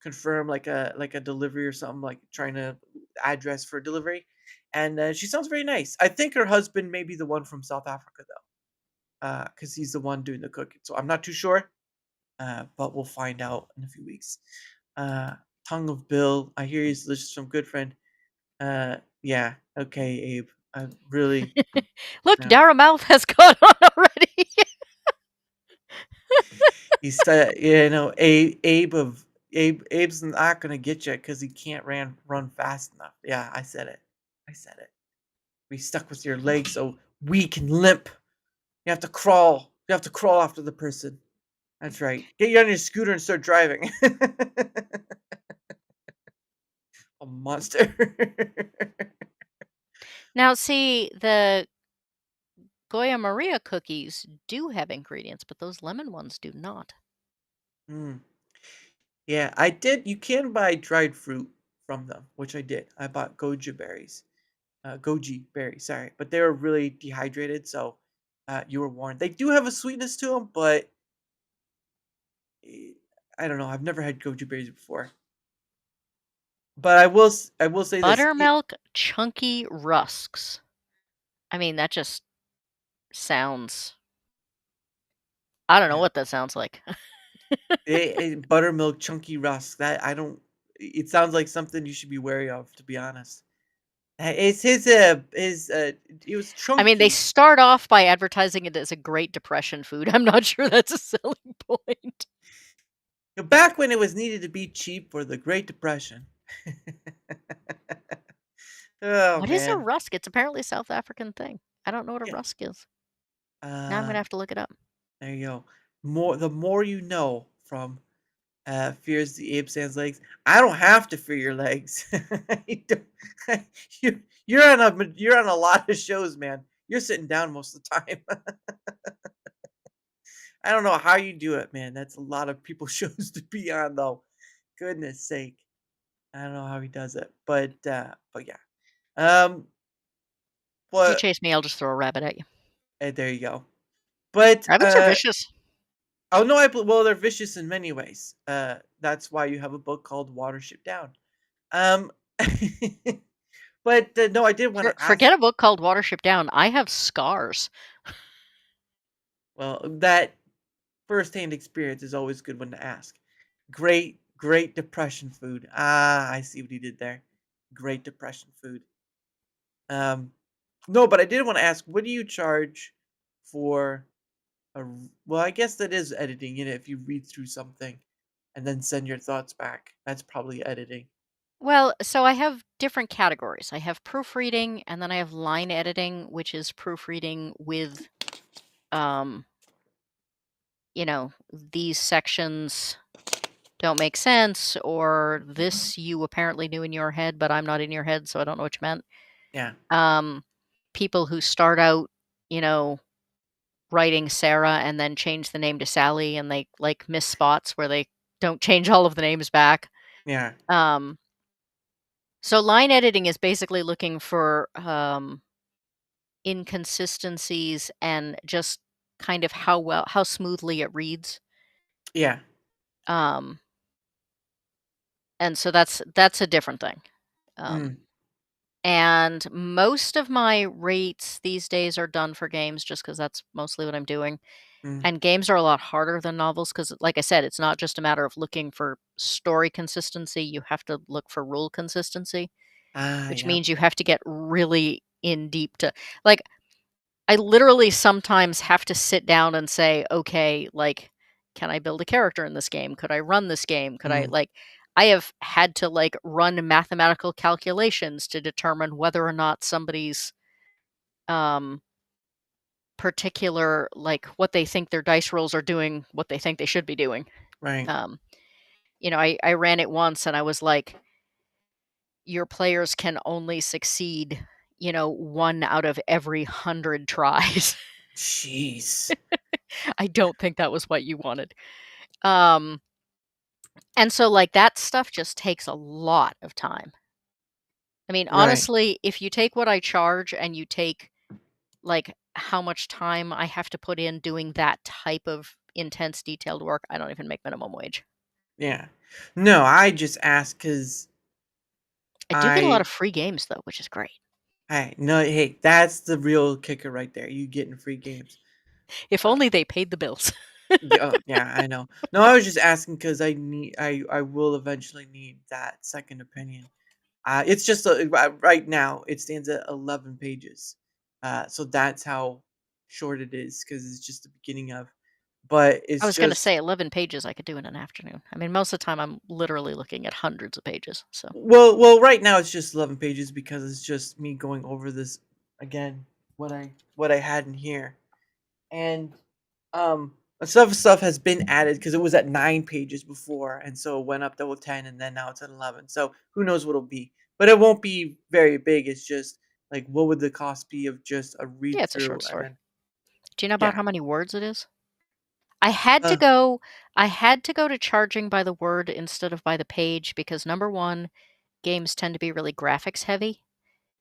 confirm like a delivery or something, like trying to address for delivery. And she sounds very nice. I think her husband may be the one from South Africa though, because he's the one doing the cooking. So I'm not too sure, but we'll find out in a few weeks. Uh, Tongue of Bill. I hear he's delicious from good friend. Yeah. Okay, Abe. I really. Look, No. Dara Mouth has gone on already. He said, Abe's not gonna get you because he can't run fast enough. Yeah, I said it. I said it. Be stuck with your legs so weak and limp. You have to crawl. You have to crawl after the person. That's right. Get you on your scooter and start driving. A monster. Now, see, the Goya Maria cookies do have ingredients, but those lemon ones do not. Mm. Yeah, I did. You can buy dried fruit from them, which I did. I bought goji berries. Sorry, but they were really dehydrated, so you were warned. They do have a sweetness to them, but eh, I don't know. I've never had goji berries before, but I will say this. Buttermilk chunky rusks. I mean, that just sounds. I don't know Yeah, what that sounds like. buttermilk chunky rusk. That I don't. It sounds like something you should be wary of, to be honest. It's his. It was I mean, they chunky. start off by advertising it as a Great Depression food. I'm not sure that's a selling point. Back when it was needed to be cheap for the Great Depression. Oh What is a man. rusk? It's apparently a South African thing. I don't know what a Yeah. rusk is. Now I'm gonna Um, have to look it up. there you go. The more you know from Fears the Ape Sans Legs. I don't have to fear your legs. You don't- you're on a lot of shows, man. You're sitting down most of the time. I don't know how you do it, man. That's a lot of people shows to be on though. Goodness sake. I don't know how he does it. But yeah. Um If you but chase me, I'll just throw a rabbit at you. there you go. But Rabbits are vicious. oh no, well they're vicious in many ways. That's why you have a book called Watership Down. Um but no, I did want to ask. Forget a book called Watership Down. I have scars. Well, that firsthand experience is always a good one to ask. Great Depression food. Ah, I see what he did there. Great Depression food. Um, no, but I did want to ask, what do you charge for well, I guess that is editing it if you read through something and then send your thoughts back. That's probably editing. Well, so I have different categories. I have proofreading, and then I have line editing, which is proofreading with, um, these sections don't make sense, or this you apparently knew in your head, but I'm not in your head, so I don't know what you meant. Yeah. Um, People who start out, you know, writing Sarah and then change the name to Sally, and they like miss spots where they don't change all of the names back. Yeah. Um, so line editing is basically looking for inconsistencies and just kind of how smoothly it reads. Yeah. Um, and so that's a different thing. Um, Mm, and most of my rates these days are done for games just because that's mostly what I'm doing. mm. And games are a lot harder than novels because, like I said, it's not just a matter of looking for story consistency. You have to look for rule consistency, Ah, which yeah. means you have to get really in deep to like I literally sometimes have to sit down and say, okay, like, can I build a character in this game? Could I run this game? Could I Mm, like I have had to like run mathematical calculations to determine whether or not somebody's um particular like what they think their dice rolls are doing what they think they should be doing. right. Um I ran it once and I was like, your players can only succeed, one out of every 100 tries. Jeez. I don't think that was what you wanted. Um, and so, like, that stuff just takes a lot of time. I mean, Right. honestly, if you take what I charge and you take, like, how much time I have to put in doing that type of intense, detailed work, I don't even make minimum wage. Yeah. No, I just asked because I do get a lot I of free games, though, which is great. hey, no, hey, that's the real kicker right there. You getting free games. If Uh, only they paid the bills. yeah, yeah, I know. No, I was just asking because I will eventually need that second opinion. It's just right now it stands at 11 pages. So that's how short it is because it's just the beginning of. But I it's was gonna just say 11 pages I could do in an afternoon. I mean, most of the time, I'm literally looking at hundreds of pages, so well, right now it's just 11 pages because it's just me going over this again what I had in here. And um Some stuff has been added because it was at 9 pages before, and so it went up to 10, and then now it's at 11. So who knows what it'll be? But it won't be very big. It's just like, what would the cost be of just a read Yeah, it's a through, short and story. then Do you know about yeah, how many words it is? I had to uh, go I had to go to charging by the word instead of by the page because number 1, games tend to be really graphics heavy,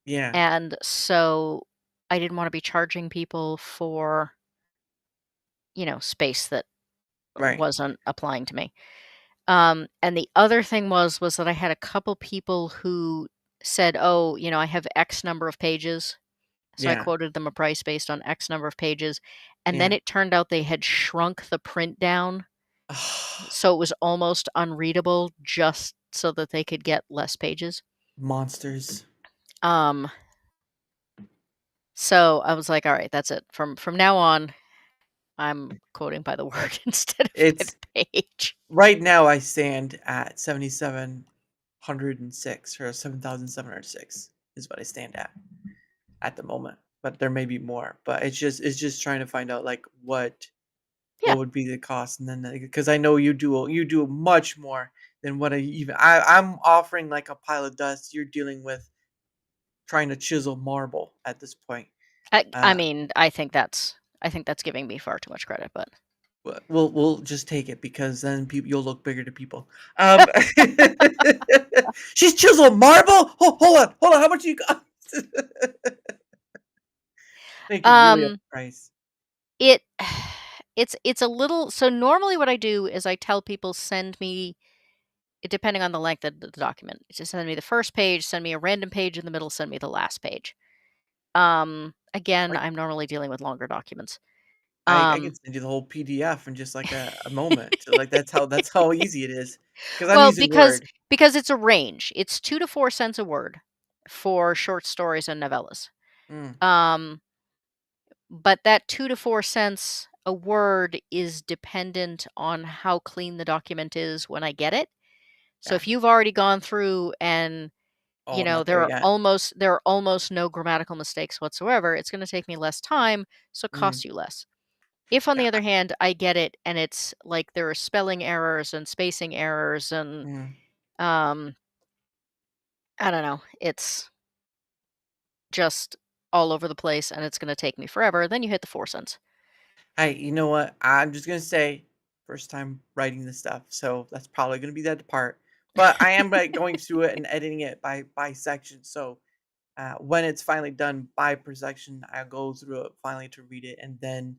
yeah, and so I didn't wanna be charging people for, space that right, wasn't applying to me. And the other thing was that I had a couple people who said, "Oh, I have X number of pages." So I yeah, quoted them a price based on X number of pages, and then yeah. it turned out they had shrunk the print down so it was almost unreadable just so that they could get less pages. Monsters. Um, so I was like, "All right, that's it. From now on, I'm quoting by the word instead of by It's the page." right now I stand at 7,706 or 7,706 is what I stand at the moment. But there may be more. But it's just trying to find out like Yeah. what would be the cost, and then because I know you do much more than what I'm offering like a pile of dust. You're dealing with trying to chisel marble at this point. I Uh, mean, I think that's giving me far too much credit, but we'll just take it because then people you'll look bigger to people. Um, she's chiseled marble. Hold on. How much you got? Make it really up um price. it it's a little so normally what I do is I tell people send me depending on the length of the document. Just send me the first page, send me a random page in the middle, send me the last page. Again, Like I'm normally dealing with longer documents. I can Um, send you the whole PDF in just like a moment. So, like that's how easy it is because I'm well, using because it's a range. It's 2 to 4 cents a word for short stories and novellas. Mm, Um, but that 2 to 4 cents a word is dependent on how clean the document is when I get it. So yeah. if you've already gone through and, Oh, I'm not there there are yet. almost no grammatical mistakes whatsoever, it's gonna take me less time, so it Mm, costs you less. If, on the yeah. other hand, I get it and it's like there are spelling errors and spacing errors and, Mm. um, I don't know, it's just all over the place and it's gonna take me forever, then you hit the 4 cents. Hey, you know what? I'm just gonna say first time writing this stuff, so that's probably gonna be that part. But I am like going through it and editing it by section. So when it's finally done by per section, I'll go through it finally to read it, and then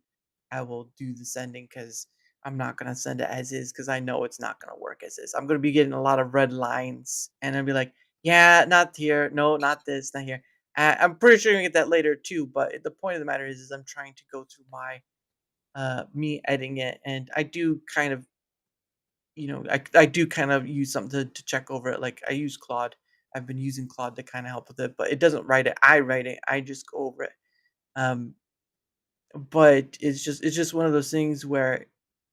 I will do the sending because I'm not gonna send it as is because I know it's not gonna work as is. I'm gonna be getting a lot of red lines, and I'll be like, "Yeah, not here. No, not this. Not here." I'm pretty sure you're gonna get that later too. But the point of the matter is I'm trying to go through my me editing it, and I do kind of I do kind of use something to check over it. Like I use Claude. I've been using Claude to kind of help with it, but it doesn't write it. I write it. I just go over it. Um, but it's just one of those things where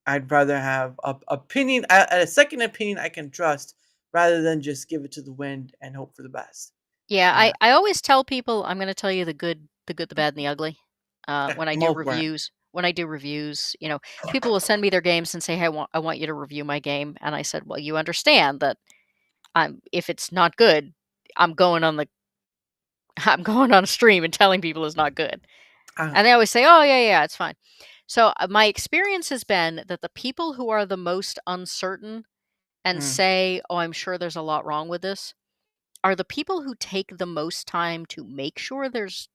I'd rather have a second opinion I can trust, rather than just give it to the wind and hope for the best. Yeah, Uh, I always tell people I'm gonna tell you the good, the bad, and the ugly. yeah, When I I'm do all for it. reviews, people will send me their games and say, "Hey, I want you to review my game," and I said, "Well, you understand that if it's not good, I'm going on the I'm going on a stream and telling people it's not good." Uh, And they always say, "Oh, yeah, yeah, it's fine." So my experience has been that the people who are the most uncertain and mm, say, "Oh, I'm sure there's a lot wrong with this," are the people who take the most time to make sure there's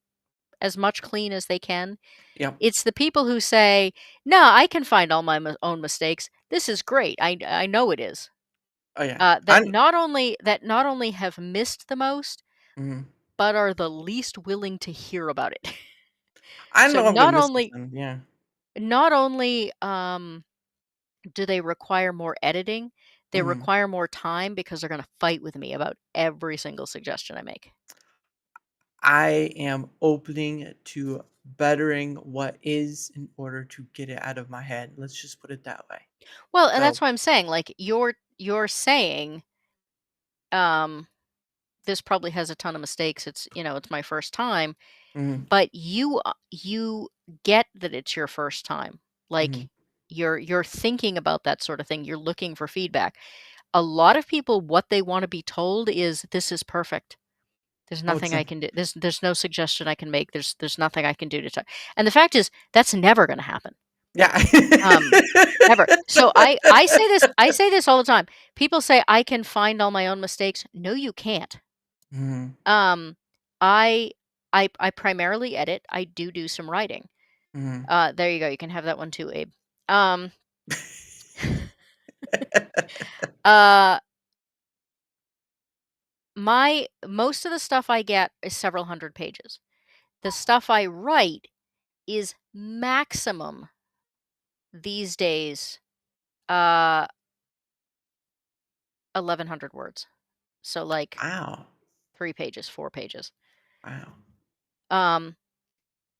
as much clean as they can. yep. It's the people who say, "No, I can find all my own mistakes. This is great. I know it is." Oh yeah. That not only have missed the most, Mhm. but are the least willing to hear about it. I So know I'm gonna miss something. Yeah. not only do they require more editing, they Mhm. require more time because they're going to fight with me about every single suggestion I make. I am opening to bettering what is in order to get it out of my head. Let's just put it that way. Well, and So, that's why I'm saying like you're saying um this probably has a ton of mistakes. It's my first time, mhm, but you get that it's your first time. Like mhm. you're thinking about that sort of thing. You're looking for feedback. A lot of people, what they want to be told is, this is perfect. There's Oh, nothing true. I can do. There's no suggestion I can make. There's nothing I can do to. And the fact is, that's never going to happen. Yeah. Never. So I say this all the time. People say I can find all my own mistakes. No, you can't. Mhm, Um, I I primarily edit. I do some writing. mhm. There you go. You can have that one too, Abe. Um, uh, most of the stuff I get is several hundred pages. The stuff I write is maximum these days, 1,100 words. So like Wow. 3 pages, 4 pages. Wow. Um,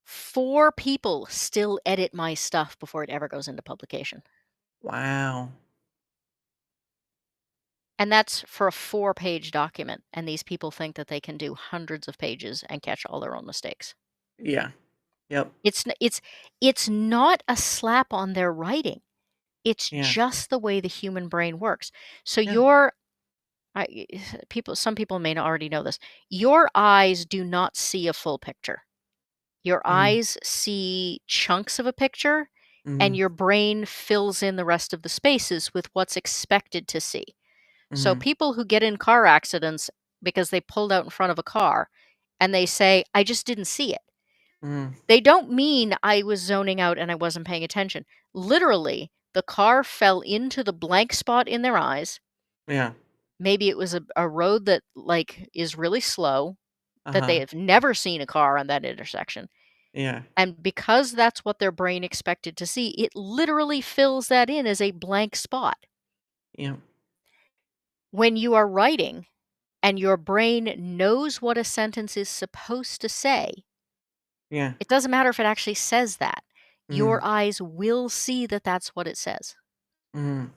4 people still edit my stuff before it ever goes into publication. Wow. And that's for a 4-page document. And these people think that they can do hundreds of pages and catch all their own mistakes. Yeah. Yep. It's not a slap on their writing. It's Yeah. just the way the human brain works. So Yeah. some people may not already know this. Your eyes do not see a full picture. Your Mhm, eyes see chunks of a picture, and mhm, your brain fills in the rest of the spaces with what's expected to see. So mhm, people who get in car accidents because they pulled out in front of a car and they say, I just didn't see it. mhm. They don't mean I was zoning out and I wasn't paying attention. Literally, the car fell into the blank spot in their eyes. Yeah. Maybe it was a road that like is really slow, that they Uh-huh. have never seen a car on that intersection. Yeah. And because that's what their brain expected to see, it literally fills that in as a blank spot. Yeah. When you are writing and your brain knows what a sentence is supposed to say, Yeah. it doesn't matter if it actually says that. Mhm, Your eyes will see that that's what it says. mhm.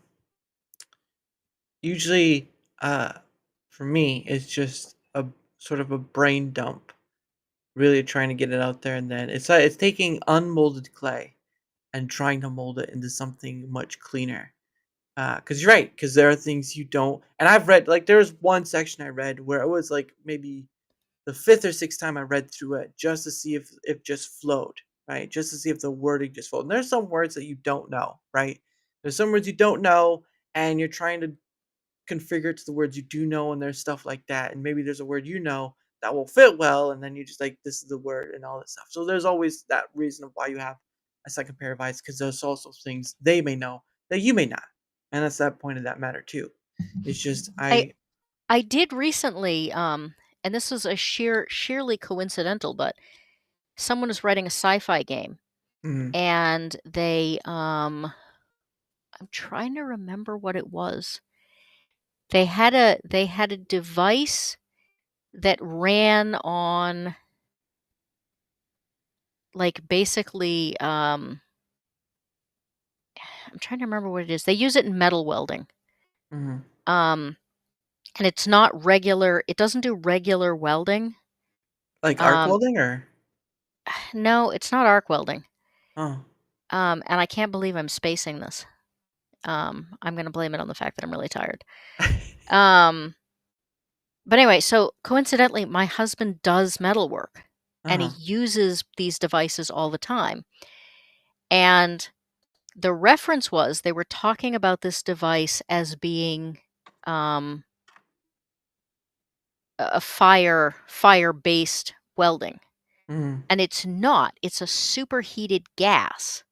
Usually, uh, for me, it's just a sort of a brain dump, really trying to get it out there, and then it's taking unmolded clay and trying to mold it into something much cleaner. Because you're right, because there are things you don't, and I've read, like, there was one section I read where it was, like, maybe the 5th or 6th time I read through it just to see if it just flowed, right? Just to see if the wording just flowed. And there's some words that you don't know, right? There's some words you don't know, and you're trying to configure it to the words you do know, and there's stuff like that. And maybe there's a word you know that will fit well, and then you just like, this is the word and all this stuff. So there's always that reason of why you have a second pair of eyes, because there's also things they may know that you may not. And that's that point of that matter too. It's just I I I did recently, and this was a sheerly coincidental, but someone was writing a sci-fi game, mm, and I'm trying to remember what it was. They had a device that ran on like basically I'm trying to remember what it is. They use it in metal welding. mm, Um and it's not regular, it doesn't do regular welding. like arc Um welding or no, it's not arc welding. oh. And I can't believe I'm spacing this. I'm going to blame it on the fact that I'm really tired. Um but anyway, so coincidentally my husband does metal work and he Uh-huh. uses these devices all the time. And the reference was they were talking about this device as being um, a fire-based welding, Mm, and it's not. It's a superheated gas.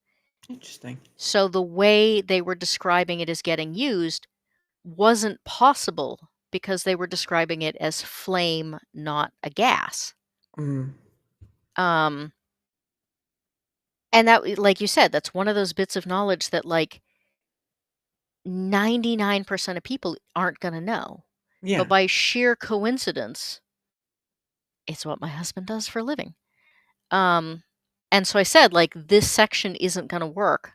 interesting. So the way they were describing it as getting used wasn't possible because they were describing it as flame, not a gas. Mm, Um, and that, like you said, that's one of those bits of knowledge that like 99% of people aren't going to know. But yeah. by sheer coincidence, it's what my husband does for a living. Um, and so I said, like, this section isn't going to work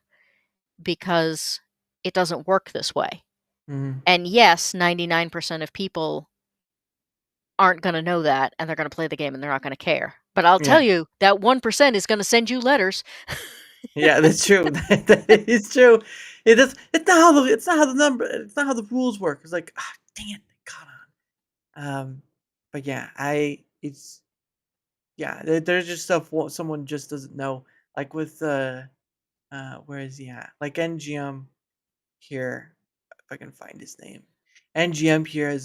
because it doesn't work this way. Mm, And yes, 99% of people aren't going to know that and they're going to play the game and they're not going to care. But I'll yeah. tell you, that 1% is going to send you letters. Yeah, that's true. That is true. It's not how the it's not how the rules work. It's like, ah, dang it, they caught on. But yeah, yeah, there's just stuff someone just doesn't know. Like with where is he at? Like NGM here, if I can find his name. NGM here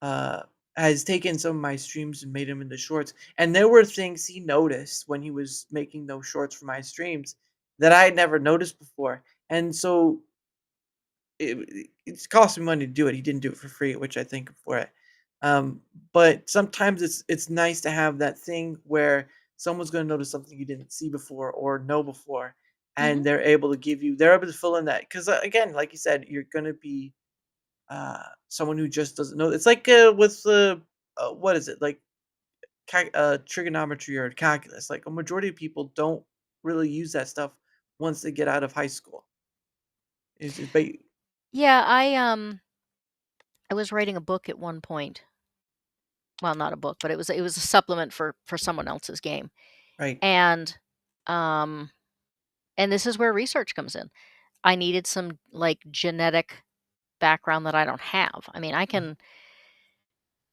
uh has taken some of my streams and made them into shorts. And there were things he noticed when he was making those shorts for my streams that I had never noticed before. And so it's cost me money to do it. He didn't do it for free, which I thank him for it. Um, but sometimes it's nice to have that thing where someone's going to notice something you didn't see before or know before, Hmm. and they're able to fill in that because again, like you said, you're going to be someone who just doesn't know. It's like with what is it like trigonometry or calculus? Like a majority of people don't really use that stuff once they get out of high school. But Yeah, I was writing a book at one point. Well, not a book, but it was a supplement for someone else's game. right. And um and this is where research comes in. I needed some like genetic background that I don't have. I mean,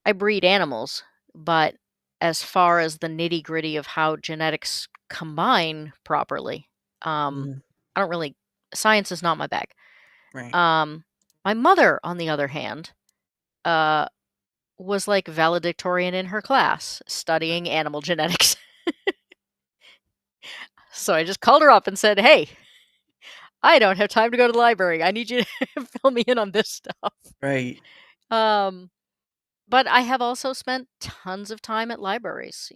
I breed animals, but as far as the nitty-gritty of how genetics combine properly, Mhm. I don't really science is not my bag. Right. Um, my mother, on the other hand, uh, was like valedictorian in her class studying animal genetics. So I just called her up and said, "Hey, I don't have time to go to the library. I need you to fill me in on this stuff." Right. Um, but I have also spent tons of time at libraries,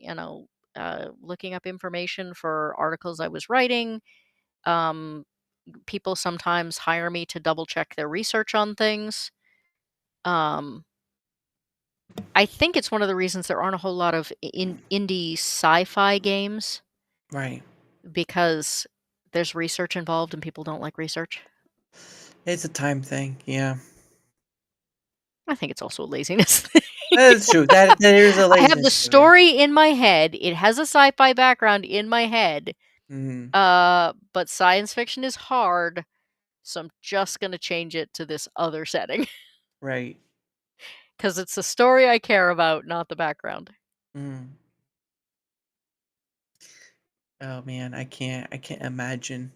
looking up information for articles I was writing. Um, People sometimes hire me to double check their research on things. Um, I think it's one of the reasons there aren't a whole lot of indie sci-fi games Right. because there's research involved and people don't like research. It's a time thing. Yeah. I think it's also a laziness thing. That is true. That there is a I have the laziness to it. story in my head. It has a sci-fi background in my head. Mhm. But science fiction is hard, so I'm just gonna change it to this other setting Right. because it's the story I care about, not the background. Mm. Oh man, I can't imagine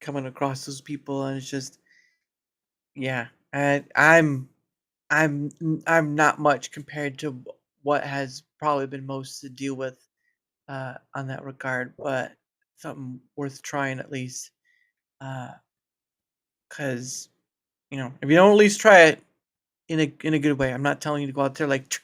coming across those people and it's just yeah. I'm not much compared to what has probably been most to deal with on that regard, but something worth trying at least. Uh cuz if you don't at least try it in a good way. I'm not telling you to go out there like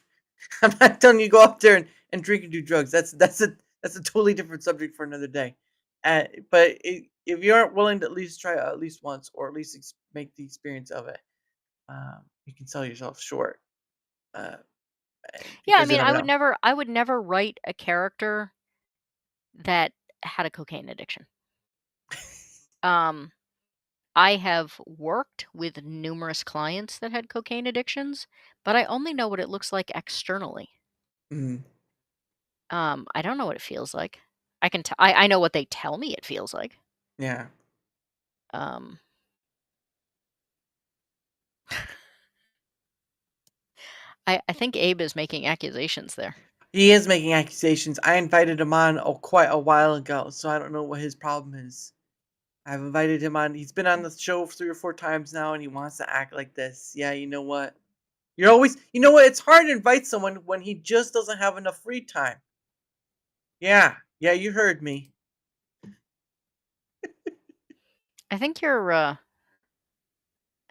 I'm not telling you to go out there and drink and do drugs. That's a totally different subject for another day. But if you aren't willing to at least try it at least once, or at least make the experience of it, you can sell yourself short. Uh, Yeah, I because you mean, never know. I would never write a character that had a cocaine addiction. Um, I have worked with numerous clients that had cocaine addictions, but I only know what it looks like externally. Mhm. I don't know what it feels like. I know what they tell me it feels like. Yeah, Um, I think Abe is making accusations there. he is making accusations. I invited him on quite a while ago, so I don't know what his problem is. I've invited him on. He's been on the show 3 or 4 times now, and he wants to act like this. Yeah, you know what? You know what? It's hard to invite someone when he just doesn't have enough free time. Yeah, yeah, you heard me. I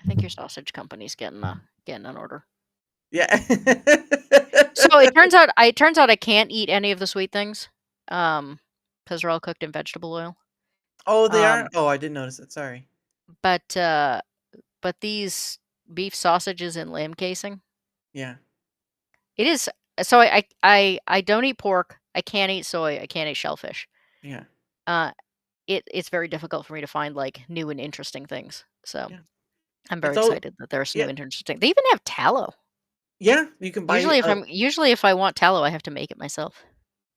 think your sausage company's getting an order. Yeah. So it turns out I can't eat any of the sweet things, because they're all cooked in vegetable oil. Oh, they are? Um, Oh, I didn't notice it. Sorry. but these beef sausages in lamb casing, Yeah, it is so I don't eat pork. I can't eat soy. I can't eat shellfish. yeah, Uh, it's very difficult for me to find like new and interesting things. So yeah. I'm very It's all excited that there's new yeah, and interesting. They even have tallow. yeah. You can buy Usually if I want tallow, I have to make it myself.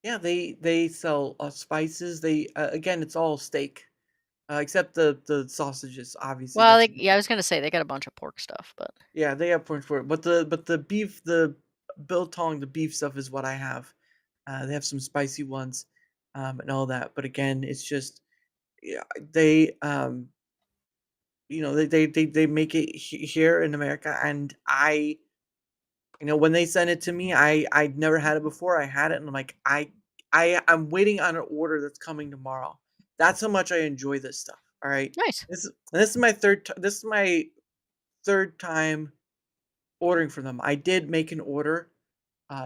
Yeah, they sell spices. They again, it's all steak, except the sausages. Obviously, Well, that's yeah, I was gonna say they got a bunch of pork stuff, but yeah, they have points for it. But the beef, the biltong, the beef stuff is what I have. They have some spicy ones, and all that. But again, it's just yeah, they they make it here in America, and when they sent it to me, I'd never had it before. I had it, and I'm like, I'm waiting on an order that's coming tomorrow. That's how much I enjoy this stuff. All right, nice. this is my this is my third time ordering from them. I did make an order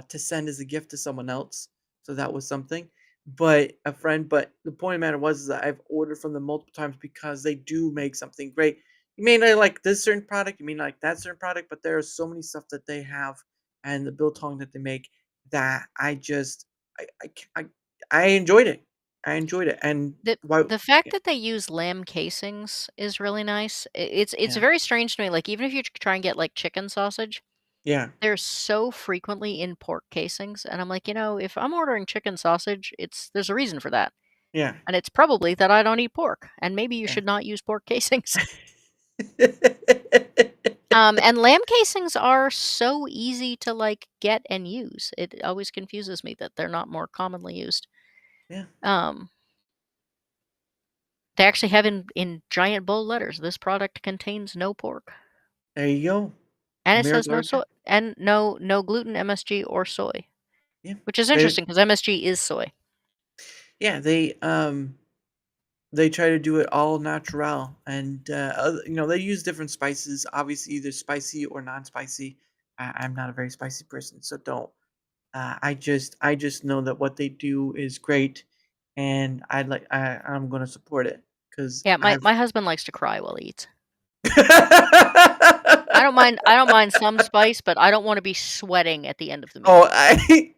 to send as a gift to someone else. So that was something. But a friend, but the point of the matter was is that I've ordered from them multiple times because they do make something great. You may not like this certain product, you may not like that certain product, but there are so many stuff that they have and the biltong that they make that I ca- I enjoyed it. I enjoyed it, and why? The fact Yeah, that they use lamb casings is really nice. It's yeah, very strange to me, like, even if you try and get, like, chicken sausage, yeah, they're so frequently in pork casings, and I'm like, if I'm ordering chicken sausage, there's a reason for that, yeah, and it's probably that I don't eat pork, and maybe you yeah. should not use pork casings. And lamb casings are so easy to, like, get and use. It always confuses me that they're not more commonly used. Yeah, Um, they actually have in giant bold letters, "This product contains no pork." there you go. And it says Miracle no right soy there. and no gluten, MSG, or soy, Yeah, which is they interesting because MSG is soy. yeah they try to do it all natural, and they use different spices, obviously either spicy or non-spicy. I'm not a very spicy person, so don't I just know that what they do is great, and I'm going to support it because Yeah, my I've my husband likes to cry while he eats. I don't mind some spice, but I don't wanna be sweating at the end of the meal. oh I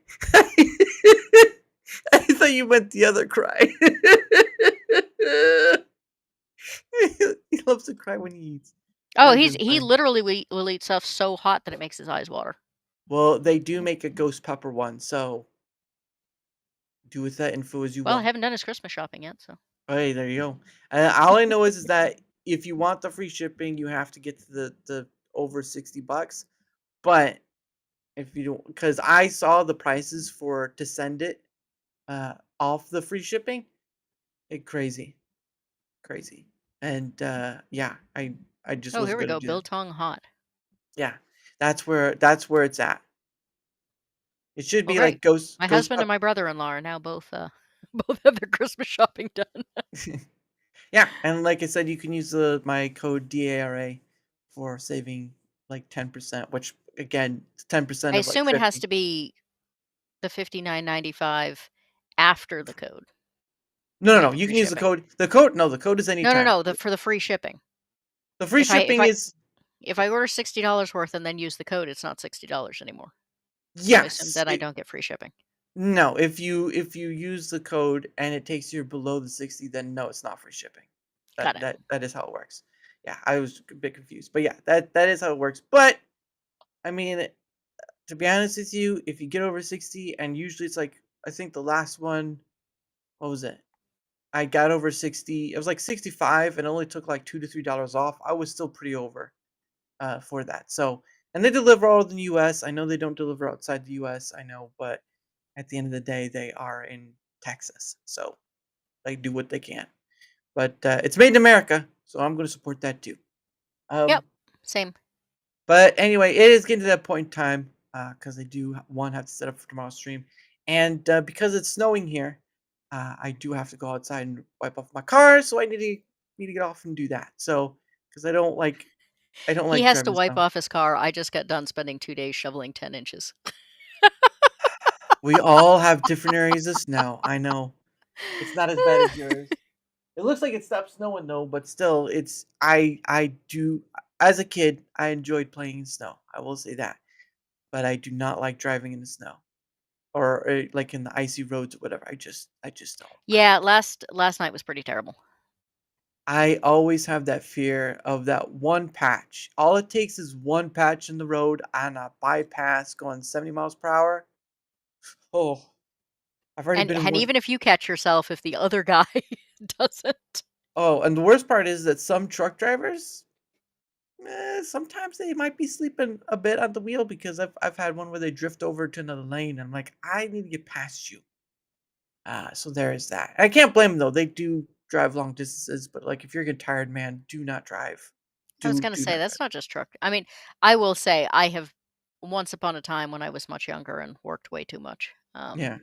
thought you meant the other cry. He loves to cry when he eats. Oh, That's he's been he funny. literally will eat stuff so hot that it makes his eyes water. Well, they do make a ghost pepper one, so do with that info as you Well, I will. haven't done his Christmas shopping yet, so Hey, there you go. All I know is that if you want the free shipping, you have to get to the over $60. But if you don't, because I saw the prices for to send it off the free shipping, crazy, crazy. And yeah, I just Oh, here wasn't we gonna go, do that. biltong hot. Yeah, that's where it's at. It should Well, be great. like ghost My ghost husband and pepper. my brother-in-law are now both, both have their Christmas shopping done. Yeah, and like I said, you can use my code DARA for saving like 10%, which again, 10% I of like assume it has 50. to be the 59.95 after the code No, to no, get no. the You free can use the shipping. code. The code is No, no, anytime. no, for the free shipping. The free If I if shipping I is if I order $60 worth and then use the code, it's not $60 anymore. So I assume yes. then I don't get free shipping. No, if you use the code and it takes you below the 60, then no, it's not free shipping. Got That it. that that is how it works. Yeah, I was a bit confused, but yeah, that is how it works. But I mean, to be honest with you, if you get over 60, and usually it's like I think the last one, what was it? I got over 60. It was like 65 and it only took like $2 to $3 off. I was still pretty over for that. So, and they deliver all in the US. I know they don't deliver outside the US, I know, but at the end of the day, they are in Texas. So they do what they can. But it's made in America, so I'm going to support that too. Yep. Um, Same. but anyway, it is getting to that point in time because I do one have to set up for tomorrow's stream, and because it's snowing here, I do have to go outside and wipe off my car. So I need to get off and do that. So because I don't He like has to driving wipe snow. off his car. I just got done spending 2 days shoveling 10 inches. We all have different areas of snow. I know it's not as bad as yours. It looks like it stopped snowing though, but still, it's I do as a kid I enjoyed playing in snow. I will say that, but I do not like driving in the snow or like in the icy roads or whatever. I just don't. Yeah, last night was pretty terrible. I always have that fear of that one patch. All it takes is one patch in the road on a bypass going 70 miles per hour. Oh, I've already been in And worse. even if you catch yourself, if the other guy doesn't. Oh, and the worst part is that some truck drivers, sometimes they might be sleeping a bit at the wheel because I've had one where they drift over to another lane. And I'm like, I need to get past you. So there is that. I can't blame them though. They do drive long distances, but like if you're getting tired, man, do not drive. I was Do gonna do say not that's drive. not just truck. I mean, I will say I have once upon a time when I was much younger and worked way too much. Yeah.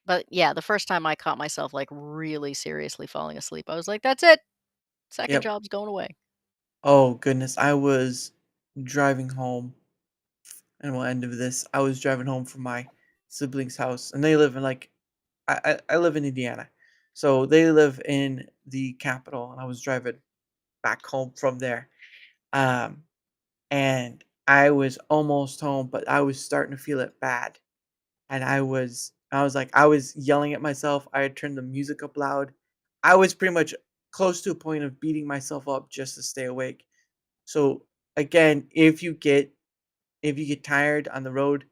But yeah, the first time I caught myself like really seriously falling asleep, I was like, "That's it. Second Yep. job's going away." Oh goodness. I was driving home, and we'll end of this. I was driving home from my siblings' house, and they live in like I live in Indiana. So they live in the capital, and I was driving back home from there. Um, and I was almost home, but I was starting to feel it bad. And I was yelling at myself. I had turned the music up loud. I was pretty much close to a point of beating myself up just to stay awake. So again, if you get tired on the road,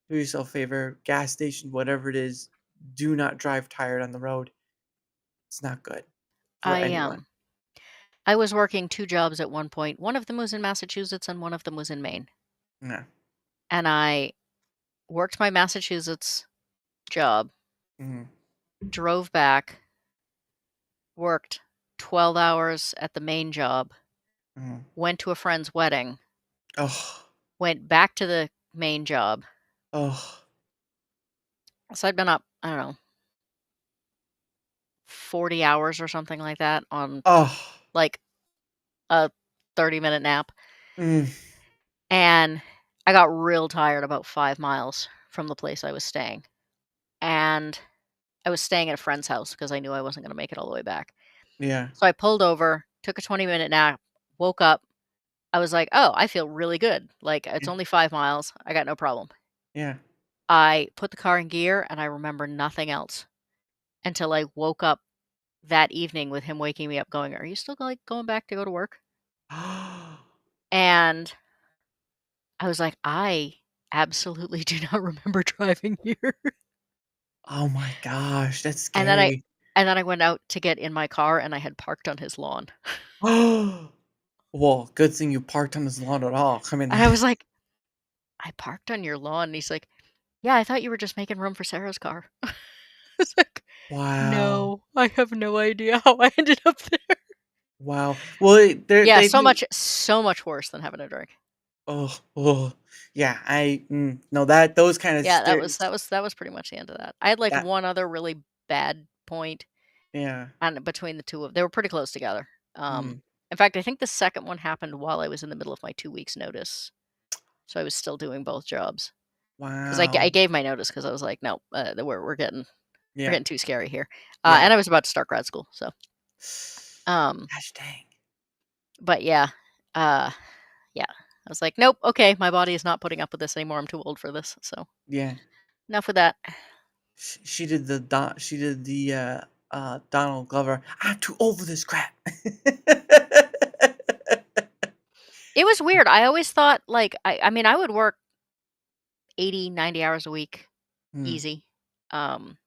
do yourself a favor, gas station, whatever it is, do not drive tired on the road. It's not good for I anyone. I was working 2 jobs at one point. One of them was in Massachusetts and one of them was in Maine. Yeah. And I worked my Massachusetts job, Mhm. drove back, worked 12 hours at the Maine job, Mhm. went to a friend's wedding, Oh. went back to the main job. Oh. So I'd been up, I don't know, 40 hours or something like that on Oh. like a 30-minute nap. Mm. And I got real tired about 5 miles from the place I was staying. And I was staying at a friend's house because I knew I wasn't going to make it all the way back. Yeah. So I pulled over, took a 20-minute nap, woke up. I was like, "Oh, I feel really good. Like it's Yeah. only 5 miles. I got no problem." Yeah. I put the car in gear and I remember nothing else until I woke up that evening with him waking me up going, "Are you still like going back to go to work?" And I was like, "I absolutely do not remember driving here." Oh my gosh, that's And then I scary. and then I went out to get in my car and I had parked on his lawn. Well, good thing you parked on his lawn at all. I mean, And I was like, "I parked on your lawn?" And he's like, "Yeah, I thought you were just making room for Sarah's car." I was like, wow. "No, I have no idea how I ended up there." Wow. Well, Yeah, they do. so much worse than having a drink. Oh, oh, yeah. No, that those kind of Yeah, stairs. that was pretty much the end of that. I had, like, That one other really bad point, yeah. and between the 2 of they were pretty close together. Mm, In fact, I think the second one happened while I was in the middle of my 2 weeks notice, so I was still doing both jobs. 'Cause I wow. gave my notice because I was like, "No, we're Yeah. getting too scary here." Yeah. And I was about to start grad school, so, um, Gosh dang. but yeah, uh, yeah. I was like, "Nope, okay, my body is not putting up with this anymore, I'm too old for this, so Yeah. enough with that." She did the Donald Glover. I'm too old for this crap. It was weird, I always thought, like, I mean, I would work 80, 90 hours a week, Mm, easy, um,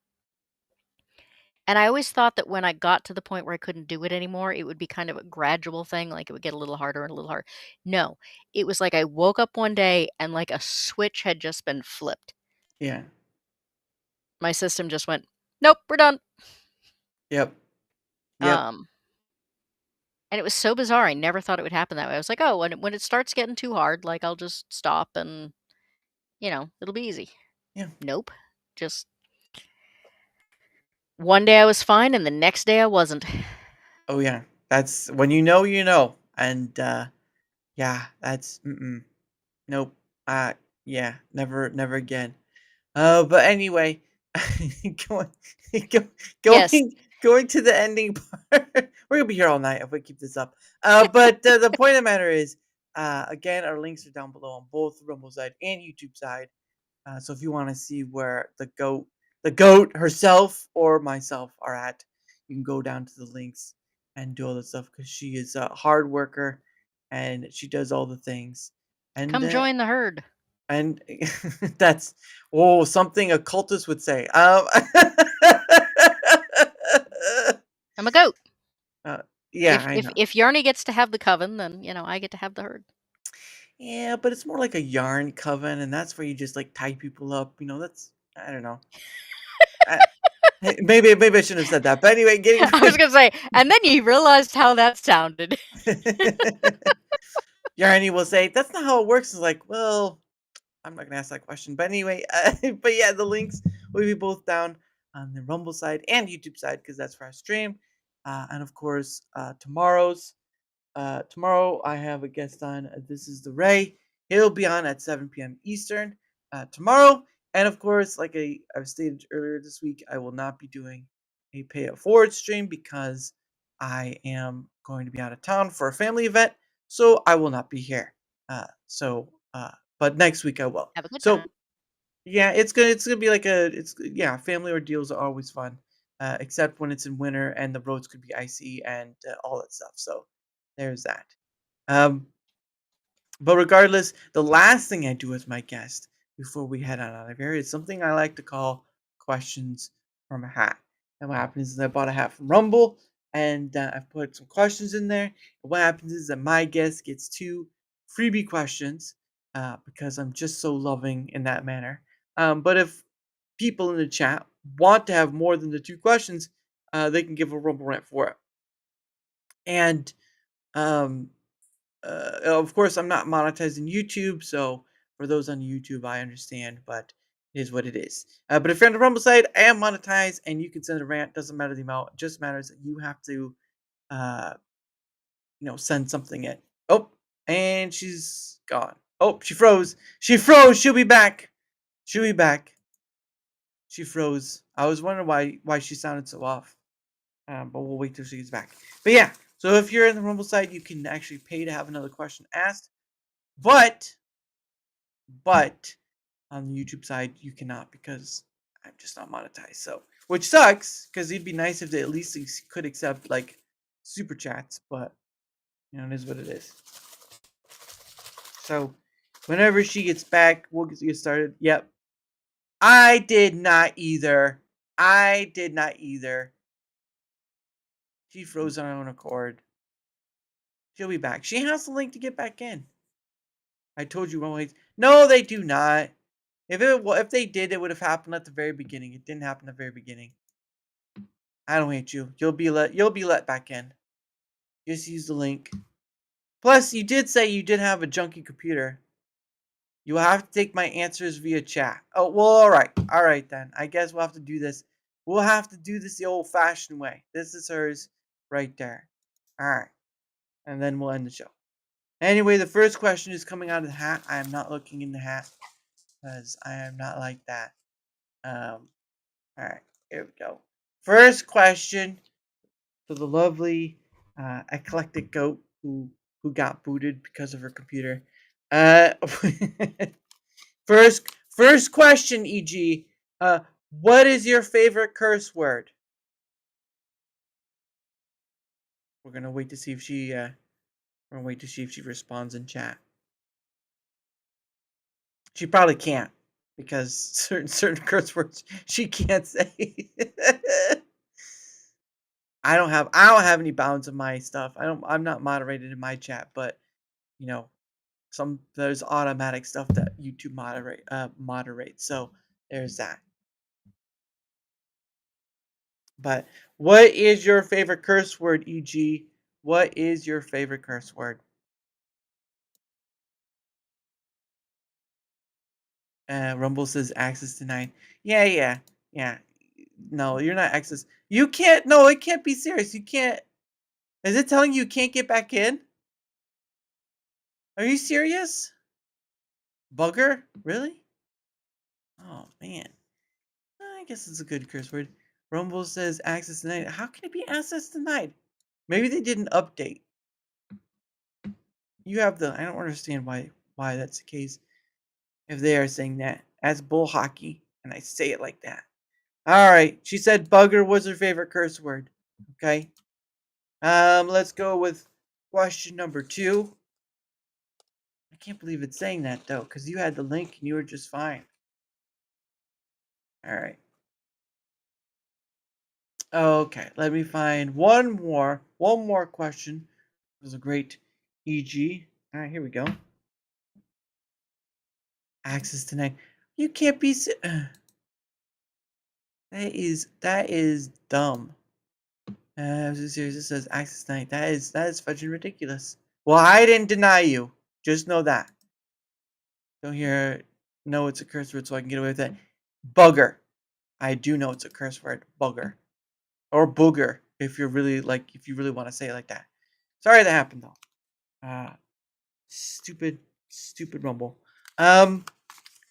and I always thought that when I got to the point where I couldn't do it anymore, it would be kind of a gradual thing, like, it would get a little harder and a little harder. No, it was like I woke up one day and, like, a switch had just been flipped. yeah. My system just went, "Nope, we're done." Yep. Yep. Um, and it was so bizarre, I never thought it would happen that way. I was like, "Oh, when it starts getting too hard, like, I'll just stop and, it'll be easy." Yeah. Nope. Just one day I was fine and the next day I wasn't. Oh yeah. That's when you know, you know. And yeah, that's nope. Uh yeah, never again. But anyway, going go, Yes. going to the ending part. We're gonna be here all night if we keep this up. But the point of the matter is, again, our links are down below on both Rumble side and YouTube side. So if you want to see where the goat herself or myself are at, you can go down to the links and do all that stuff because she is a hard worker and she does all the things. And Come join the herd. And that's something a cultist would say. I'm a goat. Yeah, I know. If Yarny gets to have the coven, then I get to have the herd. Yeah, but it's more like a yarn coven, and that's where you just like tie people up. That's I don't know. I, maybe I shouldn't have said that. But anyway, getting I was gonna say, and then you realized how that sounded. Yarny will say that's not how it works. It's like, well, I'm not gonna ask that question. But anyway, but yeah, the links will be both down on the Rumble side and YouTube side because that's for our stream. And of course, tomorrow I have a guest on. This is the Ray. He'll be on at 7 p.m. Eastern tomorrow. And of course, like I've stated earlier this week, I will not be doing a pay it forward stream because I am going to be out of town for a family event. So I will not be here. But next week I will. Have a good So time. yeah, it's gonna be like family ordeals are always fun, except when it's in winter and the roads could be icy and all that stuff. So there's that. Um, but regardless, the last thing I do with my guest before we head on out of here is something I like to call questions from a hat. And what happens is I bought a hat from Rumble and I've put some questions in there. And what happens is that my guest gets 2 freebie questions because I'm just so loving in that manner. But if people in the chat want to have more than the 2 questions, they can give a Rumble rant for it. And um, of course, I'm not monetizing YouTube, so for those on YouTube, I understand, but it is what it is. But if you're on the Rumble side, I am monetized, and you can send a rant. Doesn't matter the amount; it just matters that you have to, uh, send something in. Oh, and she's gone. Oh, she froze. She froze. She'll be back. She'll be back. She froze. I was wondering why she sounded so off. But we'll wait till she gets back. But yeah, so if you're in the Rumble side, you can actually pay to have another question asked. But on the YouTube side, you cannot because I'm just not monetized. So, which sucks because it'd be nice if they at least could accept like super chats, but it is what it is. So, whenever she gets back, we'll get started. Yep. I did not either. She froze on her own accord. She'll be back. She has the link to get back in. I told you always. No, they do not. If they did, it would have happened at the very beginning. It didn't happen at the very beginning. I don't hate you. You'll be let back in. Just use the link. Plus, you did say you did have a junky computer. You will have to take my answers via chat. Oh, well, all right then. I guess we'll have to do this. We'll have to do this the old-fashioned way. This is hers right there. All right. And then we'll end the show. Anyway, the first question is coming out of the hat. I am not looking in the hat because I am not like that. All right, here we go. First question to the lovely eclectic goat who got booted because of her computer. First question, EG. What is your favorite curse word? We're gonna wait to see if she responds in chat. She probably can't because certain curse words she can't say. I don't have any bounds of my stuff. I'm not moderated in my chat, but there's automatic stuff that YouTube moderates. So there's that. But what is your favorite curse word, EG? What is your favorite curse word? Rumble says access denied. Yeah. No, you're not access. You can't. No, it can't be serious. You can't. Is it telling you can't get back in? Are you serious? Bugger? Really? Oh man. I guess it's a good curse word. Rumble says access denied. How can it be access denied? Maybe they did an update. I don't understand why that's the case. If they are saying that as bull hockey, and I say it like that. All right. She said bugger was her favorite curse word. Okay. Let's go with question number 2. I can't believe it's saying that though, because you had the link and you were just fine. All right. Okay, let me find one more question. It was a great EG. All right, here we go. Access tonight. You can't be. That is dumb. It says access tonight. That is fucking ridiculous. Well, I didn't deny you. Just know that. Don't hear. No, it's a curse word, so I can get away with it. Bugger. I do know it's a curse word. Bugger. Or booger, if you really want to say it like that. Sorry that happened though. Stupid Rumble.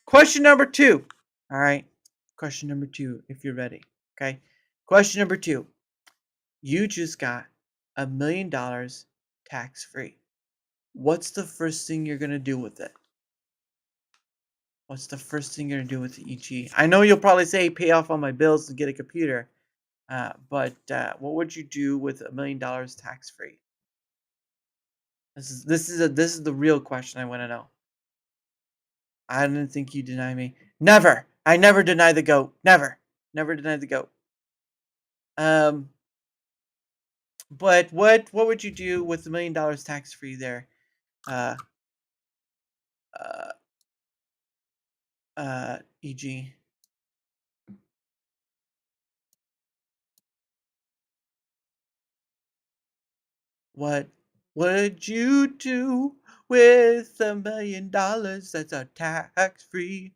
Question number 2. All right. Question number 2, if you're ready. Okay. Question number 2. You just got $1 million tax free. What's the first thing you're gonna do with it? What's the first thing you're gonna do with the EG? I know you'll probably say pay off all my bills and get a computer. But what would you do with $1 million tax free? This is the real question I want to know. I didn't think you deny me. Never. I never deny the goat. Never deny the goat. But what would you do with $1 million tax free there? EG. What would you do with $1 million that's a tax free?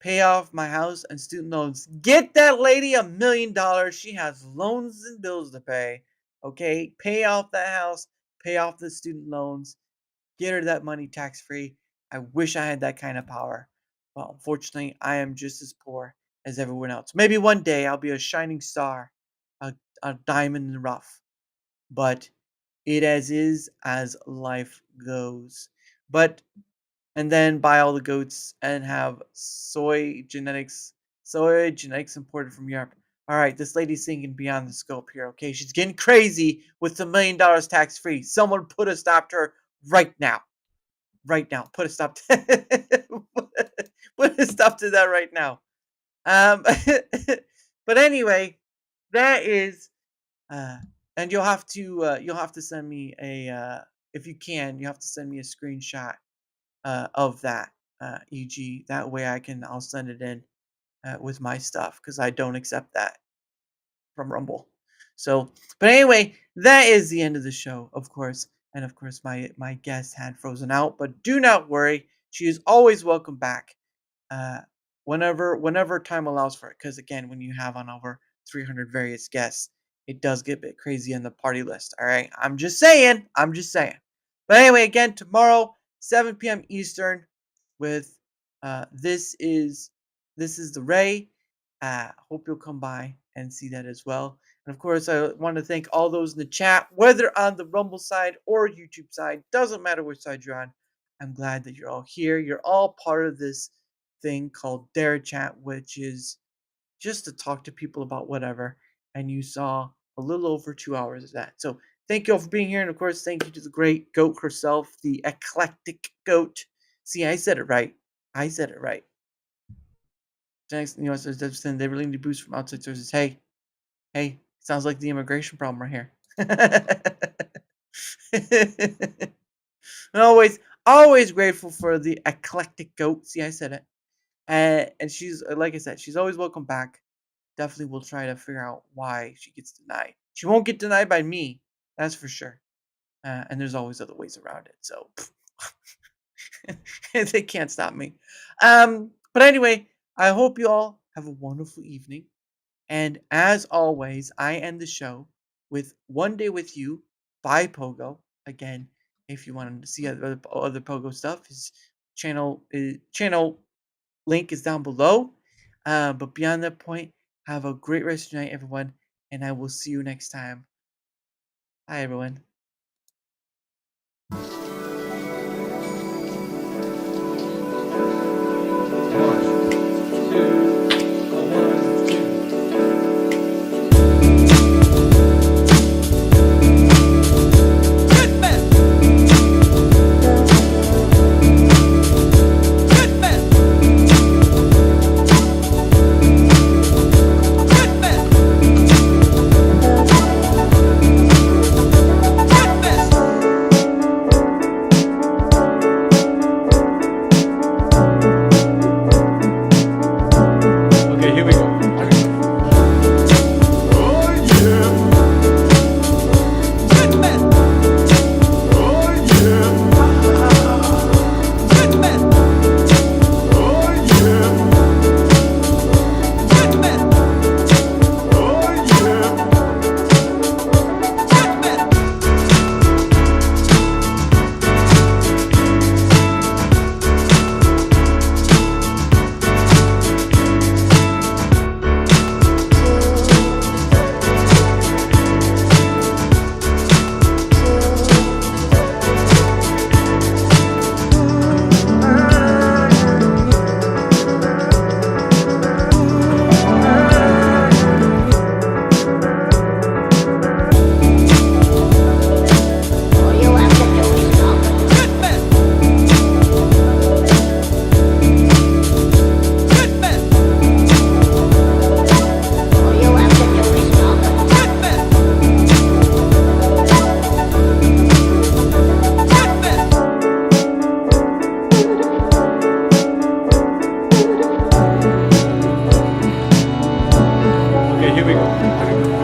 Pay off my house and student loans. Get that lady $1 million. She has loans and bills to pay. Okay, pay off that house. Pay off the student loans. Get her that money tax free. I wish I had that kind of power. Well, unfortunately, I am just as poor as everyone else. Maybe one day I'll be a shining star, a diamond in the rough. But it is as life goes. And then buy all the goats and have soy genetics imported from Europe. All right, this lady's thinking beyond the scope here. Okay, she's getting crazy with the $1 million tax free. Someone put a stop to her right now. Right now, put a stop to put a stop to that right now. But anyway, that is. And you'll have to send me a if you can. You have to send me a screenshot of that EG. That way I'll send it in with my stuff because I don't accept that from Rumble. So, but anyway, that is the end of the show, of course. And of course, my guest had frozen out, but do not worry. She is always welcome back whenever time allows for it. Because again, when you have on over 300 various guests, it does get a bit crazy in the party list. All right, I'm just saying. But anyway, again, tomorrow, 7 p.m. Eastern, with this is the Ray. Hope you'll come by and see that as well. And of course, I want to thank all those in the chat, whether on the Rumble side or YouTube side. Doesn't matter which side you're on. I'm glad that you're all here. You're all part of this thing called DaraChat, which is just to talk to people about whatever. And you saw a little over 2 hours of that. So thank you all for being here. And of course, thank you to the great goat herself, the eclectic goat. See, I said it right. Next, they really need a boost from outside sources. Hey, sounds like the immigration problem right here. And always grateful for the eclectic goat. See, I said it. And she's, like I said, she's always welcome back. Definitely will try to figure out why she gets denied. She won't get denied by me, that's for sure. And there's always other ways around it. So they can't stop me. But anyway, I hope you all have a wonderful evening. And as always, I end the show with One Day With You by Pogo. Again, if you want to see other Pogo stuff, his channel link is down below. But beyond that point, have a great rest of your night, everyone. And I will see you next time. Bye, everyone. Here we go.